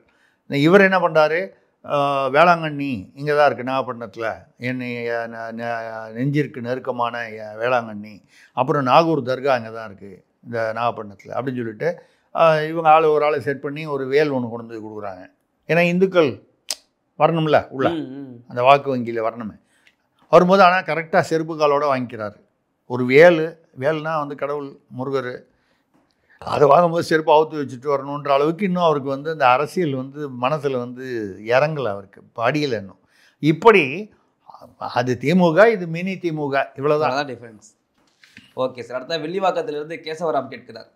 இவர் என்ன பண்ணுறாரு, வேளாங்கண்ணி இங்கே தான் இருக்குது நாகப்பட்டினத்தில், என்னை நெஞ்சிற்கு நெருக்கமான வேளாங்கண்ணி, அப்புறம் நாகூர் தர்கா இங்கே தான் இருக்குது இந்த நாகப்பட்டினத்தில் அப்படின்னு சொல்லிட்டு இவங்க ஒரு ஆளை செட் பண்ணி ஒரு வேல் ஒன்று கொண்டு வந்து கொடுக்குறாங்க. ஏன்னா இந்துக்கள் வரணும்ல உள்ள, அந்த வாக்கு வங்கியில் வரணுமே வரும்போது. ஆனால் கரெக்டாக செருப்பு காலோடு வாங்கிக்கிறாரு. ஒரு வேல்னா வந்து கடவுள் முருகர், அதை வாங்கும்போது செருப்பு அவுத்து வச்சுட்டு வரணுன்ற அளவுக்கு இன்னும் அவருக்கு வந்து அந்த அரசியல் வந்து மனசில் வந்து இறங்கலை, அவருக்கு படியில் இன்னும். இப்படி அது திமுக, இது மினி திமுக, இவ்வளோதான் டிஃபரன்ஸ். Okay sir. அடுத்த வெள்ளிவாக்கத்திலிருந்து கேசவராம் கேட்கிறார்.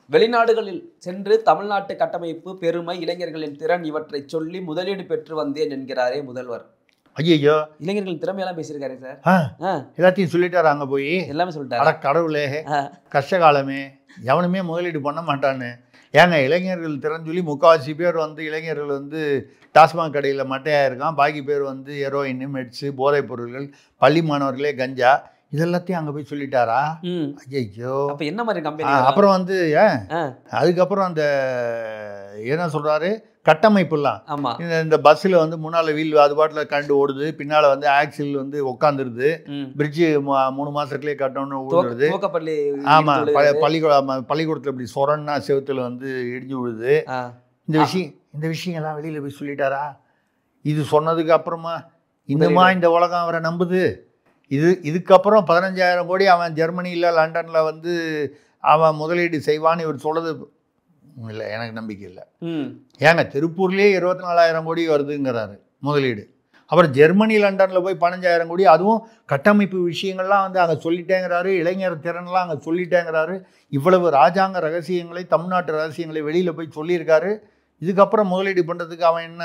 வெளிநாடுகளில் சென்று தமிழ்நாட்டு கட்டமைப்பு, பெருமை, இளைஞர்களின் திறன் இவற்றை சொல்லி முதலீடு பெற்று வந்தேன் என்கிறாரே முதல்வர். ஐயோ, இளைஞர்கள் திறமையெல்லாம் பேசியிருக்காரு சார். எல்லாத்தையும் சொல்லிட்டாரு, அங்கே போய் எல்லாமே சொல்லிட்டாரு. கடவுளே கஷ்டகாலமே எவனுமே முதலீடு பண்ண மாட்டான்னு ஏங்க இளைஞர்கள் திறன்னு சொல்லி முக்கால்வாசி பேர் வந்து இளைஞர்கள் வந்து டாஸ்மாக் கடையில் மட்டையாக இருக்கான், பாக்கி பேர் வந்து ஹெரோயின், மெட்ஸு, போதைப் பொருள்கள், பள்ளி மாணவர்களே கஞ்சா, இதெல்லாத்தையும் அங்கே போய் சொல்லிட்டாரா? ஐயோ. அப்ப என்ன மாதிரி கம்பெனி? அப்புறம் வந்து அதுக்கப்புறம் அந்த என்ன சொல்கிறாரு, கட்டமைப்புலாம் ஆமா, இந்த பஸ்ஸில் வந்து முன்னால் வீல் அது பாட்டில் கண்டு ஓடுது, பின்னால் வந்து ஆக்சில் வந்து உட்காந்துருது, பிரிட்ஜு 3 மாதத்துலேயே கட்டணும்னு ஓடுறது. ஆமாம், பள்ளிக்கூடத்தில் இப்படி சொரன்னா செவத்தில் வந்து இடிஞ்சு விழுது. இந்த விஷயங்கள்லாம் வெளியில் போய் சொல்லிட்டாரா? இது சொன்னதுக்கு அப்புறமா இன்னுமா இந்த உலகம் அவரை நம்புது? இதுக்கப்புறம் 15,000 கோடி அவன் ஜெர்மனியில் லண்டனில் வந்து அவன் முதலீடு செய்வான்னு இவர் சொல்கிறது இல்லை, எனக்கு நம்பிக்கை இல்லை. ஏங்க திருப்பூர்லேயே 24,000 கோடி வருதுங்கிறாரு முதலீடு. அப்புறம் ஜெர்மனி லண்டனில் போய் 15,000 கோடி, அதுவும் கட்டமைப்பு விஷயங்கள்லாம் வந்து அங்கே சொல்லிட்டேங்கிறாரு, இளைஞர் திறன்லாம் அங்கே சொல்லிட்டேங்கிறாரு. இவ்வளவு ராஜாங்க ரகசியங்களை, தமிழ்நாட்டு ரகசியங்களை வெளியில் போய் சொல்லியிருக்காரு. இதுக்கப்புறம் முதலீடு பண்ணுறதுக்கு அவன் என்ன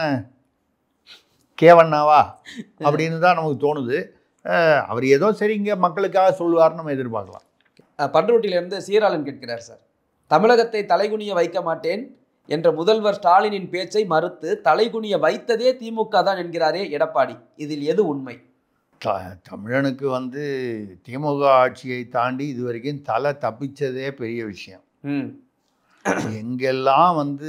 கேவண்ணாவா அப்படின்னு தான் நமக்கு தோணுது. அவர் ஏதோ சரி இங்கே மக்களுக்காக சொல்லுவார்னு நம்ம எதிர்பார்க்கலாம். பண்ருட்டியிலிருந்து சீராளன் கேட்கிறார் சார், தமிழகத்தை தலைகுனிய வைக்க மாட்டேன் என்ற முதல்வர் ஸ்டாலினின் பேச்சை மறுத்து தலைகுனிய வைத்ததே திமுக தான் என்கிறாரே எடப்பாடி, இதில் எது உண்மை? தமிழனுக்கு வந்து திமுக ஆட்சியை தாண்டி இது வரைக்கும் தலை தப்பிச்சதே பெரிய விஷயம். எங்கெல்லாம் வந்து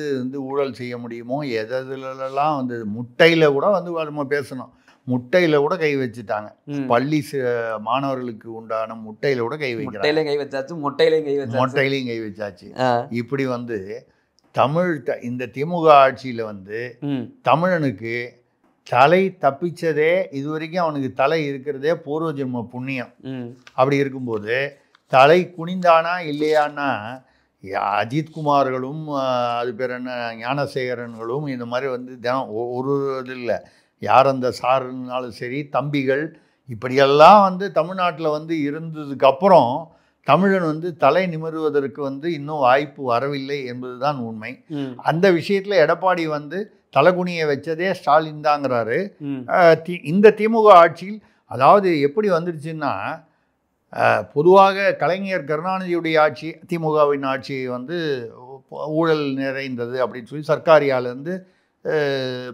ஊழல் செய்ய முடியுமோ எதெல்லாம் வந்து முட்டையில் கூட வந்து நம்ம பேசணும், முட்டையில் கூட கை வச்சுட்டாங்க. பள்ளி மாணவர்களுக்கு உண்டான முட்டையில் கூட கை வைக்கிறாங்க, மொட்டையிலையும் கை வச்சாச்சு. இப்படி வந்து இந்த திமுக ஆட்சியில் வந்து தமிழனுக்கு தலை தப்பிச்சதே இது வரைக்கும் அவனுக்கு தலை இருக்கிறதே பூர்வ ஜென்ம புண்ணியம். அப்படி இருக்கும்போது தலை குனிந்தானா இல்லையான்னா அஜித்குமார்களும் அது பேர் என்ன ஞானசேகரன்களும் இந்த மாதிரி வந்து தினம் ஒரு இது இல்லை, யார் அந்த சாருனாலும் சரி தம்பிகள் இப்படியெல்லாம் வந்து தமிழ்நாட்டில் வந்து இருந்ததுக்கப்புறம் தமிழன் வந்து தலை நிமிருவதற்கு வந்து இன்னும் வாய்ப்பு வரவில்லை என்பதுதான் உண்மை. அந்த விஷயத்தில் எடப்பாடி வந்து தலைகுனியை வச்சதே ஸ்டாலின் தாங்கிறாரு. இந்த திமுக ஆட்சியில் அதாவது எப்படி வந்துடுச்சுன்னா, பொதுவாக கலைஞர் கருணாநிதியுடைய ஆட்சி திமுகவின் ஆட்சி வந்து ஊழல் நிறைந்தது அப்படின்னு சொல்லி சர்க்காரியாலேருந்து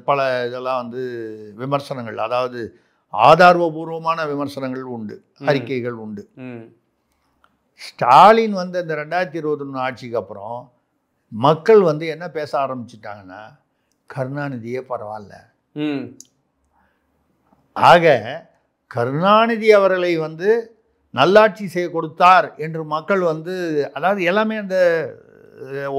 பல இதெல்லாம் வந்து விமர்சனங்கள், அதாவது ஆதாரபூர்வமான விமர்சனங்கள் உண்டு, அறிக்கைகள் உண்டு. ஸ்டாலின் வந்து இந்த 2021 ஆட்சிக்கு அப்புறம் மக்கள் வந்து என்ன பேச ஆரம்பிச்சிட்டாங்கன்னா, கருணாநிதியே பரவாயில்ல. ஆக கருணாநிதி அவர்களை வந்து நல்லாட்சி செய்ய கொடுத்தார் என்று மக்கள் வந்து, அதாவது எல்லாமே அந்த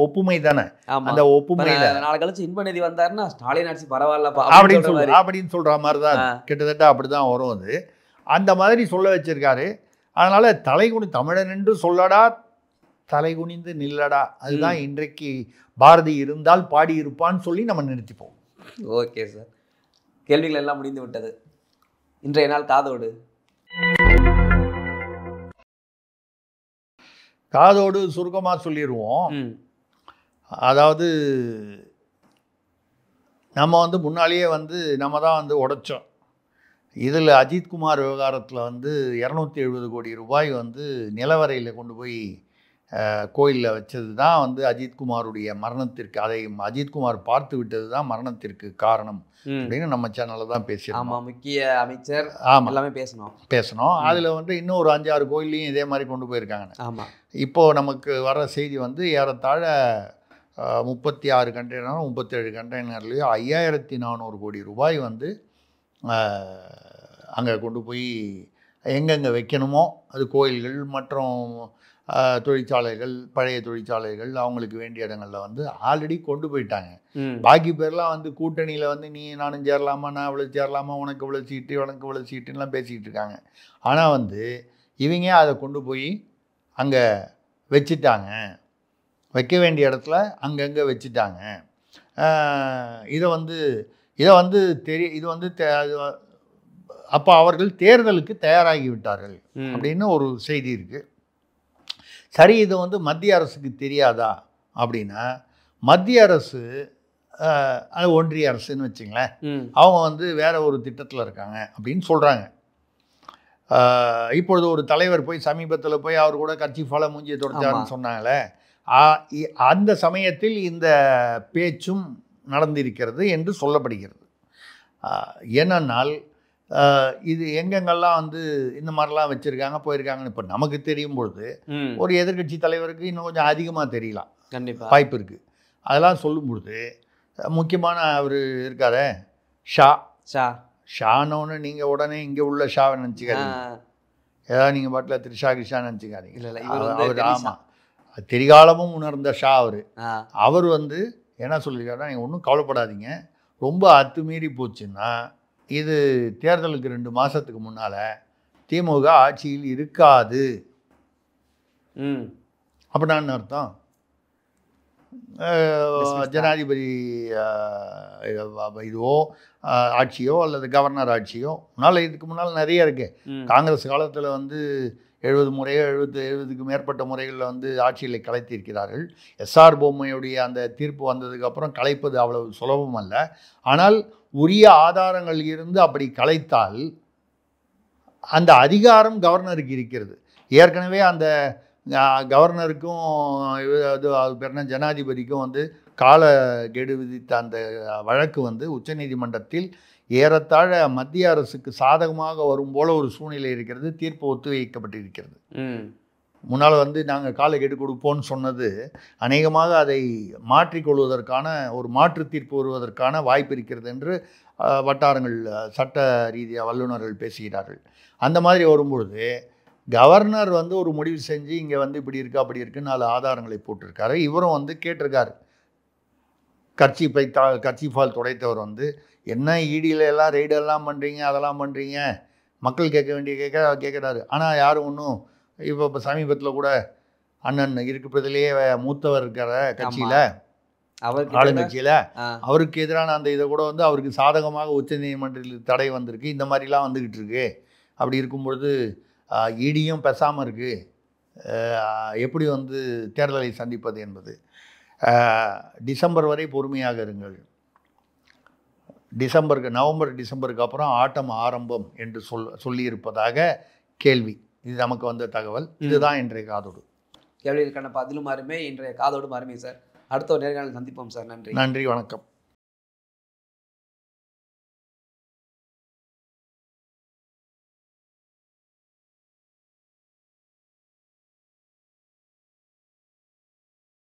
ஒப்புமை தானே, அந்த ஒப்புமையில நாளை கழிச்சு இன்பநிதி வந்தாருன்னா ஸ்டாலின் ஆட்சி பரவாயில்லப்பா அப்படின்னு சொல்ற மாதிரி தான் கிட்டத்தட்ட அப்படிதான் வரும். அது அந்த மாதிரி சொல்ல வச்சிருக்காரு. அதனால தலைகுனி தமிழன் என்று சொல்லடா, தலைகுனிந்து நில்லடா, அதுதான் இன்றைக்கு பாரதி இருந்தால் பாடி இருப்பான்னு சொல்லி நம்ம நிறுத்திப்போம். ஓகே சார், கேள்விகள் எல்லாம் முடிந்து விட்டது. இன்றைய நாள் காதோடு சுருக்கமாக சொல்லிடுவோம். அதாவது நம்ம வந்து முன்னாலேயே வந்து நம்ம தான் வந்து உடைச்சோம். இதில் அஜித்குமார் விவகாரத்தில் வந்து 270 கோடி ரூபாய் வந்து நிலவரையில் கொண்டு போய் கோயிலில் வச்சது தான் வந்து அஜித்குமாருடைய மரணத்திற்கு, அதை அஜித்குமார் பார்த்து விட்டது தான் மரணத்திற்கு காரணம் அப்படின்னு நம்ம சேனலில் தான் பேசியிருக்கோம். ஆமாம், முக்கிய அமைச்சர் எல்லாமே பேசணும். அதில் வந்து இன்னும் ஒரு 5-6 கோயிலையும் இதே மாதிரி கொண்டு போயிருக்காங்க. ஆமாம், இப்போது நமக்கு வர செய்தி வந்து ஏறத்தாழ 36 கண்டெய்னரும் 37 கண்டெய்னர்லேயும் 5400 கோடி ரூபாய் வந்து அங்கே கொண்டு போய் எங்கெங்கே வைக்கணுமோ, அது கோயில்கள் மற்றும் தொழிற்சாலைகள், பழைய தொழிற்சாலைகள், அவங்களுக்கு வேண்டிய இடங்களில் வந்து ஆல்ரெடி கொண்டு போயிட்டாங்க. பாக்கி பேர்லாம் வந்து கூட்டணியில் வந்து நீ நானும் சேரலாமா, நான் இவ்வளோ சேரலாமா, உனக்கு இவ்வளோ சீட்டு, உனக்கு இவ்வளோ சீட்டுலாம் பேசிக்கிட்டு இருக்காங்க. ஆனால் வந்து இவங்க அதை கொண்டு போய் அங்கே வச்சுட்டாங்க, வைக்க வேண்டிய இடத்துல அங்கங்கே வச்சுட்டாங்க. இது வந்து அப்போ அவர்கள் தேர்தலுக்கு தயாராகி விட்டார்கள் அப்படின்னு ஒரு செய்தி இருக்குது. சரி, இது வந்து மத்திய அரசுக்கு தெரியாதா அப்படின்னா, மத்திய அரசு அது ஒன்றிய அரசுன்னு வச்சுங்களேன், அவங்க வந்து வேற ஒரு திட்டத்தில் இருக்காங்க அப்படின்னு சொல்கிறாங்க. இப்பொழுது ஒரு தலைவர் போய் சமீபத்தில் போய் அவர் கூட கட்சி ஃபால மூஞ்சியை தொடச்சாருன்னு சொன்னாங்களே, அந்த சமயத்தில் இந்த பேச்சும் நடந்திருக்கிறது என்று சொல்லப்படுகிறது. என்னன்னால் இது எங்கெங்கெல்லாம் வந்து இந்த மாதிரிலாம் வச்சுருக்காங்க போயிருக்காங்கன்னு இப்போ நமக்கு தெரியும் பொழுது ஒரு எதிர்க்கட்சி தலைவருக்கு இன்னும் கொஞ்சம் அதிகமாக தெரியலாம், கண்டிப்பாக வாய்ப்பு இருக்குது. அதெல்லாம் சொல்லும் பொழுது முக்கியமான அவர் இருக்காரு ஷானோன்னு நீங்கள் உடனே இங்கே உள்ள ஷாவை நினச்சிக்காதீங்க. ஏதாவது நீங்கள் பாட்டில் திரிஷா கிருஷா நினச்சிக்காதீங்க. அவர் ஆமாம் திரிகாலமும் உணர்ந்த ஷா அவர் வந்து என்ன சொல்லியிருக்காருன்னா, நீங்கள் ஒன்றும் கவலைப்படாதீங்க, ரொம்ப அத்துமீறி போச்சுன்னா இது தேர்தலுக்கு 2 மாதத்துக்கு முன்னால் திமுக ஆட்சியில் இருக்காது. அப்படின்னா என்ன அர்த்தம்? ஜனாதிபதி இதுவோ ஆட்சியோ அல்லது கவர்னர் ஆட்சியோ இதுக்கு முன்னால் நிறைய இருக்கு. காங்கிரஸ் காலத்தில் வந்து 70 முறையோ 70க்கு மேற்பட்ட முறைகளில் வந்து ஆட்சிகளை கலைத்திருக்கிறார்கள். எஸ்ஆர் பொம்மையுடைய அந்த தீர்ப்பு வந்ததுக்கப்புறம் கலைப்பது அவ்வளவு சுலபம் அல்ல. ஆனால் உரிய ஆதாரங்கள் இருந்து அப்படி கலைத்தால் அந்த அதிகாரம் கவர்னருக்கு இருக்கிறது. ஏற்கனவே அந்த கவர்னருக்கும் அது பேர் ஜனாதிபதிக்கும் வந்து கால கெடு விதித்த அந்த வழக்கு வந்து உச்சநீதிமன்றத்தில் ஏறத்தாழ மத்திய அரசுக்கு சாதகமாக வரும் போல ஒரு சூழ்நிலை இருக்கிறது. தீர்ப்பு ஒத்து வைக்கப்பட்டிருக்கிறது. முன்னால் வந்து நாங்கள் கால கெடு கொடுப்போம்னு சொன்னது அநேகமாக அதை மாற்றிக்கொள்வதற்கான ஒரு மாற்று தீர்ப்பு வருவதற்கான வாய்ப்பு இருக்கிறது என்று வட்டாரங்கள் சட்ட ரீதியாக வல்லுநர்கள் பேசுகிறார்கள். அந்த மாதிரி வரும்பொழுது கவர்னர் வந்து ஒரு முடிவு செஞ்சு இங்கே வந்து இப்படி இருக்கா அப்படி இருக்குன்னு 4 ஆதாரங்களை போட்டிருக்காரு. இவரும் வந்து கேட்டிருக்காரு. கர்ச்சீஃபால் துடைத்தவர் வந்து என்ன ஈடியில் எல்லாம் ரெய்டெல்லாம் பண்ணுறீங்க, அதெல்லாம் பண்ணுறீங்க, மக்கள் கேட்க வேண்டிய கேட்குறாரு. ஆனால் யாரும் ஒன்றும் இப்போ சமீபத்தில் கூட அண்ணன் இருக்கிறதுலேயே மூத்தவர் இருக்கிற கட்சியில் ஆளுங்கட்சியில் அவருக்கு எதிரான அந்த இதை கூட வந்து அவருக்கு சாதகமாக உச்சநீதிமன்றத்தில் தடை வந்திருக்கு. இந்த மாதிரிலாம் வந்துக்கிட்டு இருக்கு. அப்படி இருக்கும்பொழுது ஈடியும் பேசாமல் இருக்குது, எப்படி வந்து தேர்தலை சந்திப்பது என்பது. டிசம்பர் வரை பொறுமையாக இருங்கள். நவம்பர் டிசம்பருக்கு அப்புறம் ஆட்டம் ஆரம்பம் என்று சொல்லியிருப்பதாக கேள்வி. இது நமக்கு வந்த தகவல். இதுதான் இன்றைய காதோடு. கேள்விகளுக்கான பதிலும் அருமை, இன்றைய காதோடும் அருமை சார். அடுத்த ஒரு நேர்காணல் சந்திப்போம் சார். நன்றி. நன்றி, வணக்கம்.